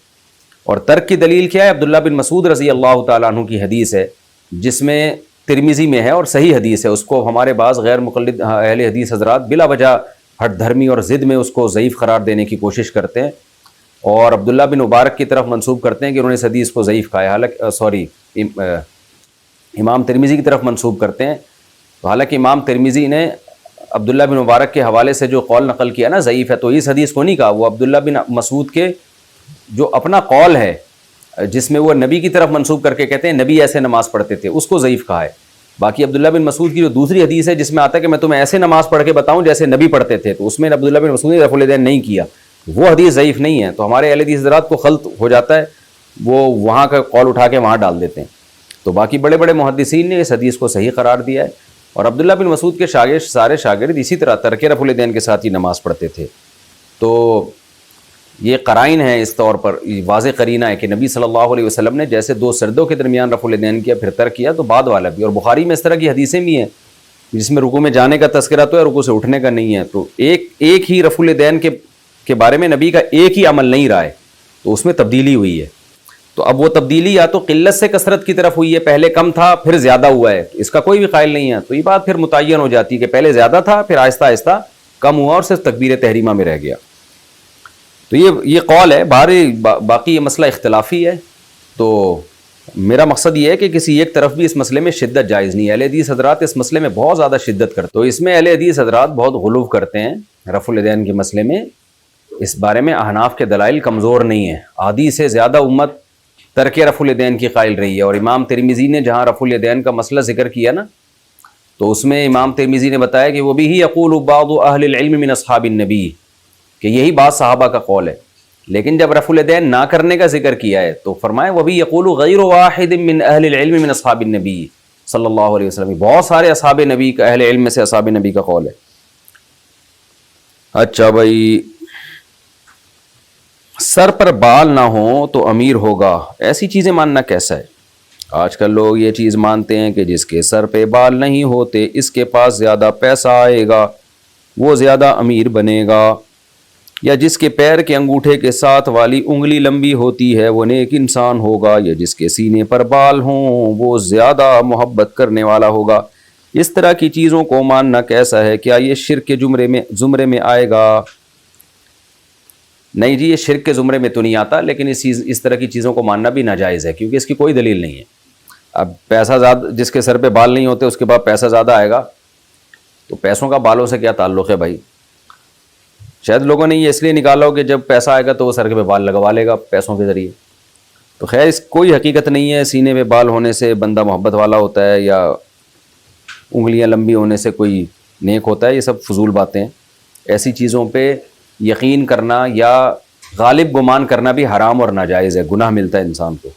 اور ترک کی دلیل کیا ہے؟ عبداللہ بن مسعود رضی اللہ تعالیٰ عنہ کی حدیث ہے، جس میں ترمذی میں ہے اور صحیح حدیث ہے. اس کو ہمارے بعض غیر مقلد اہل حدیث حضرات بلا وجہ ہٹ دھرمی اور ضد میں اس کو ضعیف قرار دینے کی کوشش کرتے ہیں، اور عبداللہ بن مبارک کی طرف منسوب کرتے ہیں کہ انہوں نے اس حدیث کو ضعیف کہا ہے. حالانکہ امام ترمذی کی طرف منسوب کرتے ہیں، تو حالانکہ امام ترمذی نے عبداللہ بن مبارک کے حوالے سے جو قول نقل کیا نا ضعیف ہے، تو اس حدیث کو نہیں کہا. وہ عبداللہ بن مسعود کے جو اپنا قول ہے جس میں وہ نبی کی طرف منسوب کر کے کہتے ہیں نبی ایسے نماز پڑھتے تھے، اس کو ضعیف کہا ہے. باقی عبداللہ بن مسعود کی جو دوسری حدیث ہے جس میں آتا ہے کہ میں تمہیں ایسے نماز پڑھ کے بتاؤں جیسے نبی پڑھتے تھے، تو اس میں عبداللہ بن مسعود نے رفع الیدین نہیں کیا، وہ حدیث ضعیف نہیں ہے. تو ہمارے اہل حدیث حضرات کو خلط ہو جاتا ہے، وہ وہاں کا قول اٹھا کے وہاں ڈال دیتے ہیں. تو باقی بڑے بڑے محدثین نے اس حدیث کو صحیح قرار دیا ہے، اور عبداللہ بن مسعود کے سارے شاگرد اسی طرح ترک رفع الیدین کے ساتھ ہی نماز پڑھتے تھے. تو یہ قرائن ہے، اس طور پر واضح قرینہ ہے کہ نبی صلی اللہ علیہ وسلم نے جیسے دو سردوں کے درمیان رفع الیدین کیا پھر ترک کیا، تو بعد والا بھی. اور بخاری میں اس طرح کی حدیثیں بھی ہیں جس میں رکوع میں جانے کا تذکرہ تو ہے، رکوع سے اٹھنے کا نہیں ہے. تو ایک ہی رفع الیدین کے بارے میں نبی کا ایک ہی عمل نہیں رہا ہے، تو اس میں تبدیلی ہوئی ہے. تو اب وہ تبدیلی یا تو قلت سے کثرت کی طرف ہوئی ہے، پہلے کم تھا پھر زیادہ ہوا ہے، اس کا کوئی بھی قائل نہیں ہے. تو یہ بات پھر متعین ہو جاتی ہے کہ پہلے زیادہ تھا پھر آہستہ آہستہ کم ہوا اور صرف تکبیر تحریمہ میں رہ گیا. تو یہ قول ہے. باقی یہ مسئلہ اختلافی ہے. تو میرا مقصد یہ ہے کہ کسی ایک طرف بھی اس مسئلے میں شدت جائز نہیں ہے. اہل حدیث حضرات اس مسئلے میں بہت زیادہ شدت کرتے ہیں، تو اس میں اہل حدیث حضرات بہت غلو کرتے ہیں رفع الیدین کے مسئلے میں. اس بارے میں احناف کے دلائل کمزور نہیں ہیں. آدھی سے زیادہ امت ترک رفع الیدین کی قائل رہی ہے. اور امام ترمذی نے جہاں رفع الیدین کا مسئلہ ذکر کیا نا، تو اس میں امام ترمذی نے بتایا کہ وہ بھی یقول بعض اہل العلم من اصحاب النبی، کہ یہی بات صحابہ کا قول ہے. لیکن جب رفع الیدین نہ کرنے کا ذکر کیا ہے تو فرمایا وہ بھی یقول غیر واحد من اہل العلم من اصحاب النبی صلی اللہ علیہ وسلم، بہت سارے اصحاب نبی کا، اہل علم میں سے اصحاب نبی کا قول ہے. اچھا بھائی، سر پر بال نہ ہوں تو امیر ہوگا، ایسی چیزیں ماننا کیسا ہے؟ آج کل لوگ یہ چیز مانتے ہیں کہ جس کے سر پہ بال نہیں ہوتے اس کے پاس زیادہ پیسہ آئے گا، وہ زیادہ امیر بنے گا، یا جس کے پیر کے انگوٹھے کے ساتھ والی انگلی لمبی ہوتی ہے وہ نیک انسان ہوگا، یا جس کے سینے پر بال ہوں وہ زیادہ محبت کرنے والا ہوگا. اس طرح کی چیزوں کو ماننا کیسا ہے؟ کیا یہ شرک کے زمرے میں آئے گا؟ نہیں جی، یہ شرک کے زمرے میں تو نہیں آتا، لیکن اس طرح کی چیزوں کو ماننا بھی ناجائز ہے، کیونکہ اس کی کوئی دلیل نہیں ہے. اب پیسہ زیادہ، جس کے سر پہ بال نہیں ہوتے اس کے بعد پیسہ زیادہ آئے گا، تو پیسوں کا بالوں سے کیا تعلق ہے بھائی؟ شاید لوگوں نے یہ اس لیے نکالا ہو کہ جب پیسہ آئے گا تو وہ سر پہ بال لگوا لے گا پیسوں کے ذریعے. تو خیر اس کوئی حقیقت نہیں ہے سینے پہ بال ہونے سے بندہ محبت والا ہوتا ہے، یا انگلیاں لمبی ہونے سے کوئی نیک ہوتا ہے. یہ سب فضول باتیں ہیں. ایسی چیزوں پہ یقین کرنا یا غالب گمان کرنا بھی حرام اور ناجائز ہے، گناہ ملتا ہے انسان کو.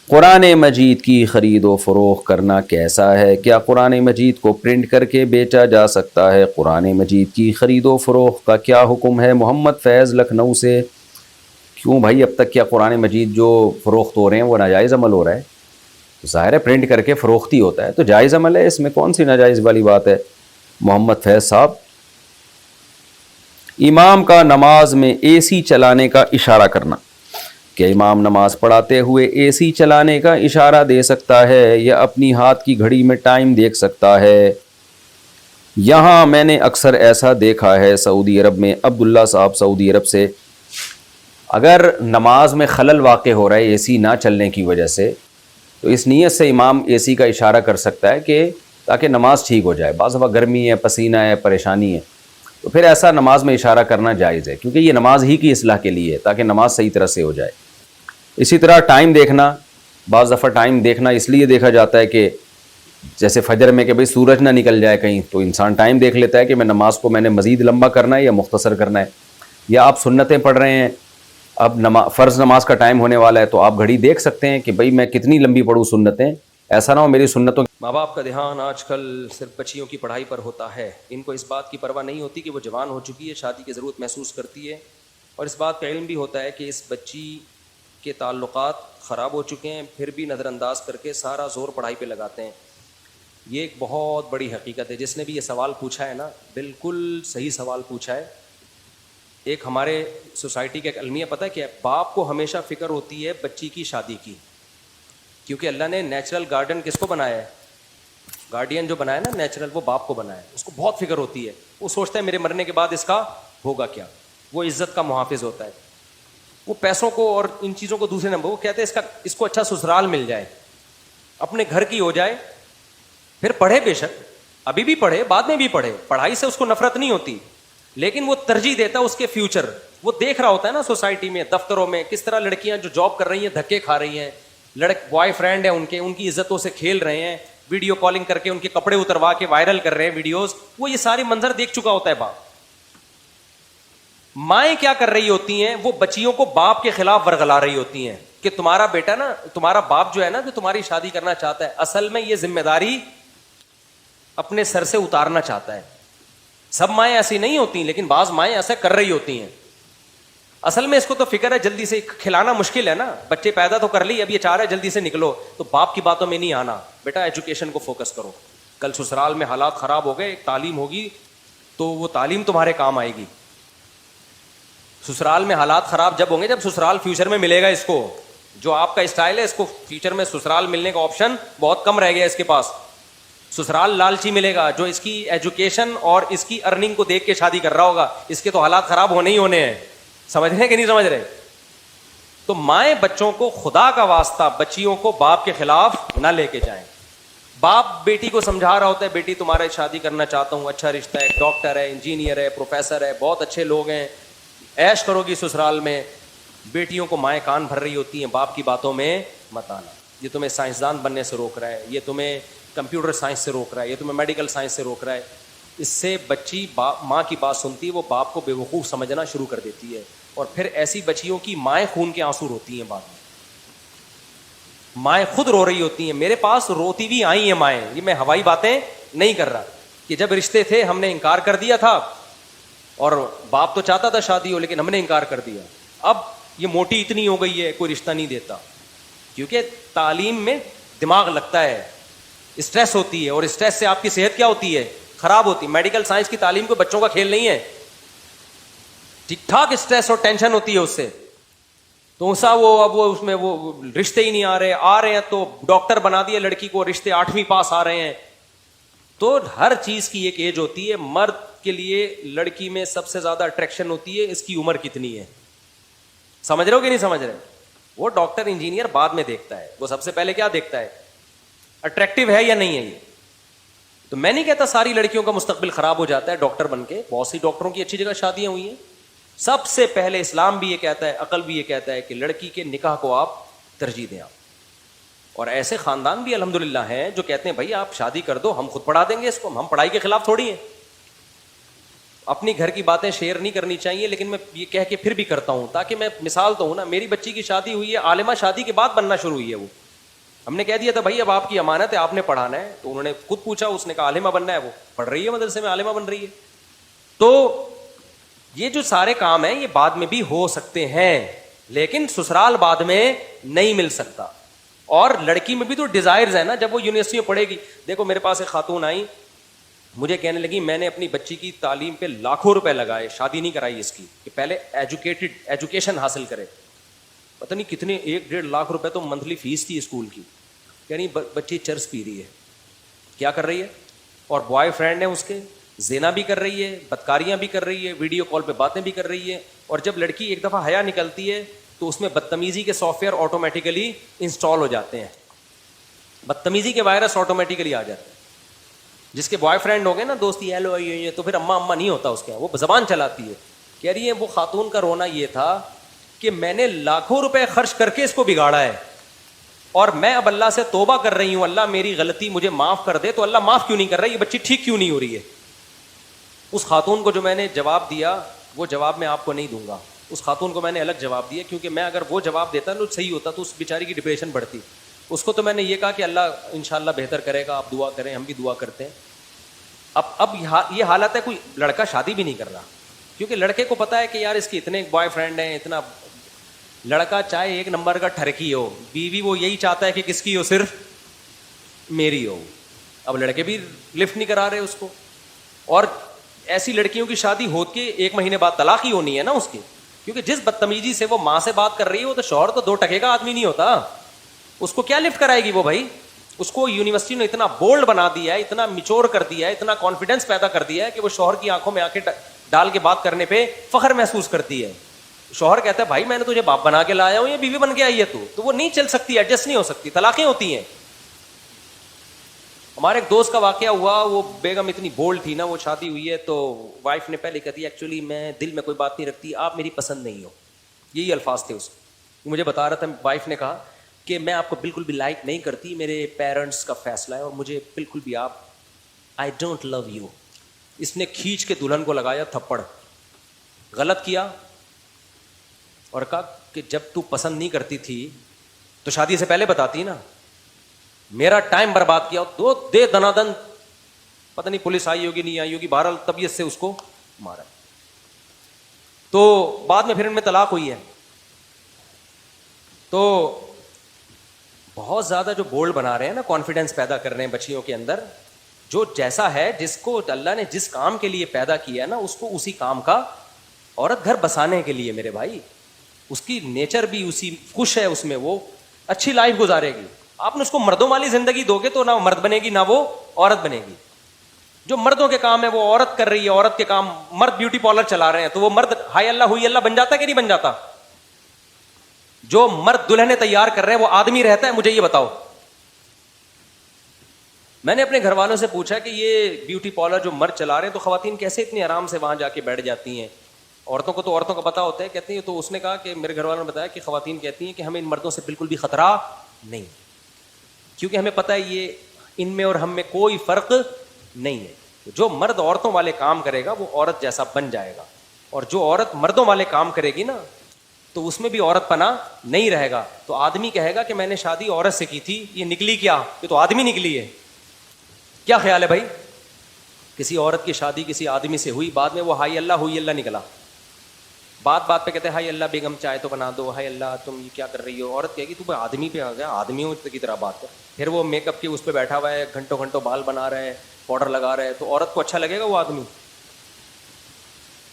قرآن مجید کی خرید و فروخت کرنا کیسا ہے؟ کیا قرآن مجید کو پرنٹ کر کے بیچا جا سکتا ہے؟ قرآن مجید کی خرید و فروخت کا کیا حکم ہے؟ محمد فیض لکھنؤ سے۔ کیوں بھائی، اب تک کیا قرآن مجید جو فروخت ہو رہے ہیں وہ ناجائز عمل ہو رہا ہے؟ ظاہر ہے پرنٹ کر کے فروخت ہی ہوتا ہے تو جائز عمل ہے، اس میں کون سی ناجائز والی بات ہے؟ محمد فیض صاحب، امام کا نماز میں اے سی چلانے کا اشارہ کرنا، کہ امام نماز پڑھاتے ہوئے اے سی چلانے کا اشارہ دے سکتا ہے یا اپنی ہاتھ کی گھڑی میں ٹائم دیکھ سکتا ہے؟ یہاں میں نے اکثر ایسا دیکھا ہے سعودی عرب میں۔ عبداللہ صاحب سعودی عرب سے، اگر نماز میں خلل واقع ہو رہا ہے اے سی نہ چلنے کی وجہ سے، تو اس نیت سے امام اے سی کا اشارہ کر سکتا ہے کہ تاکہ نماز ٹھیک ہو جائے۔ بعض دفعہ گرمی ہے، پسینہ ہے، پریشانی ہے، تو پھر ایسا نماز میں اشارہ کرنا جائز ہے، کیونکہ یہ نماز ہی کی اصلاح کے لیے ہے تاکہ نماز صحیح طرح سے ہو جائے۔ اسی طرح ٹائم دیکھنا، بعض دفعہ ٹائم دیکھنا اس لیے دیکھا جاتا ہے کہ جیسے فجر میں کہ بھئی سورج نہ نکل جائے کہیں، تو انسان ٹائم دیکھ لیتا ہے کہ میں نماز کو میں نے مزید لمبا کرنا ہے یا مختصر کرنا ہے۔ یا آپ سنتیں پڑھ رہے ہیں، اب فرض نماز کا ٹائم ہونے والا ہے تو آپ گھڑی دیکھ سکتے ہیں کہ بھئی میں کتنی لمبی پڑھوں سنتیں، ایسا نہ ہو میری سنتوں۔ ماں باپ کا دھیان آج کل صرف بچیوں کی پڑھائی پر ہوتا ہے، ان کو اس بات کی پرواہ نہیں ہوتی کہ وہ جوان ہو چکی ہے، شادی کی ضرورت محسوس کرتی ہے، اور اس بات کا علم بھی ہوتا ہے کہ اس بچی کے تعلقات خراب ہو چکے ہیں، پھر بھی نظر انداز کر کے سارا زور پڑھائی پہ لگاتے ہیں۔ یہ ایک بہت بڑی حقیقت ہے۔ جس نے بھی یہ سوال پوچھا ہے نا، بالکل صحیح سوال پوچھا ہے۔ ایک ہمارے سوسائٹی کا ایک المیہ پتہ ہے کہ باپ کو ہمیشہ فکر ہوتی ہے بچی کی شادی کی، کیونکہ اللہ نے نیچرل گارڈین کس کو بنایا ہے؟ گارڈین جو بنایا نا نیچرل، وہ باپ کو بنایا ہے، اس کو بہت فکر ہوتی ہے، وہ سوچتا ہے میرے مرنے کے بعد اس کا ہوگا کیا، وہ عزت کا محافظ ہوتا ہے، وہ پیسوں کو اور ان چیزوں کو دوسرے نمبر، وہ کہتے ہیں اس کو اچھا سسرال مل جائے، اپنے گھر کی ہو جائے، پھر پڑھے بے شک، ابھی بھی پڑھے، بعد میں بھی پڑھے، پڑھائی سے اس کو نفرت نہیں ہوتی، لیکن وہ ترجیح دیتا ہے اس کے فیوچر۔ وہ دیکھ رہا ہوتا ہے نا سوسائٹی میں، دفتروں میں کس طرح لڑکیاں جو جاب کر رہی ہیں دھکے کھا رہی ہیں، بوائے فرینڈ ہیں ان کی عزتوں سے کھیل رہے ہیں، ویڈیو کالنگ کر کے ان کے کپڑے اتروا کے وائرل کر رہے ہیں ویڈیوز، وہ یہ سارے منظر دیکھ چکا ہوتا ہے باپ۔ مائیں کیا کر رہی ہوتی ہیں؟ وہ بچیوں کو باپ کے خلاف ورغلا رہی ہوتی ہیں کہ تمہارا بیٹا نا، تمہارا باپ جو ہے نا، جو تمہاری شادی کرنا چاہتا ہے، اصل میں یہ ذمہ داری اپنے سر سے اتارنا چاہتا ہے۔ سب مائیں ایسی نہیں ہوتی، لیکن بعض مائیں ایسا کر رہی ہوتی ہیں۔ اصل میں اس کو تو فکر ہے جلدی سے کھلانا مشکل ہے نا، بچے پیدا تو کر لی، اب یہ چاہ رہا ہے جلدی سے نکلو، تو باپ کی باتوں میں نہیں آنا، بیٹا ایجوکیشن کو فوکس کرو، کل سسرال میں حالات خراب ہو گئے، تعلیم ہوگی تو وہ تعلیم تمہارے کام آئے گی۔ سسرال میں حالات خراب جب ہوں گے جب سسرال فیوچر میں ملے گا، اس کو جو آپ کا اسٹائل ہے اس کو فیوچر میں سسرال ملنے کا آپشن بہت کم رہ گیا اس کے پاس۔ سسرال لالچی ملے گا جو اس کی ایجوکیشن اور اس کی ارننگ کو دیکھ کے شادی کر رہا ہوگا، اس کے تو حالات خراب ہونے ہی ہونے ہیں، سمجھ رہے ہیں کہ نہیں سمجھ رہے؟ تو مائیں بچوں کو خدا کا واسطہ بچیوں کو باپ کے خلاف نہ لے کے جائیں۔ باپ بیٹی کو سمجھا رہا ہوتا ہے بیٹی تمہارے شادی کرنا چاہتا ہوں، اچھا رشتہ ہے، ڈاکٹر ہے، انجینئر ہے، پروفیسر ہے، بہت اچھے لوگ ہیں، عیش کرو گی سسرال میں۔ بیٹیوں کو مائیں کان بھر رہی ہوتی ہیں باپ کی باتوں میں مت آنا، یہ تمہیں سائنسدان بننے سے روک رہا ہے، یہ تمہیں کمپیوٹر سائنس سے روک رہا ہے، یہ تمہیں میڈیکل سائنس سے روک رہا ہے۔ اس سے بچی ماں کی بات سنتی ہے، وہ باپ کو بے وقوف سمجھنا شروع کر دیتی ہے، اور پھر ایسی بچیوں کی مائیں خون کے آنسو روتی ہیں، بعد میں مائیں خود رو رہی ہوتی ہیں۔ میرے پاس روتی بھی آئی ہیں مائیں، یہ میں ہوائی باتیں نہیں کر رہا، کہ جب رشتے تھے ہم نے انکار کر دیا تھا، اور باپ تو چاہتا تھا شادی ہو لیکن ہم نے انکار کر دیا، اب یہ موٹی اتنی ہو گئی ہے کوئی رشتہ نہیں دیتا، کیونکہ تعلیم میں دماغ لگتا ہے، اسٹریس ہوتی ہے، اور اسٹریس سے آپ کی صحت کیا ہوتی ہے؟ خراب ہوتی ہے۔ میڈیکل سائنس کی تعلیم کو بچوں کا کھیل نہیں ہے، ٹھیک ٹھاک اسٹریس اور ٹینشن ہوتی ہے اس سے، تو اب وہ اس میں وہ رشتے ہی نہیں آ رہے ہیں تو ڈاکٹر بنا دیا لڑکی کو، رشتے 8ویں پاس آ رہے ہیں۔ تو ہر چیز کی ایک ایج ہوتی ہے، مرد کے لیے لڑکی میں سب سے زیادہ اٹریکشن ہوتی ہے اس کی عمر کتنی ہے، سمجھ رہے ہو کہ نہیں سمجھ رہے؟ وہ ڈاکٹر انجینئر بعد میں دیکھتا ہے، وہ سب سے پہلے کیا دیکھتا ہے؟ اٹریکٹیو ہے یا نہیں ہے یہ۔ تو میں نہیں کہتا ساری لڑکیوں کا مستقبل خراب ہو جاتا ہے ڈاکٹر بن کے، بہت سی ڈاکٹروں کی اچھی جگہ شادیاں ہوئی ہیں۔ سب سے پہلے اسلام بھی یہ کہتا ہے، عقل بھی یہ کہتا ہے کہ لڑکی کے نکاح کو آپ ترجیح دیں آپ، اور ایسے خاندان بھی الحمدللہ ہیں جو کہتے ہیں بھائی آپ شادی کر دو، ہم خود پڑھا دیں گے اس کو، ہم پڑھائی کے خلاف تھوڑی ہیں۔ اپنی گھر کی باتیں شیئر نہیں کرنی چاہیے، لیکن میں یہ کہہ کے پھر بھی کرتا ہوں تاکہ میں مثال تو ہوں نا، میری بچی کی شادی ہوئی ہے، عالمہ شادی کے بعد بننا شروع ہوئی ہے، وہ ہم نے کہہ دیا تھا بھائی اب آپ کی امانت ہے, آپ نے پڑھانا ہے. تو انہوں نے خود پوچھا, اس نے کہا عالمہ بننا ہے, وہ پڑھ رہی ہے مدرسے میں, عالمہ بن رہی ہے. تو یہ جو سارے کام ہیں یہ بعد میں بھی ہو سکتے ہیں, لیکن سسرال بعد میں نہیں مل سکتا. اور لڑکی میں بھی تو ڈیزائرز ہے نا, جب وہ یونیورسٹی میں پڑھے گی. دیکھو میرے پاس ایک خاتون آئی, مجھے کہنے لگی میں نے اپنی بچی کی تعلیم پہ لاکھوں روپے لگائے, شادی نہیں کرائی اس کی, کہ پہلے ایجوکیشن حاصل کرے. پتہ نہیں کتنے 1-1.5 لاکھ روپے تو منتھلی فیس تھی اسکول کی. یعنی بچی چرس پی رہی ہے, کیا کر رہی ہے, اور بوائے فرینڈ ہے اس کے, زنا بھی کر رہی ہے, بدکاریاں بھی کر رہی ہے, ویڈیو کال پہ باتیں بھی کر رہی ہے. اور جب لڑکی ایک دفعہ حیا نکلتی ہے تو اس میں بدتمیزی کے سافٹ ویئر آٹومیٹیکلی انسٹال ہو جاتے ہیں, بدتمیزی کے وائرس آٹومیٹیکلی آ جاتے ہیں. جس کے بوائے فرینڈ ہو گئے نا, دوستی ایلو تو پھر اما نہیں ہوتا اس کے, وہ زبان چلاتی ہے. کہہ رہی ہے وہ خاتون کا رونا یہ تھا کہ میں نے لاکھوں روپے خرچ کر کے اس کو بگاڑا ہے, اور میں اب اللہ سے توبہ کر رہی ہوں, اللہ میری غلطی مجھے معاف کر دے. تو اللہ معاف کیوں نہیں کر رہا, یہ بچی ٹھیک کیوں نہیں ہو رہی ہے. اس خاتون کو جو میں نے جواب دیا وہ جواب میں آپ کو نہیں دوں گا, اس خاتون کو میں نے الگ جواب دیا, کیونکہ میں اگر وہ جواب دیتا تو صحیح ہوتا تو اس بیچاری کی ڈپریشن بڑھتی. اس کو تو میں نے یہ کہا کہ اللہ انشاءاللہ بہتر کرے گا, آپ دعا کریں, ہم بھی دعا کرتے ہیں. اب یہ حالت ہے, کوئی لڑکا شادی بھی نہیں کر رہا, کیونکہ لڑکے کو پتا ہے کہ یار اس کے اتنے بوائے فرینڈ ہیں, اتنا. لڑکا چاہے 1 نمبر کا ٹھرکی ہو, بیوی وہ یہی چاہتا ہے کہ کس کی ہو, صرف میری ہو. اب لڑکے بھی لفٹ نہیں کرا رہے اس کو. اور ایسی لڑکیوں کی شادی ہو کے 1 مہینے بعد طلاق ہی ہونی ہے نا اس کی, کیونکہ جس بدتمیزی سے وہ ماں سے بات کر رہی ہے, وہ تو شوہر تو 2 ٹکے کا آدمی نہیں ہوتا, اس کو کیا لفٹ کرائے گی وہ بھائی. اس کو یونیورسٹی نے اتنا بولڈ بنا دیا ہے, اتنا میچور کر دیا ہے, اتنا کانفیڈینس پیدا کر دیا ہے کہ وہ شوہر کی آنکھوں میں آنکھیں ڈال کے بات کرنے پہ فخر محسوس کرتی ہے. شوہر کہتا ہے بھائی میں نے تجھے باپ بنا کے لایا ہوں, یہ بیوی بن کے آئی ہے تو وہ نہیں چل سکتی, ایڈجسٹ نہیں ہو سکتی, طلاقیں ہوتی ہیں. ہمارے ایک دوست کا واقعہ ہوا, وہ بیگم اتنی بولڈ تھی نا, وہ شادی ہوئی ہے تو وائف نے پہلے کہا دیا ایکچولی میں دل میں کوئی بات نہیں رکھتی, آپ میری پسند نہیں ہو, یہی الفاظ تھے اس. مجھے بتا رہا تھا, وائف نے کہا کہ میں آپ کو بالکل بھی لائک نہیں کرتی, میرے پیرنٹس کا فیصلہ ہے, اور مجھے بالکل بھی آپ آئی ڈونٹ لو یو. اس نے کھینچ کے دلہن کو لگایا تھپڑ, غلط کیا, اور کہا کہ جب تو پسند نہیں کرتی تھی تو شادی سے پہلے بتاتی نا, میرا ٹائم برباد کیا, دو دے دنا دن, پتہ نہیں پولیس آئی ہوگی نہیں آئی ہوگی, بہرحال طبیعت سے اس کو مارا. تو بعد میں پھر ان میں طلاق ہوئی ہے. تو بہت زیادہ جو بولڈ بنا رہے ہیں نا, کانفیڈینس پیدا کر رہے ہیں بچیوں کے اندر, جو جیسا ہے, جس کو اللہ نے جس کام کے لیے پیدا کیا ہے نا, اس کو اسی کام کا, عورت گھر بسانے کے لیے میرے بھائی, اس کی نیچر بھی اسی خوش ہے اس میں, وہ اچھی لائف گزارے گی. آپ نے اس کو مردوں والی زندگی دو گے تو نہ مرد بنے گی نہ وہ عورت بنے گی. جو مردوں کے کام ہے وہ عورت کر رہی ہے, عورت کے کام, مرد بیوٹی پارلر چلا رہے ہیں تو وہ مرد ہائی اللہ ہوئی اللہ بن جاتا کہ نہیں بن جاتا. جو مرد دلہنیں تیار کر رہے ہیں وہ آدمی رہتا ہے, مجھے یہ بتاؤ. میں نے اپنے گھر والوں سے پوچھا کہ یہ بیوٹی پارلر جو مرد چلا رہے ہیں تو خواتین کیسے اتنی آرام سے وہاں جا کے بیٹھ جاتی ہیں, عورتوں کو تو عورتوں کا پتہ ہوتا ہے, کہتی ہیں. تو اس نے کہا کہ میرے گھر والوں نے بتایا کہ خواتین کہتی ہیں کہ ہمیں ان مردوں سے بالکل بھی خطرہ نہیں, کیونکہ ہمیں پتہ ہے یہ ان میں اور ہم میں کوئی فرق نہیں ہے. جو مرد عورتوں والے کام کرے گا وہ عورت جیسا بن جائے گا, اور جو عورت مردوں والے کام کرے گی نا تو اس میں بھی عورت پنا نہیں رہے گا. تو آدمی کہے گا کہ میں نے شادی عورت سے کی تھی, یہ نکلی کیا, یہ تو آدمی نکلی ہے. کیا خیال ہے بھائی, کسی عورت کی شادی کسی آدمی سے ہوئی, بعد میں وہ ہائی اللہ ہوئی اللہ نکلا, بات بات پہ کہتے ہیں ہائی اللہ بیگم چائے تو بنا دو, ہائی اللہ تم یہ کیا کر رہی ہو. عورت کہے گی تو آدمی پہ آ گیا, آدمیوں کی طرح بات کر. پھر وہ میک اپ کے اس پہ بیٹھا ہوا ہے, گھنٹوں گھنٹوں بال بنا رہے ہیں, پاؤڈر لگا رہے ہیں, تو عورت کو اچھا لگے گا وہ آدمی.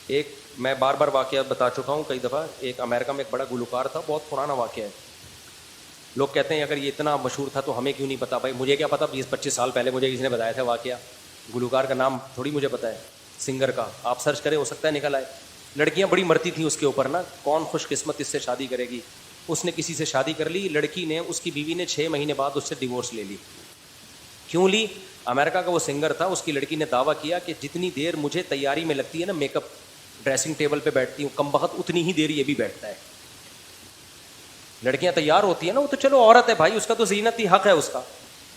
ایک میں بار بار واقعہ بتا چکا ہوں کئی دفعہ, ایک امریکہ میں ایک بڑا گلوکار تھا, بہت پرانا واقعہ ہے. لوگ کہتے ہیں اگر یہ اتنا مشہور تھا تو ہمیں کیوں نہیں پتا. بھائی مجھے کیا پتا, 20-25 سال پہلے مجھے کسی نے بتایا تھا واقعہ. گلوکار کا نام تھوڑی مجھے پتا ہے, سنگر کا آپ سرچ کریں, ہو سکتا ہے نکل آئے. لڑکیاں بڑی مرتی تھیں اس کے اوپر نا, کون خوش قسمت اس سے شادی کرے گی. اس نے کسی سے شادی کر لی, لڑکی نے, اس کی بیوی نے 6 مہینے بعد اس سے ڈیورس لے لی. کیوں لی؟ امریکہ کا وہ سنگر تھا, اس کی لڑکی نے دعویٰ کیا کہ جتنی دیر مجھے تیاری میں لگتی ہے نا, میک اپ ڈریسنگ ٹیبل پہ بیٹھتی ہوں کم بخت, اتنی ہی دیر یہ بھی بیٹھتا ہے. لڑکیاں تیار ہوتی ہیں نا, وہ تو چلو عورت ہے بھائی, اس کا تو زینت ہی حق ہے اس کا.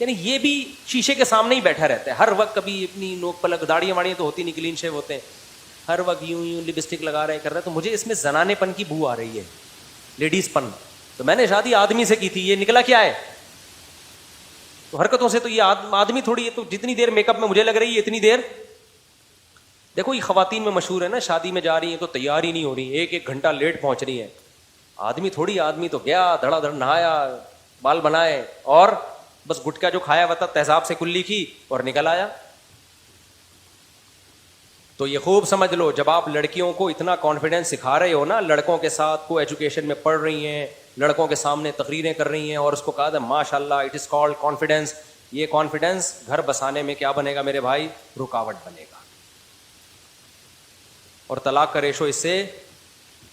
یعنی یہ بھی شیشے کے سامنے ہی بیٹھا رہتا ہے ہر وقت, کبھی اپنی نوک پلک, داڑیاں واڑیاں تو ہوتی نہیں, کلین شیو ہوتے ہیں, ہر وقت یوں لپسٹک لگا رہے کر رہے. تو مجھے اس میں زنانے پن کی بو آ رہی ہے, لیڈیز پن. تو میں نے شادی آدمی سے کی تھی, یہ نکلا کیا ہے, تو حرکتوں سے تو یہ آدمی تھوڑی ہے. تو جتنی دیر میک اپ میں مجھے لگ رہی ہے اتنی دیر. دیکھو یہ خواتین میں مشہور ہے نا, شادی میں جا رہی ہیں تو تیار ہی نہیں ہو رہی, ایک گھنٹہ لیٹ پہنچ رہی ہیں. آدمی تھوڑی, آدمی تو گیا دھڑا دھڑ نہایا, بال بنائے, اور بس گٹکا جو کھایا ہوا تھا تہذاب سے کلی کی اور نکل آیا. تو یہ خوب سمجھ لو, جب آپ لڑکیوں کو اتنا کانفیڈینس سکھا رہے ہو نا, لڑکوں کے ساتھ کو ایجوکیشن میں پڑھ رہی ہیں, لڑکوں کے سامنے تقریریں کر رہی ہیں, اور اس کو کہا تھا ماشاء اللہ اٹ از کالڈ کانفیڈینس. یہ کانفیڈینس گھر بسانے میں کیا بنے گا میرے بھائی؟ رکاوٹ بنے گا, اور طلاق کا ریشو اس سے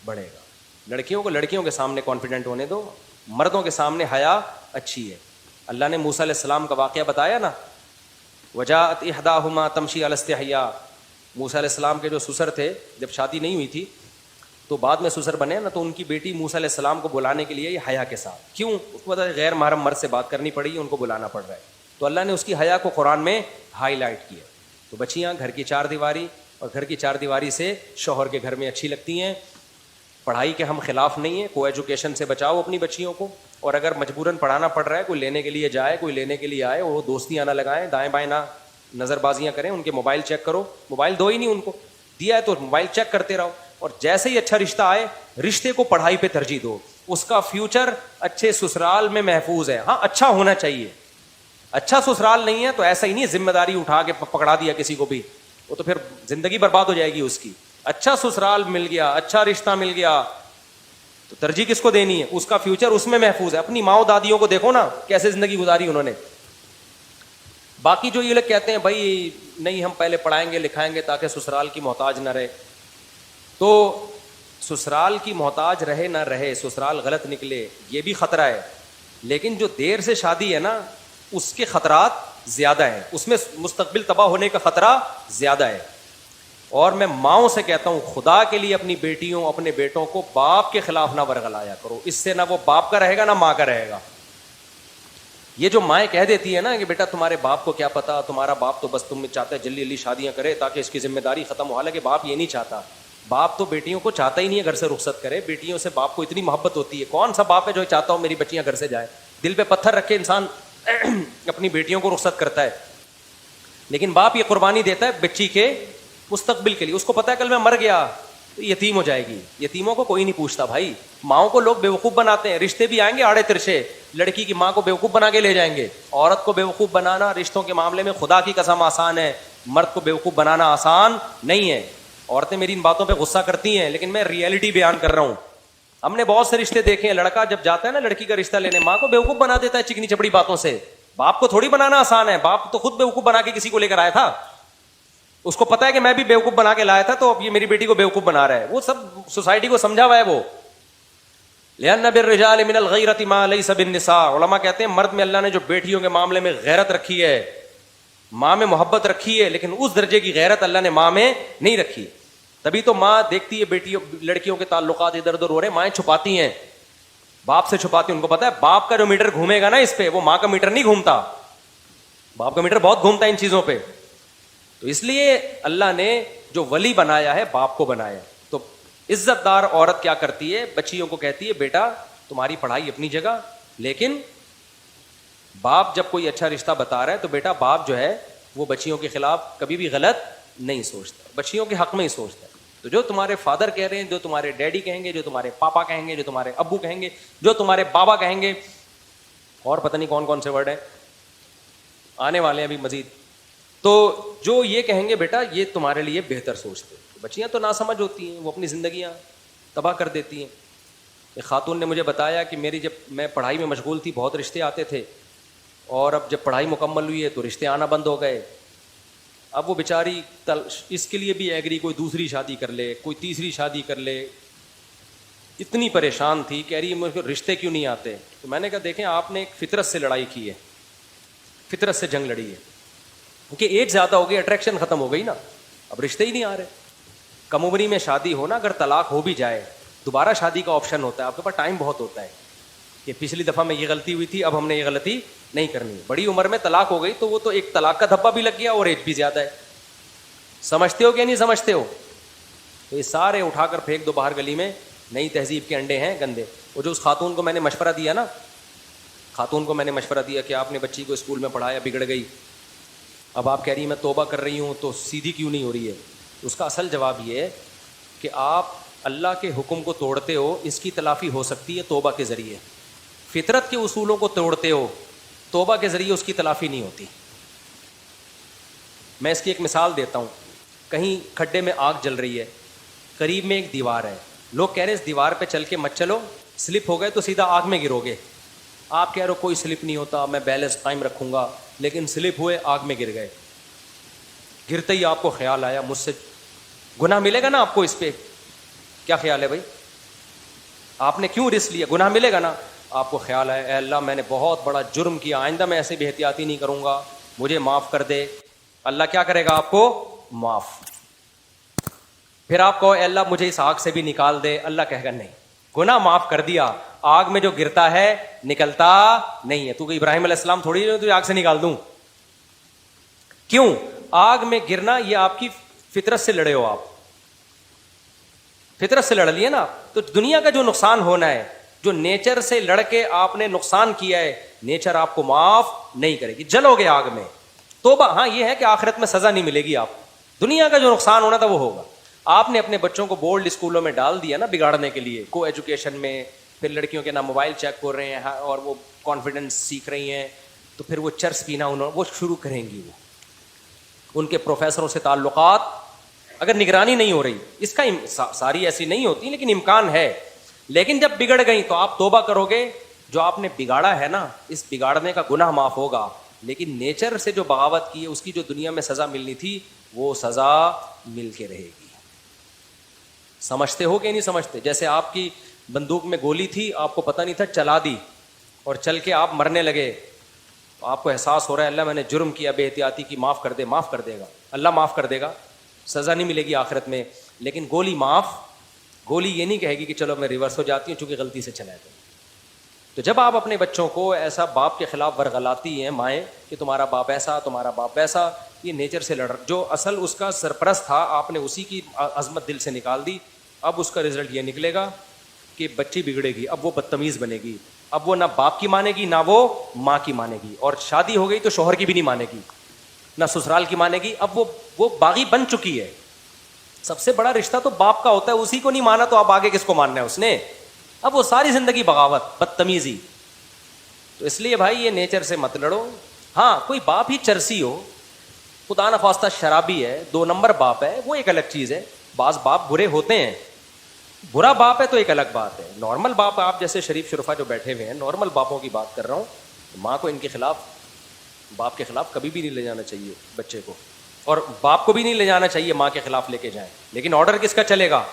بڑھے گا. لڑکیوں کو لڑکیوں کے سامنے کانفیڈنٹ ہونے دو, مردوں کے سامنے حیا اچھی ہے. اللہ نے موسیٰ علیہ السلام کا واقعہ بتایا نا, وجاءت احداہما تمشی علی استحیاء. موسیٰ علیہ السلام کے جو سسر تھے, جب شادی نہیں ہوئی تھی تو بعد میں سسر بنے نا, تو ان کی بیٹی موسیٰ علیہ السلام کو بلانے کے لیے یہ حیا کے ساتھ, کیوں؟ اس کو پتا ہے غیر محرم مرد سے بات کرنی پڑی, ان کو بلانا پڑ رہا ہے. تو اللہ نے اس کی حیا کو قرآن میں ہائی لائٹ کیا. تو بچیاں گھر کی چار دیواری, اور گھر کی چار دیواری سے شوہر کے گھر میں اچھی لگتی ہیں. پڑھائی کے ہم خلاف نہیں ہیں, کو ایجوکیشن سے بچاؤ اپنی بچیوں کو, اور اگر مجبوراً پڑھانا پڑ رہا ہے, کوئی لینے کے لیے جائے, کوئی لینے کے لیے آئے, وہ دوستیاں نہ لگائیں, دائیں بائیں نہ نظر بازیاں کریں, ان کے موبائل چیک کرو. موبائل دو ہی نہیں ان کو, دیا ہے تو موبائل چیک کرتے رہو, اور جیسے ہی اچھا رشتہ آئے رشتے کو پڑھائی پہ ترجیح دو. اس کا فیوچر اچھے سسرال میں محفوظ ہے. ہاں اچھا ہونا چاہیے, اچھا سسرال نہیں ہے تو ایسا ہی نہیں ذمہ داری اٹھا کے پکڑا دیا کسی کو بھی, وہ تو پھر زندگی برباد ہو جائے گی اس کی. اچھا سسرال مل گیا, اچھا رشتہ مل گیا, تو ترجیح کس کو دینی ہے؟ اس کا فیوچر اس میں محفوظ ہے. اپنی ماؤں دادیوں کو دیکھو نا کیسے زندگی گزاری انہوں نے. باقی جو یہ لوگ کہتے ہیں بھائی نہیں ہم پہلے پڑھائیں گے لکھائیں گے تاکہ سسرال کی محتاج نہ رہے, تو سسرال کی محتاج رہے نہ رہے, سسرال غلط نکلے, یہ بھی خطرہ ہے. لیکن جو دیر سے شادی ہے نا اس کے خطرات زیادہ ہیں, اس میں مستقبل تباہ ہونے کا خطرہ زیادہ ہے. اور میں ماؤں سے کہتا ہوں خدا کے لیے اپنی بیٹیوں اپنے بیٹوں کو باپ کے خلاف نہ ورغلایا کرو, اس سے نہ وہ باپ کا رہے گا نہ ماں کا رہے گا. یہ جو مائیں کہہ دیتی ہے نا کہ بیٹا تمہارے باپ کو کیا پتا, تمہارا باپ تو بس تم چاہتا ہے جلدی جلدی شادیاں کرے تاکہ اس کی ذمہ داری ختم ہو, حالانکہ باپ یہ نہیں چاہتا. باپ تو بیٹیوں کو چاہتا ہی نہیں ہے گھر سے رخصت کرے, بیٹیوں سے باپ کو اتنی محبت ہوتی ہے. کون سا باپ ہے جو چاہتا ہو میری بچیاں گھر سے جائے؟ دل پہ پتھر رکھ کے انسان اپنی بیٹیوں کو رخصت کرتا ہے, لیکن باپ یہ قربانی دیتا ہے بچی کے مستقبل کے لیے. اس کو پتا ہے کل میں مر گیا تو یتیم ہو جائے گی. یتیموں کو کوئی نہیں پوچھتا بھائی. ماؤں کو لوگ بیوقوف بناتے ہیں, رشتے بھی آئیں گے آڑے ترشے, لڑکی کی ماں کو بیوقوف بنا کے لے جائیں گے. عورت کو بیوقوف بنانا رشتوں کے معاملے میں خدا کی قسم آسان ہے, مرد کو بیوقوف بنانا آسان نہیں ہے. عورتیں میری ان باتوں پہ غصہ کرتی ہیں لیکن میں ریئلٹی بیان کر رہا ہوں. ہم نے بہت سے رشتے دیکھے ہیں, لڑکا جب جاتا ہے نا لڑکی کا رشتہ لینے, ماں کو بیوقوف بنا دیتا ہے چکنی چپڑی باتوں سے. باپ کو تھوڑی بنانا آسان ہے, باپ تو خود بیوقوف بنا کے کسی کو لے کر آیا تھا. اس کو پتا ہے کہ میں بھی بیوقوف بنا کے لایا تھا تو اب یہ میری بیٹی کو بیوقوف بنا رہا ہے. وہ سب سوسائٹی کو سمجھا ہوا ہے. وہ لأن بالرجال من الغیرۃ ما لیس بالنساء, علماء کہتے ہیں مرد میں اللہ نے جو بیٹیوں کے معاملے میں غیرت رکھی ہے, ماں میں محبت رکھی ہے, لیکن اس درجے کی غیرت اللہ نے ماں میں نہیں رکھی. تبھی تو ماں دیکھتی ہے بیٹیوں لڑکیوں کے تعلقات ادھر ادھر ہو رہے, مائیں چھپاتی ہیں, باپ سے چھپاتی ہیں. ان کو پتا ہے باپ کا جو میٹر گھومے گا نا اس پہ, وہ ماں کا میٹر نہیں گھومتا. باپ کا میٹر بہت گھومتا ہے ان چیزوں پہ. تو اس لیے اللہ نے جو ولی بنایا ہے باپ کو بنایا. تو عزت دار عورت کیا کرتی ہے, بچیوں کو کہتی ہے بیٹا تمہاری پڑھائی اپنی جگہ, لیکن باپ جب کوئی اچھا رشتہ بتا رہا ہے تو بیٹا باپ جو ہے وہ بچیوں کے خلاف کبھی بھی غلط نہیں سوچتا, بچیوں کے حق میں ہی سوچتا ہے. تو جو تمہارے فادر کہہ رہے ہیں, جو تمہارے ڈیڈی کہیں گے, جو تمہارے پاپا کہیں گے, جو تمہارے ابو کہیں گے, جو تمہارے بابا کہیں گے, اور پتہ نہیں کون کون سے ورڈ ہیں آنے والے ہیں ابھی مزید, تو جو یہ کہیں گے بیٹا یہ تمہارے لیے بہتر سوچتے. بچیاں تو ناسمجھ ہوتی ہیں, وہ اپنی زندگیاں تباہ کر دیتی ہیں. ایک خاتون نے مجھے بتایا کہ میری جب میں پڑھائی میں مشغول تھی بہت رشتے آتے تھے, اور اب جب پڑھائی مکمل ہوئی ہے تو رشتے آنا بند ہو گئے. اب وہ بیچاری اس کے لیے بھی ایگری, کوئی دوسری شادی کر لے, کوئی تیسری شادی کر لے, اتنی پریشان تھی. کہہ رہی مجھے رشتے کیوں نہیں آتے. تو میں نے کہا دیکھیں آپ نے ایک فطرت سے لڑائی کی ہے, فطرت سے جنگ لڑی ہے, کیونکہ ایج زیادہ ہو گئی, اٹریکشن ختم ہو گئی نا, اب رشتے ہی نہیں آ رہے. کم عمری میں شادی ہو نا, اگر طلاق ہو بھی جائے دوبارہ شادی کا آپشن ہوتا ہے, آپ کے پاس ٹائم بہت ہوتا ہے کہ پچھلی دفعہ میں یہ غلطی ہوئی تھی, اب ہم نے یہ غلطی نہیں کرنی. بڑی عمر میں طلاق ہو گئی تو وہ تو ایک طلاق کا دھبا بھی لگ گیا اور ایج بھی زیادہ ہے. سمجھتے ہو کہ نہیں سمجھتے ہو؟ تو یہ سارے اٹھا کر پھینک دو باہر گلی میں, نئی تہذیب کے انڈے ہیں گندے. وہ جو اس خاتون کو میں نے مشورہ دیا نا خاتون کو میں نے مشورہ دیا کہ آپ نے بچی کو اسکول میں پڑھایا, بگڑ گئی, اب آپ کہہ رہی ہیں میں توبہ کر رہی ہوں, تو سیدھی کیوں نہیں ہو رہی ہے؟ اس کا اصل جواب یہ ہے کہ آپ اللہ کے حکم کو توڑتے ہو, اس کی تلافی ہو سکتی ہے توبہ کے ذریعے. فطرت کے اصولوں کو توڑتے ہو, توبہ کے ذریعے اس کی تلافی نہیں ہوتی. میں اس کی ایک مثال دیتا ہوں. کہیں کھڈے میں آگ جل رہی ہے, قریب میں ایک دیوار ہے, لوگ کہہ رہے ہیں اس دیوار پہ چل کے مت چلو, سلپ ہو گئے تو سیدھا آگ میں گرو گے. آپ کہہ رہے ہو کوئی سلپ نہیں ہوتا, میں بیلنس قائم رکھوں گا, لیکن سلپ ہوئے, آگ میں گر گئے. گرتے ہی آپ کو خیال آیا مجھ سے گناہ ملے گا نا آپ کو اس پہ؟ کیا خیال ہے بھائی؟ آپ نے کیوں رسک لیا, گناہ ملے گا نا. آپ کو خیال آیا اے اللہ میں نے بہت بڑا جرم کیا, آئندہ میں ایسے بے احتیاطی نہیں کروں گا, مجھے معاف کر دے. اللہ کیا کرے گا آپ کو؟ معاف. پھر آپ کہو اے اللہ مجھے اس آگ سے بھی نکال دے, اللہ کہے گا نہیں, گناہ معاف کر دیا, آگ میں جو گرتا ہے نکلتا نہیں ہے. تو کہ ابراہیم علیہ السلام تھوڑی تجھے آگ سے نکال دوں. کیوں؟ آگ میں گرنا یہ آپ کی فطرت سے لڑے ہو, آپ فطرت سے لڑ لیے نا. تو دنیا کا جو نقصان ہونا ہے, جو نیچر سے لڑ کے آپ نے نقصان کیا ہے, نیچر آپ کو معاف نہیں کرے گی, جلو گے آگ میں. توبہ ہاں یہ ہے کہ آخرت میں سزا نہیں ملے گی, آپ دنیا کا جو نقصان ہونا تھا وہ ہوگا. آپ نے اپنے بچوں کو بورڈ اسکولوں میں ڈال دیا نا بگاڑنے کے لیے, کو ایجوکیشن میں, پھر لڑکیوں کے نام موبائل چیک کر رہے ہیں اور وہ کانفیڈنس سیکھ رہی ہیں, تو پھر وہ چرس پینا وہ شروع کریں گی. وہ ان کے پروفیسروں سے تعلقات اگر نگرانی نہیں ہو رہی, اس کا ساری ایسی نہیں ہوتی لیکن امکان ہے. لیکن جب بگڑ گئی تو آپ توبہ کرو گے, جو آپ نے بگاڑا ہے نا اس بگاڑنے کا گناہ معاف ہوگا, لیکن نیچر سے جو بغاوت کی ہے اس کی جو دنیا میں سزا ملنی تھی وہ سزا مل کے رہے گی. سمجھتے ہو کہ نہیں سمجھتے؟ جیسے آپ کی بندوق میں گولی تھی, آپ کو پتہ نہیں تھا, چلا دی اور چل کے آپ مرنے لگے, تو آپ کو احساس ہو رہا ہے اللہ میں نے جرم کیا بے احتیاطی کی, معاف کر دے. معاف کر دے گا اللہ, معاف کر دے گا, سزا نہیں ملے گی آخرت میں. لیکن گولی معاف, گولی یہ نہیں کہے گی کہ چلو میں ریورس ہو جاتی ہوں چونکہ غلطی سے چلا گیا. تو جب آپ اپنے بچوں کو ایسا باپ کے خلاف ورغلاتی ہیں مائیں کہ تمہارا باپ ایسا, تمہارا باپ ویسا, یہ نیچر سے لڑ, جو اصل اس کا سرپرست تھا آپ نے اسی کی عظمت دل سے نکال دی. اب اس کا رزلٹ یہ نکلے گا کہ بچی بگڑے گی, اب وہ بدتمیز بنے گی, اب وہ نہ باپ کی مانے گی نہ وہ ماں کی مانے گی, اور شادی ہو گئی تو شوہر کی بھی نہیں مانے گی, نہ سسرال کی مانے گی. اب وہ باغی بن چکی ہے. سب سے بڑا رشتہ تو باپ کا ہوتا ہے, اسی کو نہیں مانا تو اب آگے کس کو ماننا ہے اس نے؟ اب وہ ساری زندگی بغاوت, بدتمیزی. تو اس لیے بھائی یہ نیچر سے مت لڑو. ہاں کوئی باپ ہی چرسی ہو, خدا نخواستہ شرابی ہے, 2 نمبر باپ ہے, وہ ایک الگ چیز ہے. بعض باپ برے ہوتے ہیں, برا باپ ہے تو ایک الگ بات ہے. نارمل باپ, آپ جیسے شریف شرفا جو بیٹھے ہوئے ہیں, نارمل باپوں کی بات کر رہا ہوں. ماں کو ان کے خلاف, باپ کے خلاف کبھی بھی نہیں لے جانا چاہیے بچے کو, اور باپ کو بھی نہیں لے جانا چاہیے ماں کے خلاف لے کے جائیں. لیکن آرڈر کس کا چلے گا؟